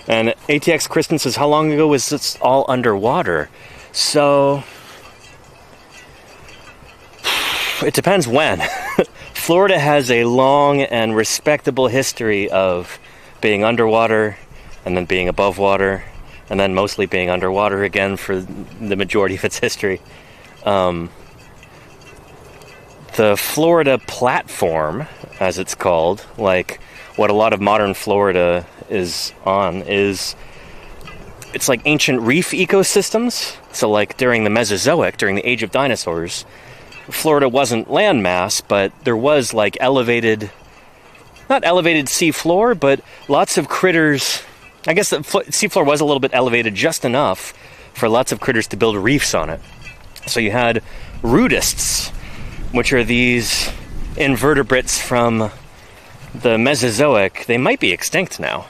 And ATX Kristen says, how long ago was this all underwater? So, it depends when. Florida has a long and respectable history of being underwater, and then being above water, and then mostly being underwater again for the majority of its history. The Florida platform, as it's called, like what a lot of modern Florida is on, it's like ancient reef ecosystems. So like during the Mesozoic, during the age of dinosaurs, Florida wasn't landmass, but there was like elevated, not elevated seafloor, but lots of critters. I guess the seafloor was a little bit elevated, just enough for lots of critters to build reefs on it. So you had rudists, which are these invertebrates from the Mesozoic. They might be extinct now,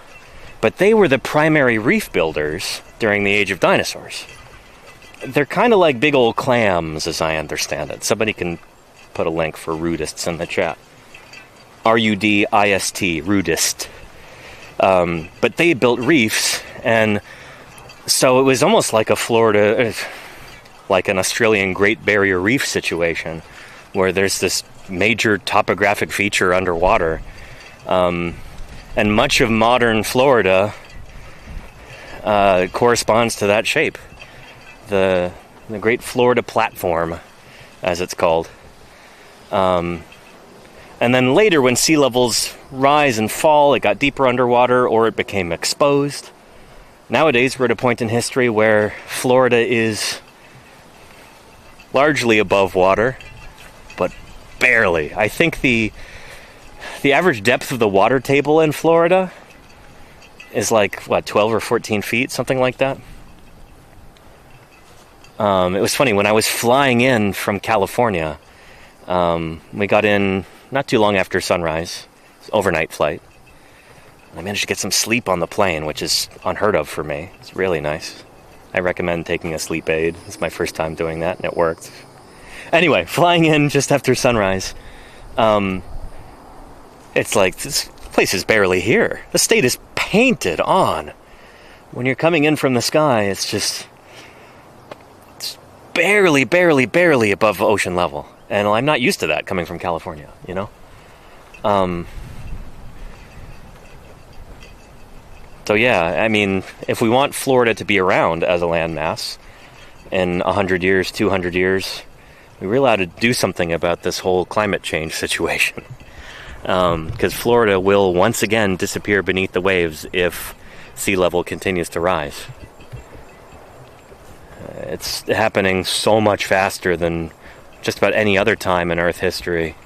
but they were the primary reef builders during the age of dinosaurs. They're kind of like big old clams, as I understand it. Somebody can put a link for rudists in the chat. R-U-D-I-S-T, rudist. But they built reefs, and so it was almost like a Florida, like an Australian Great Barrier Reef situation, where there's this major topographic feature underwater. And much of modern Florida corresponds to that shape. The Great Florida Platform, as it's called. And then later, when sea levels rise and fall, it got deeper underwater, or it became exposed. Nowadays, we're at a point in history where Florida is largely above water, but barely. I think the average depth of the water table in Florida is like, 12 or 14 feet, something like that. It was funny, when I was flying in from California, we got in not too long after sunrise, overnight flight. I managed to get some sleep on the plane, which is unheard of for me. It's really nice. I recommend taking a sleep aid. It's my first time doing that, and it worked. Anyway, flying in just after sunrise, it's like, this place is barely here. The state is painted on. When you're coming in from the sky, it's barely above ocean level. And I'm not used to that coming from California, you know? So yeah, I mean, if we want Florida to be around as a landmass in 100 years, 200 years, we really ought to do something about this whole climate change situation. Because Florida will once again disappear beneath the waves if sea level continues to rise. It's happening so much faster than just about any other time in Earth history.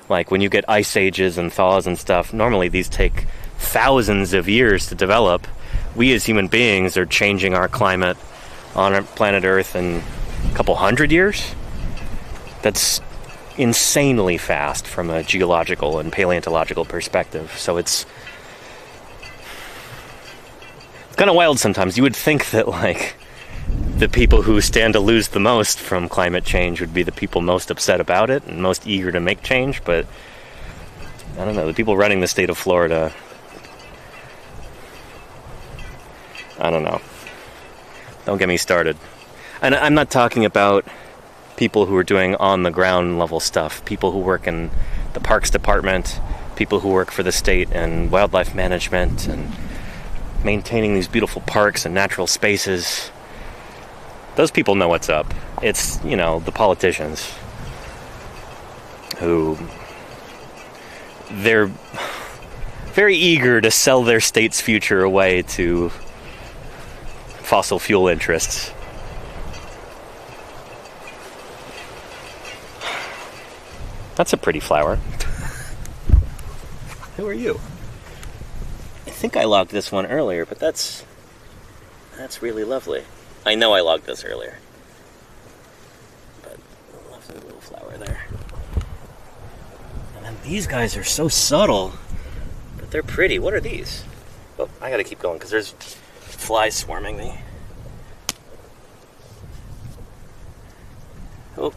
Like when you get ice ages and thaws and stuff, normally these take thousands of years to develop. We as human beings are changing our climate on our planet Earth in a couple hundred years. That's insanely fast from a geological and paleontological perspective. So it's kind of wild sometimes. You would think that, like, the people who stand to lose the most from climate change would be the people most upset about it and most eager to make change, but I don't know, the people running the state of Florida, I don't know. Don't get me started. And I'm not talking about people who are doing on-the-ground level stuff, people who work in the parks department, people who work for the state and wildlife management and maintaining these beautiful parks and natural spaces. Those people know what's up. It's, you know, the politicians who they're very eager to sell their state's future away to fossil fuel interests. That's a pretty flower. Who are you? I think I logged this one earlier, but that's really lovely. I know I logged this earlier. But lovely little flower there. And then these guys are so subtle, but they're pretty. What are these? Oh, I gotta keep going because there's flies swarming me. Oh.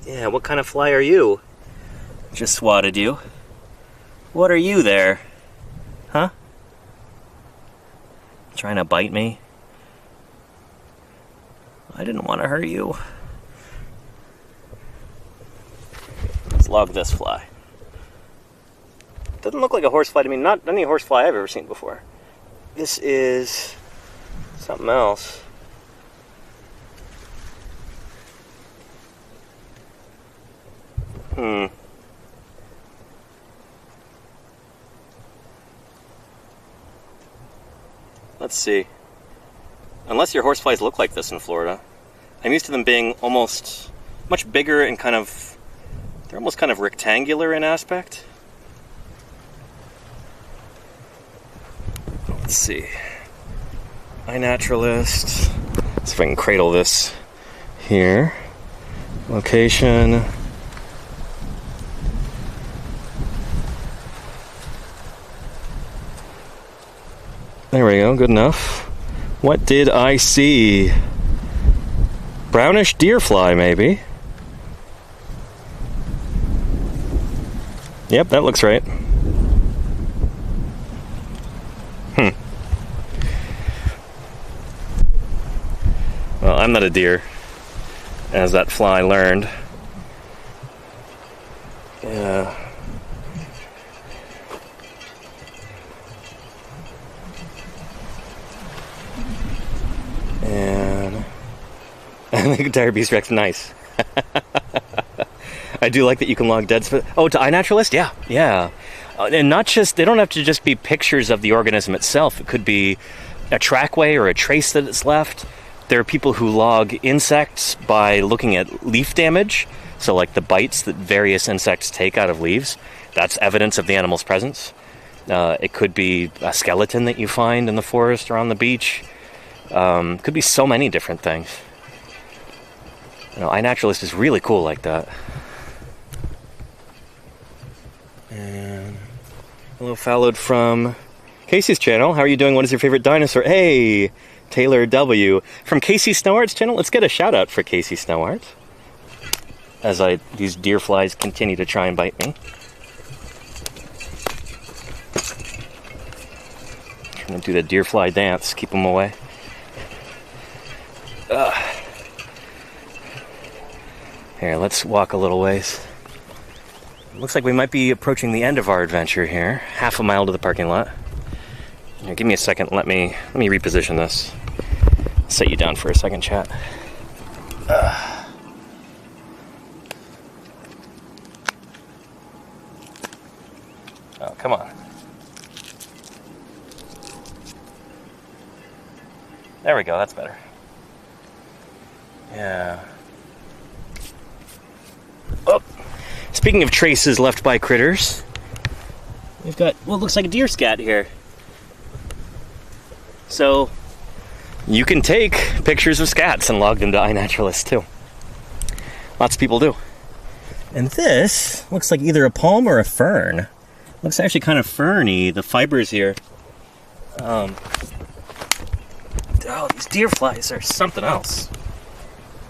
Yeah, what kind of fly are you? Just swatted you. What are you there? Huh? Trying to bite me? I didn't want to hurt you. Let's log this fly. Doesn't look like a horsefly to me. Not any horsefly I've ever seen before. This is something else. Let's see. Unless your horseflies look like this in Florida. I'm used to them being almost much bigger and kind of, they're almost kind of rectangular in aspect. Let's see. iNaturalist. Let's see if I can cradle this here. Location. There we go, good enough. What did I see? Brownish deer fly, maybe. Yep, that looks right. Well, I'm not a deer, as that fly learned. Yeah. And I think Dire Beast Rex, nice. I do like that you can log dead spots. Oh, to iNaturalist? Yeah. And not just, they don't have to just be pictures of the organism itself. It could be a trackway or a trace that it's left. There are people who log insects by looking at leaf damage. So like the bites that various insects take out of leaves. That's evidence of the animal's presence. It could be a skeleton that you find in the forest or on the beach. Could be so many different things. You know, iNaturalist is really cool like that. And hello, followed from Casey's channel. How are you doing? What is your favorite dinosaur? Hey, Taylor W. From Casey Snowart's channel. Let's get a shout out for Casey Snowart. As these deer flies continue to try and bite me. Trying to do the deer fly dance, keep them away. Here, let's walk a little ways. Looks like we might be approaching the end of our adventure here. Half a mile to the parking lot. Here, give me a second. Let me reposition this. Set you down for a second, chat. Oh, come on. we go. That's better. Yeah. Oh, speaking of traces left by critters, we've got what looks like a deer scat here. So you can take pictures of scats and log them to iNaturalist too. Lots of people do. And this looks like either a palm or a fern. Looks actually kind of ferny, the fibers here. Oh, these deer flies are something else.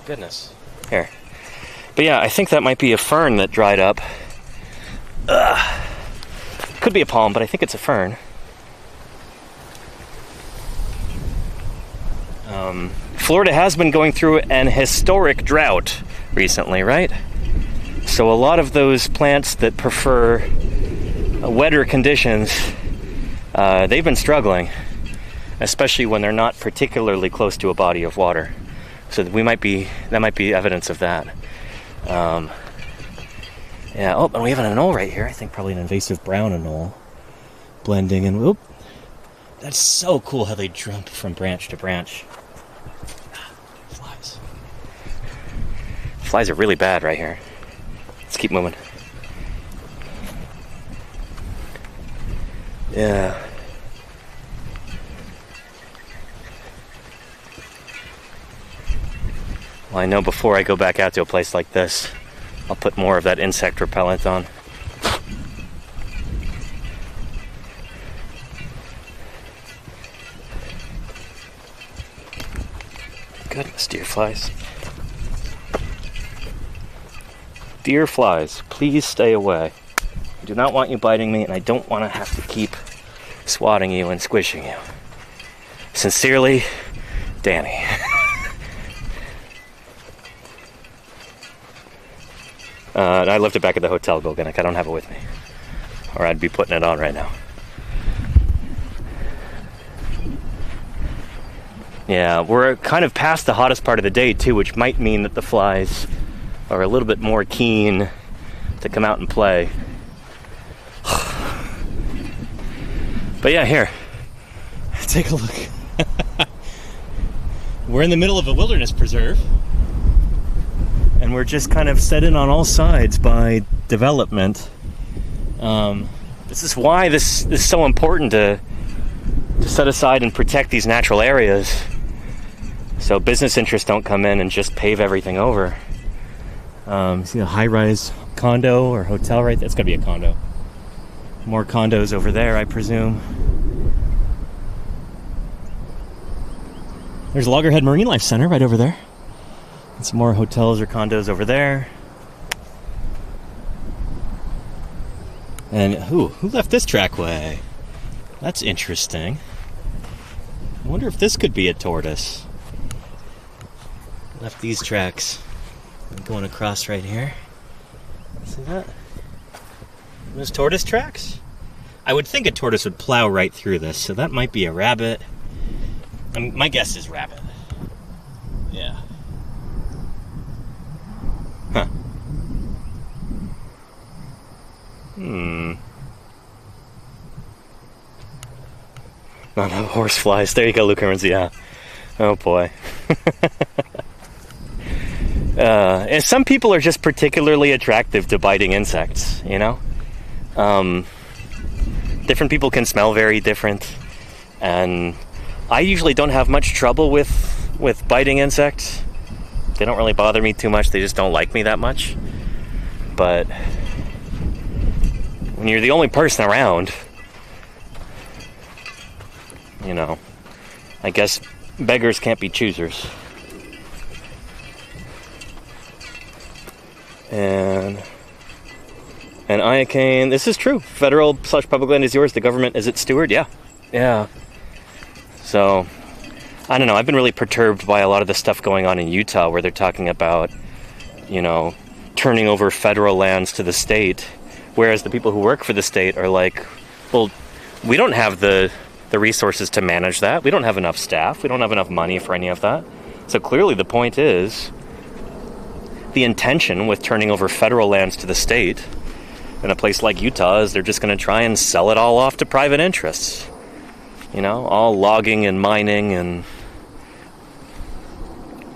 Goodness. Here. But yeah, I think that might be a fern that dried up. Could be a palm, but I think it's a fern. Florida has been going through an historic drought recently, right? So a lot of those plants that prefer wetter conditions, they've been struggling, especially when they're not particularly close to a body of water. So that might be evidence of that. Yeah. Oh, and we have an anole right here. I think probably an invasive brown anole blending in. Whoop. That's so cool how they jump from branch to branch. Flies. Flies are really bad right here. Let's keep moving. Yeah. Well, I know before I go back out to a place like this, I'll put more of that insect repellent on. Goodness, deer flies. Deer flies, please stay away. I do not want you biting me, and I don't want to have to keep swatting you and squishing you. Sincerely, Danny. I left it back at the hotel, Gilganic. I don't have it with me, or I'd be putting it on right now. Yeah, we're kind of past the hottest part of the day, too, which might mean that the flies are a little bit more keen to come out and play. But yeah, here. Take a look. We're in the middle of a wilderness preserve. And we're just kind of set in on all sides by development. This is why this is so important to set aside and protect these natural areas, so business interests don't come in and just pave everything over. See a high-rise condo or hotel right there? It's got to be a condo. More condos over there, I presume. There's Loggerhead Marine Life Center right over there. And some more hotels or condos over there. And who left this trackway? That's interesting. I wonder if this could be a tortoise. Left these tracks going across right here. See that? Those tortoise tracks? I would think a tortoise would plow right through this, so that might be a rabbit. My guess is rabbit. Yeah. Huh. Oh no, horse flies. There you go, Luke Hermans. Yeah. Oh boy. And some people are just particularly attractive to biting insects, you know? Different people can smell very different. And I usually don't have much trouble with biting insects. They don't really bother me too much. They just don't like me that much. But when you're the only person around, you know, I guess beggars can't be choosers. And iocane, this is true. Federal/public land is yours. The government is its steward. Yeah. Yeah. So, I don't know. I've been really perturbed by a lot of the stuff going on in Utah where they're talking about, you know, turning over federal lands to the state, whereas the people who work for the state are like, well, we don't have the resources to manage that. We don't have enough staff. We don't have enough money for any of that. So clearly the point is, the intention with turning over federal lands to the state in a place like Utah is they're just going to try and sell it all off to private interests. You know, all logging and mining and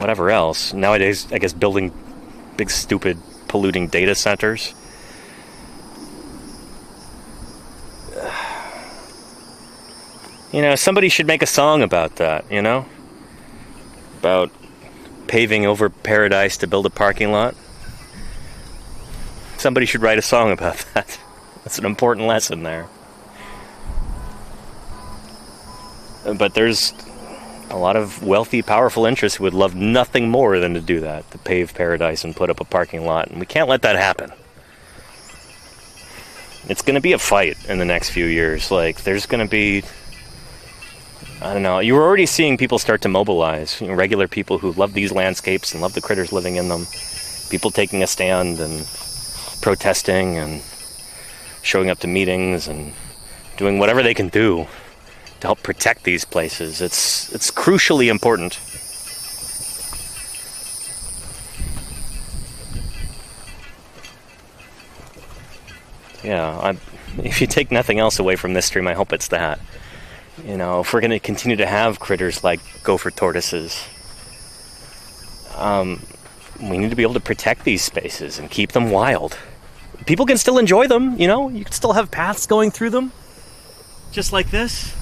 whatever else. Nowadays, I guess building big, stupid, polluting data centers. Somebody should make a song about that, About paving over paradise to build a parking lot. Somebody should write a song about that. That's an important lesson there. But there's a lot of wealthy, powerful interests who would love nothing more than to do that, to pave paradise and put up a parking lot, and we can't let that happen. It's going to be a fight in the next few years. There's going to be, I don't know, you're already seeing people start to mobilize, regular people who love these landscapes and love the critters living in them, people taking a stand and protesting and showing up to meetings and doing whatever they can do to help protect these places. It's crucially important. Yeah, if you take nothing else away from this stream, I hope it's that. If we're going to continue to have critters like gopher tortoises, we need to be able to protect these spaces and keep them wild. People can still enjoy them, you can still have paths going through them, just like this.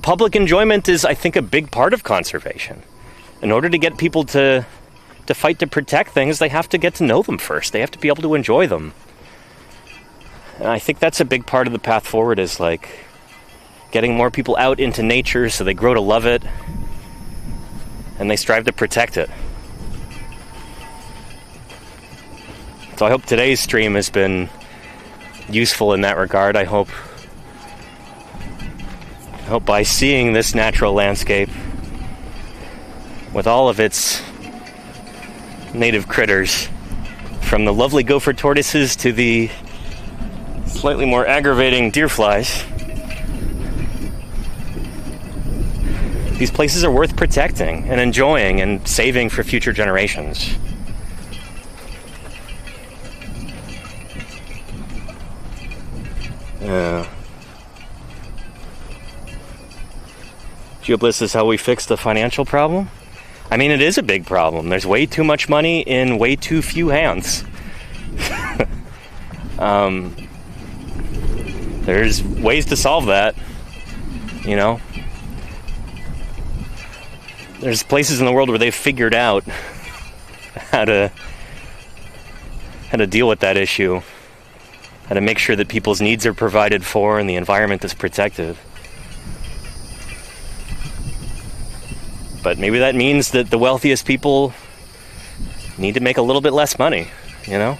Public enjoyment is, I think, a big part of conservation. In order to get people to fight to protect things, they have to get to know them first. They have to be able to enjoy them. And I think that's a big part of the path forward, is getting more people out into nature so they grow to love it and they strive to protect it. So I hope today's stream has been useful in that regard. I hope by seeing this natural landscape with all of its native critters, from the lovely gopher tortoises to the slightly more aggravating deer flies, these places are worth protecting and enjoying and saving for future generations. Yeah. GeoBliss is how we fix the financial problem? I mean, it is a big problem. There's way too much money in way too few hands. There's ways to solve that, There's places in the world where they've figured out how to deal with that issue, how to make sure that people's needs are provided for and the environment is protected. But maybe that means that the wealthiest people need to make a little bit less money, And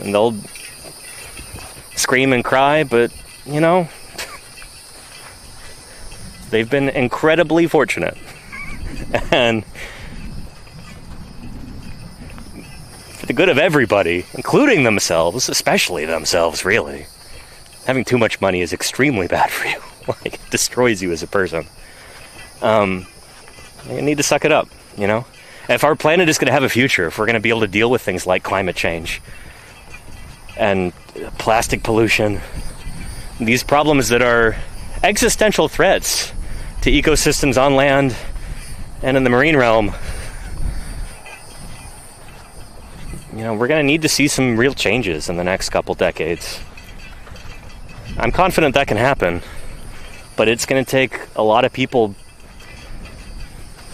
they'll scream and cry, but, they've been incredibly fortunate. And for the good of everybody, including themselves, especially themselves, really, having too much money is extremely bad for you. It destroys you as a person. You need to suck it up, If our planet is going to have a future, if we're going to be able to deal with things like climate change and plastic pollution, these problems that are existential threats to ecosystems on land and in the marine realm, we're going to need to see some real changes in the next couple decades. I'm confident that can happen, but it's going to take a lot of people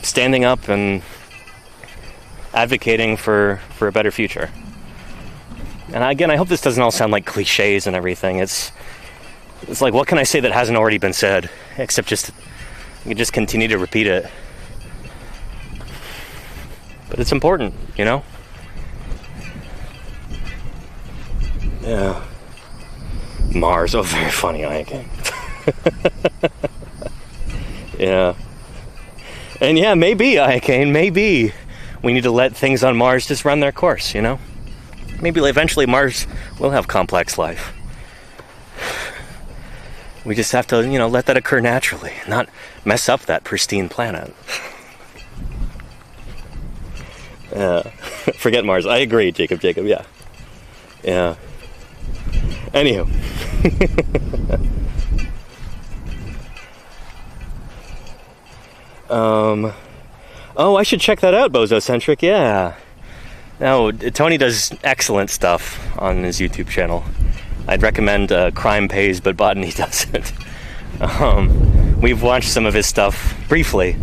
standing up and advocating for a better future. And again, I hope this doesn't all sound like cliches and everything. It's like, what can I say that hasn't already been said? Except you can just continue to repeat it. But it's important, Yeah. Mars. Oh, very funny, Iacane. Yeah. And yeah, maybe, Iacane, maybe we need to let things on Mars just run their course, Maybe eventually Mars will have complex life. We just have to, let that occur naturally, not mess up that pristine planet. Forget Mars. I agree, Jacob, yeah. Yeah. Anywho. Oh, I should check that out, Bozocentric, yeah. No, Tony does excellent stuff on his YouTube channel. I'd recommend Crime Pays, but Botany doesn't. We've watched some of his stuff briefly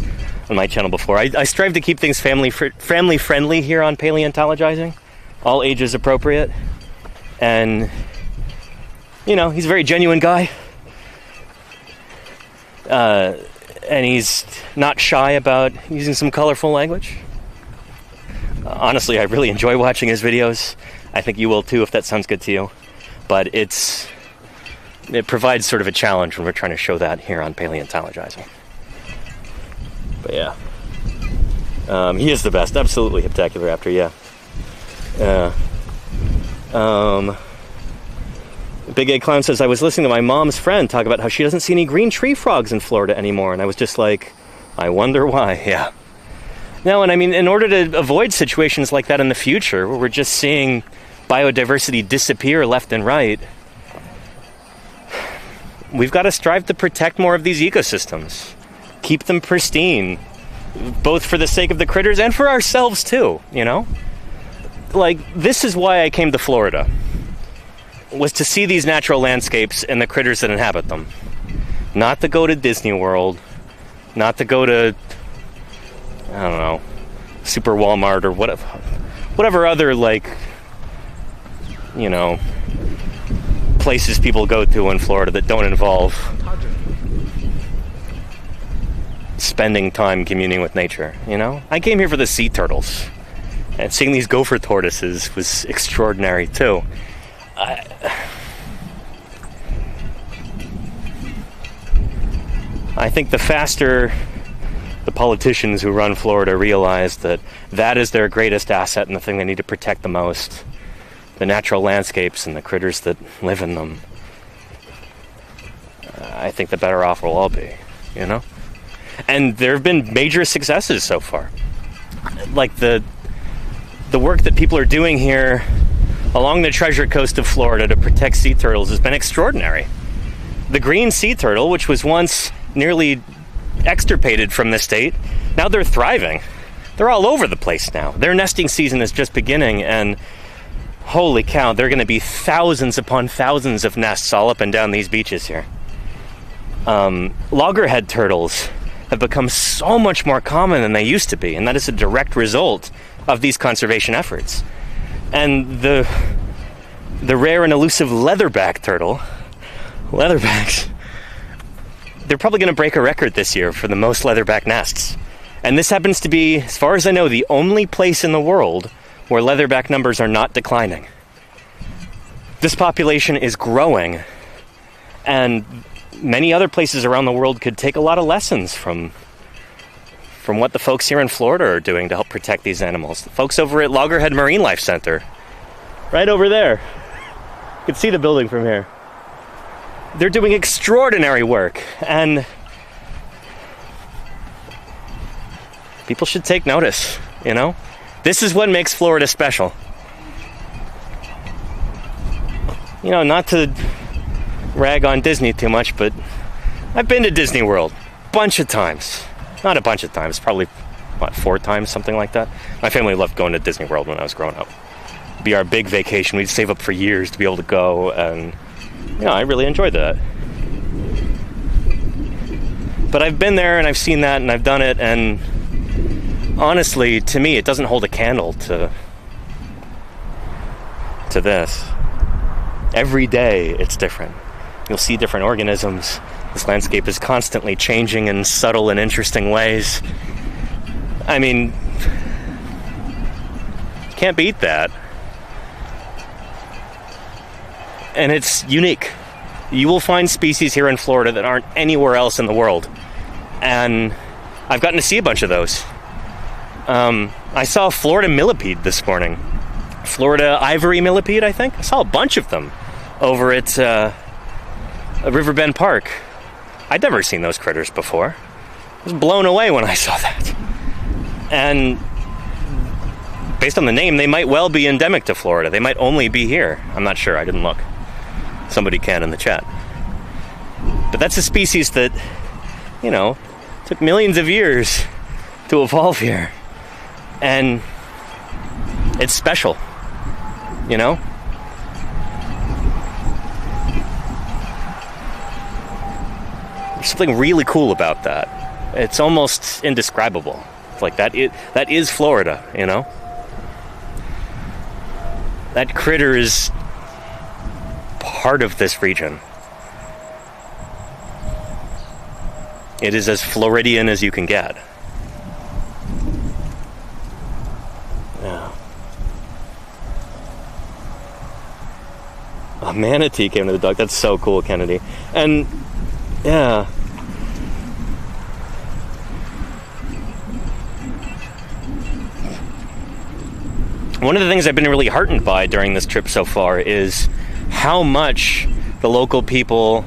on my channel before. I strive to keep things family friendly here on Paleontologizing, all ages appropriate, and you know, he's a very genuine guy, and he's not shy about using some colorful language. Honestly, I really enjoy watching his videos. I think you will too if that sounds good to you, but it provides sort of a challenge when we're trying to show that here on Paleontologizing. But yeah, he is the best. Absolutely Heptacularaptor, yeah. Big Egg Clown says, I was listening to my mom's friend talk about how she doesn't see any green tree frogs in Florida anymore, and I was just like, I wonder why. Yeah. No, and I mean, in order to avoid situations like that in the future, where we're just seeing biodiversity disappear left and right, we've got to strive to protect more of these ecosystems. Keep them pristine, both for the sake of the critters and for ourselves too, you know? Like, this is why I came to Florida, was to see these natural landscapes and the critters that inhabit them. Not to go to Disney World, not to go to, I don't know, Super Walmart or whatever other, like, you know, places people go to in Florida that don't involve spending time communing with nature, you know? I came here for the sea turtles, and seeing these gopher tortoises was extraordinary too. I think the faster the politicians who run Florida realize that that is their greatest asset and the thing they need to protect the most, the natural landscapes and the critters that live in them, I think the better off we'll all be, you know? And there have been major successes so far. Like the work that people are doing here along the Treasure Coast of Florida to protect sea turtles has been extraordinary. The green sea turtle, which was once nearly extirpated from the state, now they're thriving. They're all over the place now. Their nesting season is just beginning, and holy cow, there are going to be thousands upon thousands of nests all up and down these beaches here. Loggerhead turtles have become so much more common than they used to be, and that is a direct result of these conservation efforts. And the rare and elusive leatherback turtle, leatherbacks, they're probably going to break a record this year for the most leatherback nests. And this happens to be, as far as I know, the only place in the world where leatherback numbers are not declining. This population is growing, and many other places around the world could take a lot of lessons from what the folks here in Florida are doing to help protect these animals. The folks over at Loggerhead Marine Life Center, right over there. You can see the building from here. They're doing extraordinary work, and people should take notice, you know? This is what makes Florida special. You know, not to rag on Disney too much, but I've been to Disney World a bunch of times. Not a bunch of times, probably, 4 times, something like that. My family loved going to Disney World when I was growing up. It'd be our big vacation. We'd save up for years to be able to go, and you know, I really enjoyed that. But I've been there, and I've seen that, and I've done it, and honestly, to me, it doesn't hold a candle to this. Every day, it's different. You'll see different organisms. This landscape is constantly changing in subtle and interesting ways. I mean, you can't beat that. And it's unique. You will find species here in Florida that aren't anywhere else in the world. And I've gotten to see a bunch of those. I saw a Florida millipede this morning. Florida ivory millipede, I think. I saw a bunch of them over at Riverbend Park. I'd never seen those critters before. I was blown away when I saw that. And based on the name, they might well be endemic to Florida. They might only be here. I'm not sure. I didn't look. Somebody can in the chat. But that's a species that, you know, took millions of years to evolve here. And it's special, you know? There's something really cool about that. It's almost indescribable. It's like that is Florida, you know? That critter is part of this region. It is as Floridian as you can get. Yeah. A manatee came to the dock. That's so cool, Kennedy. And yeah. One of the things I've been really heartened by during this trip so far is how much the local people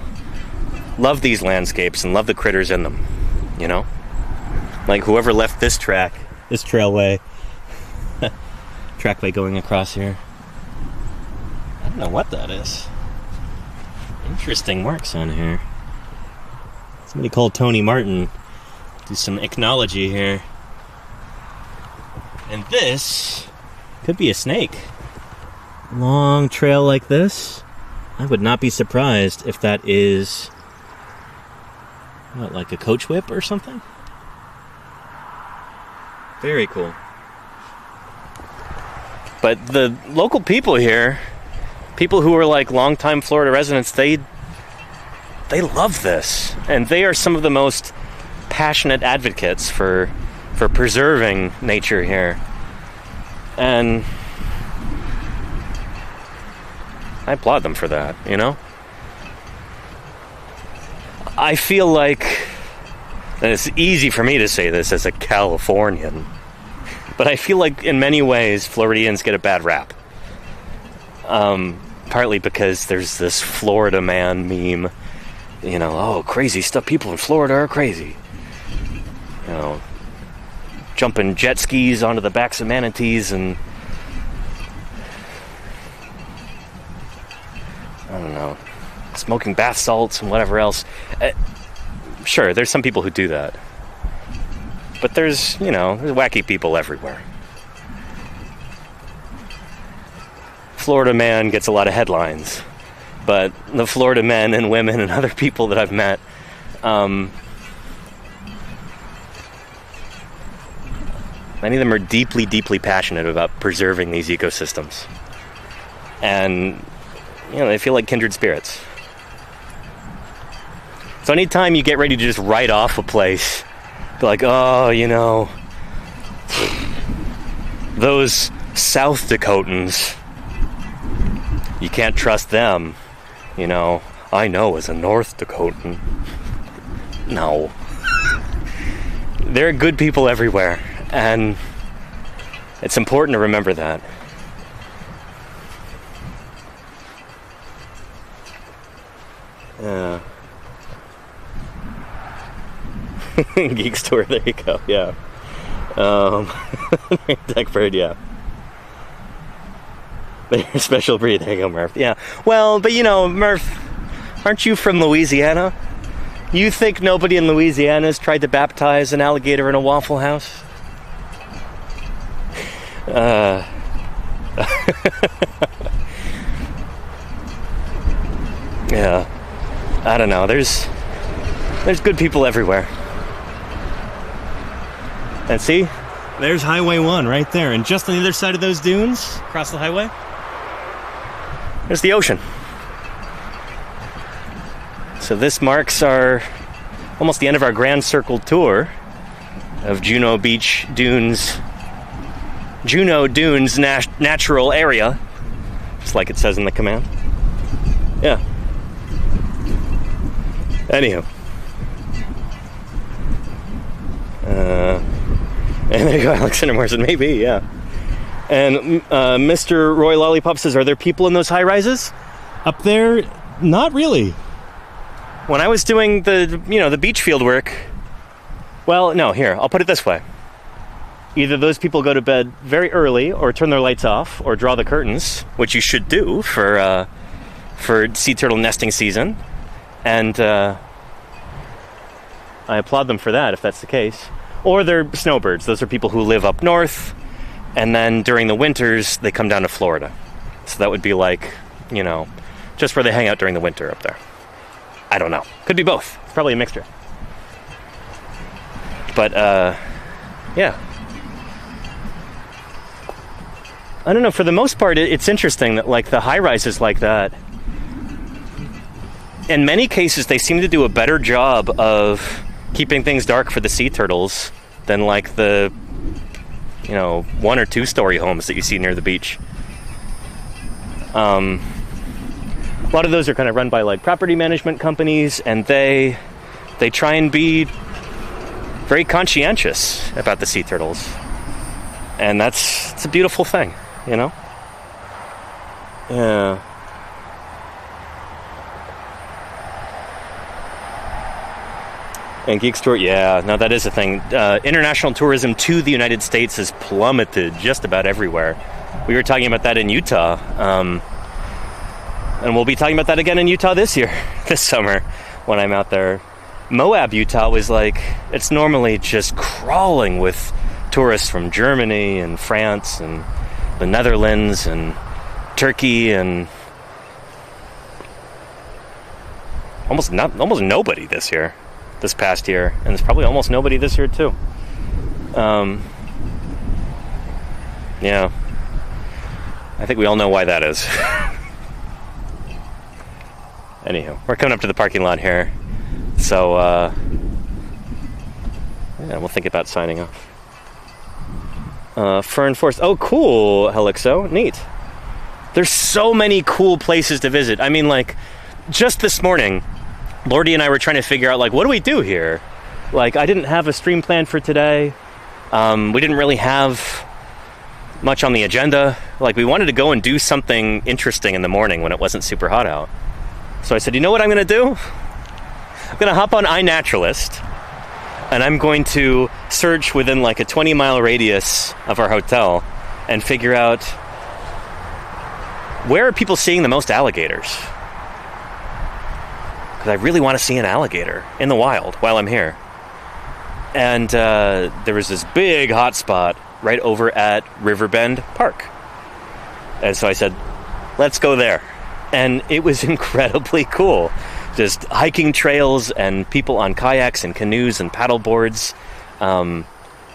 love these landscapes and love the critters in them, you know? Like whoever left this trailway, trackway going across here. I don't know what that is. Interesting marks on here. Somebody called Tony Martin. Do some ichnology here. And this could be a snake. Long trail like this. I would not be surprised if that is, what, like a coach whip or something? Very cool. But the local people here, people who are like longtime Florida residents, they love this. And they are some of the most passionate advocates for preserving nature here. And I applaud them for that, you know? I feel like, and it's easy for me to say this as a Californian, but I feel like in many ways Floridians get a bad rap. Partly because there's this Florida man meme, you know, oh, crazy stuff, people in Florida are crazy. You know, jumping jet skis onto the backs of manatees and I don't know, smoking bath salts and whatever else. Sure, there's some people who do that. But there's wacky people everywhere. Florida man gets a lot of headlines. But the Florida men and women and other people that I've met, many of them are deeply, deeply passionate about preserving these ecosystems. And, they feel like kindred spirits. So anytime you get ready to just write off a place, be like, oh, those South Dakotans, you can't trust them. I know as a North Dakotan. No. There are good people everywhere, and it's important to remember that. Yeah. Geek store, there you go, yeah. Tech bird, yeah. They're a special breed, there you go, Murph. Yeah, well, but Murph, aren't you from Louisiana? You think nobody in Louisiana has tried to baptize an alligator in a Waffle House? Yeah, I don't know, there's good people everywhere. And see, there's Highway 1 right there, and just on the other side of those dunes, across the highway, there's the ocean. So this marks almost the end of our Grand Circle tour of Juno Beach Dunes, Juno Dunes natural area, just like it says in the command. Yeah. Anywho. And there you go, Alexander Morrison, maybe, yeah. And Mr. Roy Lollipop says, are there people in those high-rises? Up there, not really. When I was doing the beach field work, well, no, here, I'll put it this way. Either those people go to bed very early or turn their lights off or draw the curtains, which you should do for sea turtle nesting season. And I applaud them for that, if that's the case. Or they're snowbirds. Those are people who live up north, and then during the winters, they come down to Florida. So that would be like, just where they hang out during the winter up there. I don't know. Could be both. It's probably a mixture. But, yeah. I don't know. For the most part, it's interesting that, like, the high-rises like that, in many cases, they seem to do a better job of keeping things dark for the sea turtles than, like, the, 1 or 2 story homes that you see near the beach. A lot of those are kind of run by, like, property management companies, and they try and be very conscientious about the sea turtles. And it's a beautiful thing, Yeah. And Geek Store, yeah, no, that is a thing. International tourism to the United States has plummeted just about everywhere. We were talking about that in Utah. And we'll be talking about that again in Utah this summer, when I'm out there. Moab, Utah was like, it's normally just crawling with tourists from Germany and France and the Netherlands and Turkey and almost nobody this past year. And there's probably almost nobody this year too. Yeah. I think we all know why that is. Anywho, we're coming up to the parking lot here. So, yeah, we'll think about signing off. Fern Forest. Oh, cool, Helixo. Neat. There's so many cool places to visit. I mean, like, just this morning, Lordy and I were trying to figure out, like, what do we do here? Like, I didn't have a stream planned for today. We didn't really have much on the agenda. Like, we wanted to go and do something interesting in the morning when it wasn't super hot out. So I said, you know what I'm going to do? I'm going to hop on iNaturalist, and I'm going to search within like a 20-mile radius of our hotel and figure out where are people seeing the most alligators. Because I really want to see an alligator in the wild while I'm here. And there was this big hot spot right over at Riverbend Park. And so I said, let's go there. And it was incredibly cool. Just hiking trails and people on kayaks and canoes and paddle boards. They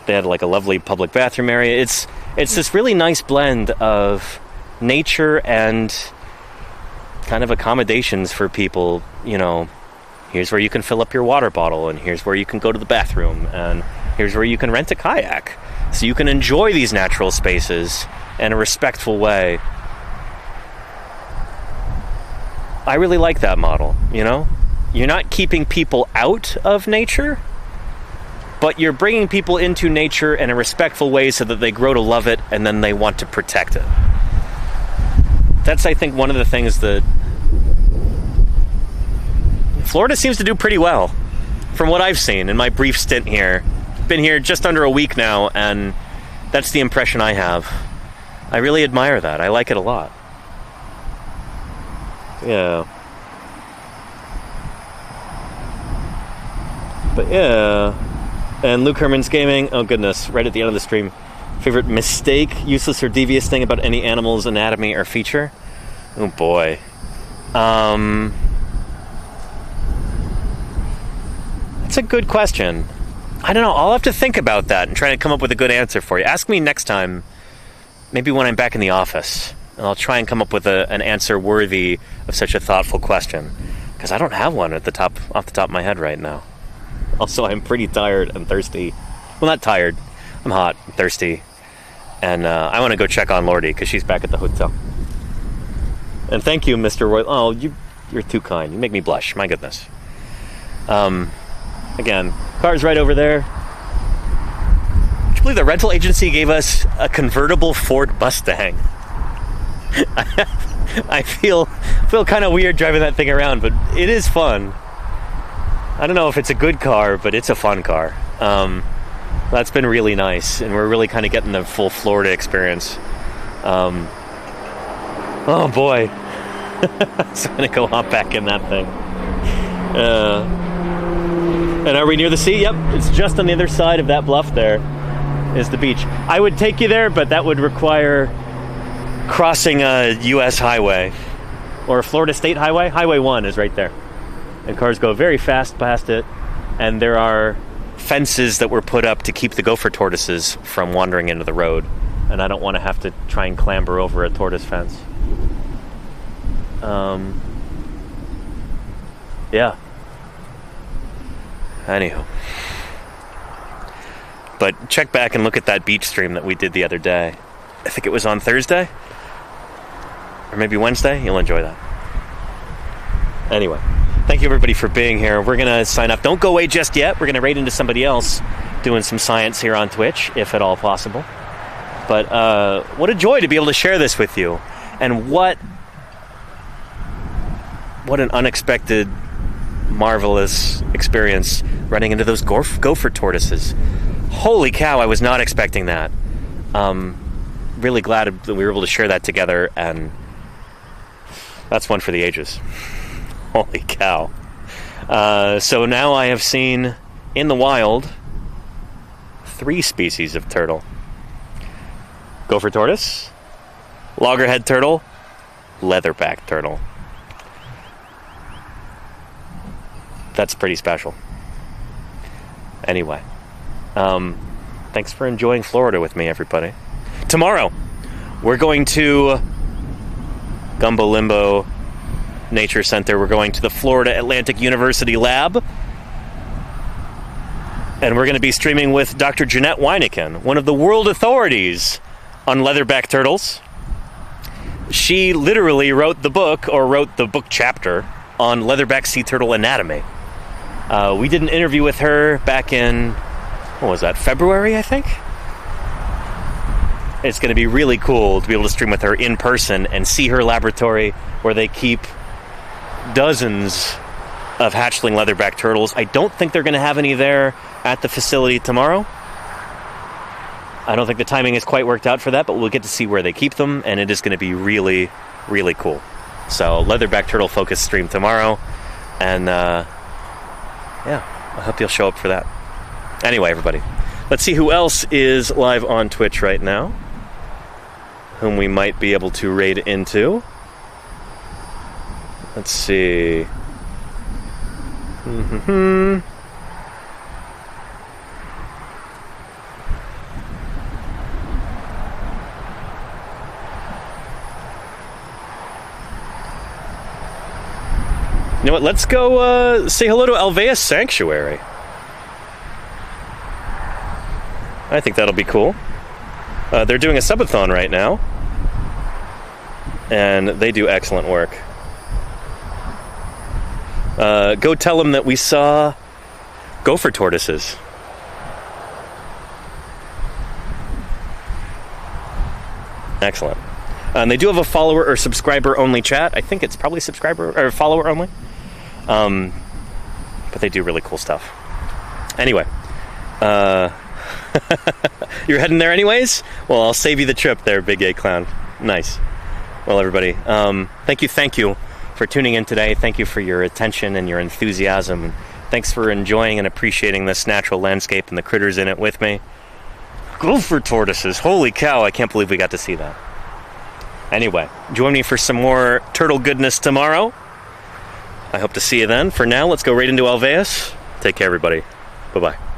had like a lovely public bathroom area. It's this really nice blend of nature and kind of accommodations for people. Here's where you can fill up your water bottle, and here's where you can go to the bathroom, and here's where you can rent a kayak. So you can enjoy these natural spaces in a respectful way. I really like that model, You're not keeping people out of nature, but you're bringing people into nature in a respectful way so that they grow to love it and then they want to protect it. That's, I think, one of the things that Florida seems to do pretty well, from what I've seen in my brief stint here. Been here just under a week now, and that's the impression I have. I really admire that. I like it a lot. Yeah. But yeah. And Luke Herman's Gaming, oh goodness, right at the end of the stream. Favorite mistake, useless or devious thing about any animal's anatomy or feature? Oh boy. That's a good question. I don't know, I'll have to think about that and try to come up with a good answer for you. Ask me next time, maybe when I'm back in the office. And I'll try and come up with an answer worthy of such a thoughtful question. Because I don't have one off the top of my head right now. Also, I'm pretty tired and thirsty. Well, not tired. I'm hot and thirsty. And I want to go check on Lordy because she's back at the hotel. And thank you, Mr. Roy. Oh, you're too kind. You make me blush. My goodness. Again, car's right over there. Would you believe the rental agency gave us a convertible Ford Mustang? I feel kind of weird driving that thing around, but it is fun. I don't know if it's a good car, but it's a fun car. That's been really nice, and we're really kind of getting the full Florida experience. Oh boy. So I'm gonna go hop back in that thing. And are we near the sea? Yep, it's just on the other side of that bluff there is the beach. I would take you there, but that would require crossing a U.S. highway or a Florida State highway. Highway 1 is right there. And cars go very fast past it. And there are fences that were put up to keep the gopher tortoises from wandering into the road. And I don't want to have to try and clamber over a tortoise fence. Yeah. Anywho. But check back and look at that beach stream that we did the other day. I think it was on Thursday? Or maybe Wednesday? You'll enjoy that. Anyway, thank you everybody for being here. We're going to sign up. Don't go away just yet. We're going to raid into somebody else doing some science here on Twitch, if at all possible. But what a joy to be able to share this with you. And what an unexpected, marvelous experience running into those gopher tortoises. Holy cow, I was not expecting that. Really glad that we were able to share that together, and that's one for the ages. Holy cow. So now I have seen, in the wild, 3 species of turtle. Gopher tortoise, loggerhead turtle, leatherback turtle. That's pretty special. Anyway, thanks for enjoying Florida with me, everybody. Tomorrow, we're going to Gumbo Limbo Nature Center. We're going to the Florida Atlantic University Lab. And we're going to be streaming with Dr. Jeanette Wyneken, one of the world authorities on leatherback turtles. She literally wrote the book chapter on leatherback sea turtle anatomy. We did an interview with her back in, what was that, February, I think? It's going to be really cool to be able to stream with her in person and see her laboratory where they keep dozens of hatchling leatherback turtles. I don't think they're going to have any there at the facility tomorrow. I don't think the timing is quite worked out for that, but we'll get to see where they keep them, and it is going to be really, really cool. So, leatherback turtle focus stream tomorrow, and yeah, I hope you'll show up for that. Anyway, everybody, let's see who else is live on Twitch right now, whom we might be able to raid into. Let's see. You know what, let's go say hello to Alveus Sanctuary. I think that'll be cool. They're doing a subathon right now, and they do excellent work. Go tell them that we saw gopher tortoises. Excellent. And they do have a follower or subscriber only chat. I think it's probably subscriber or follower only. But they do really cool stuff. Anyway, you're heading there anyways? Well, I'll save you the trip there, Big A Clown. Nice. Well, everybody, thank you for tuning in today. Thank you for your attention and your enthusiasm. Thanks for enjoying and appreciating this natural landscape and the critters in it with me. Gopher tortoises. Holy cow, I can't believe we got to see that. Anyway, join me for some more turtle goodness tomorrow. I hope to see you then. For now, let's go right into Alveus. Take care, everybody. Bye-bye.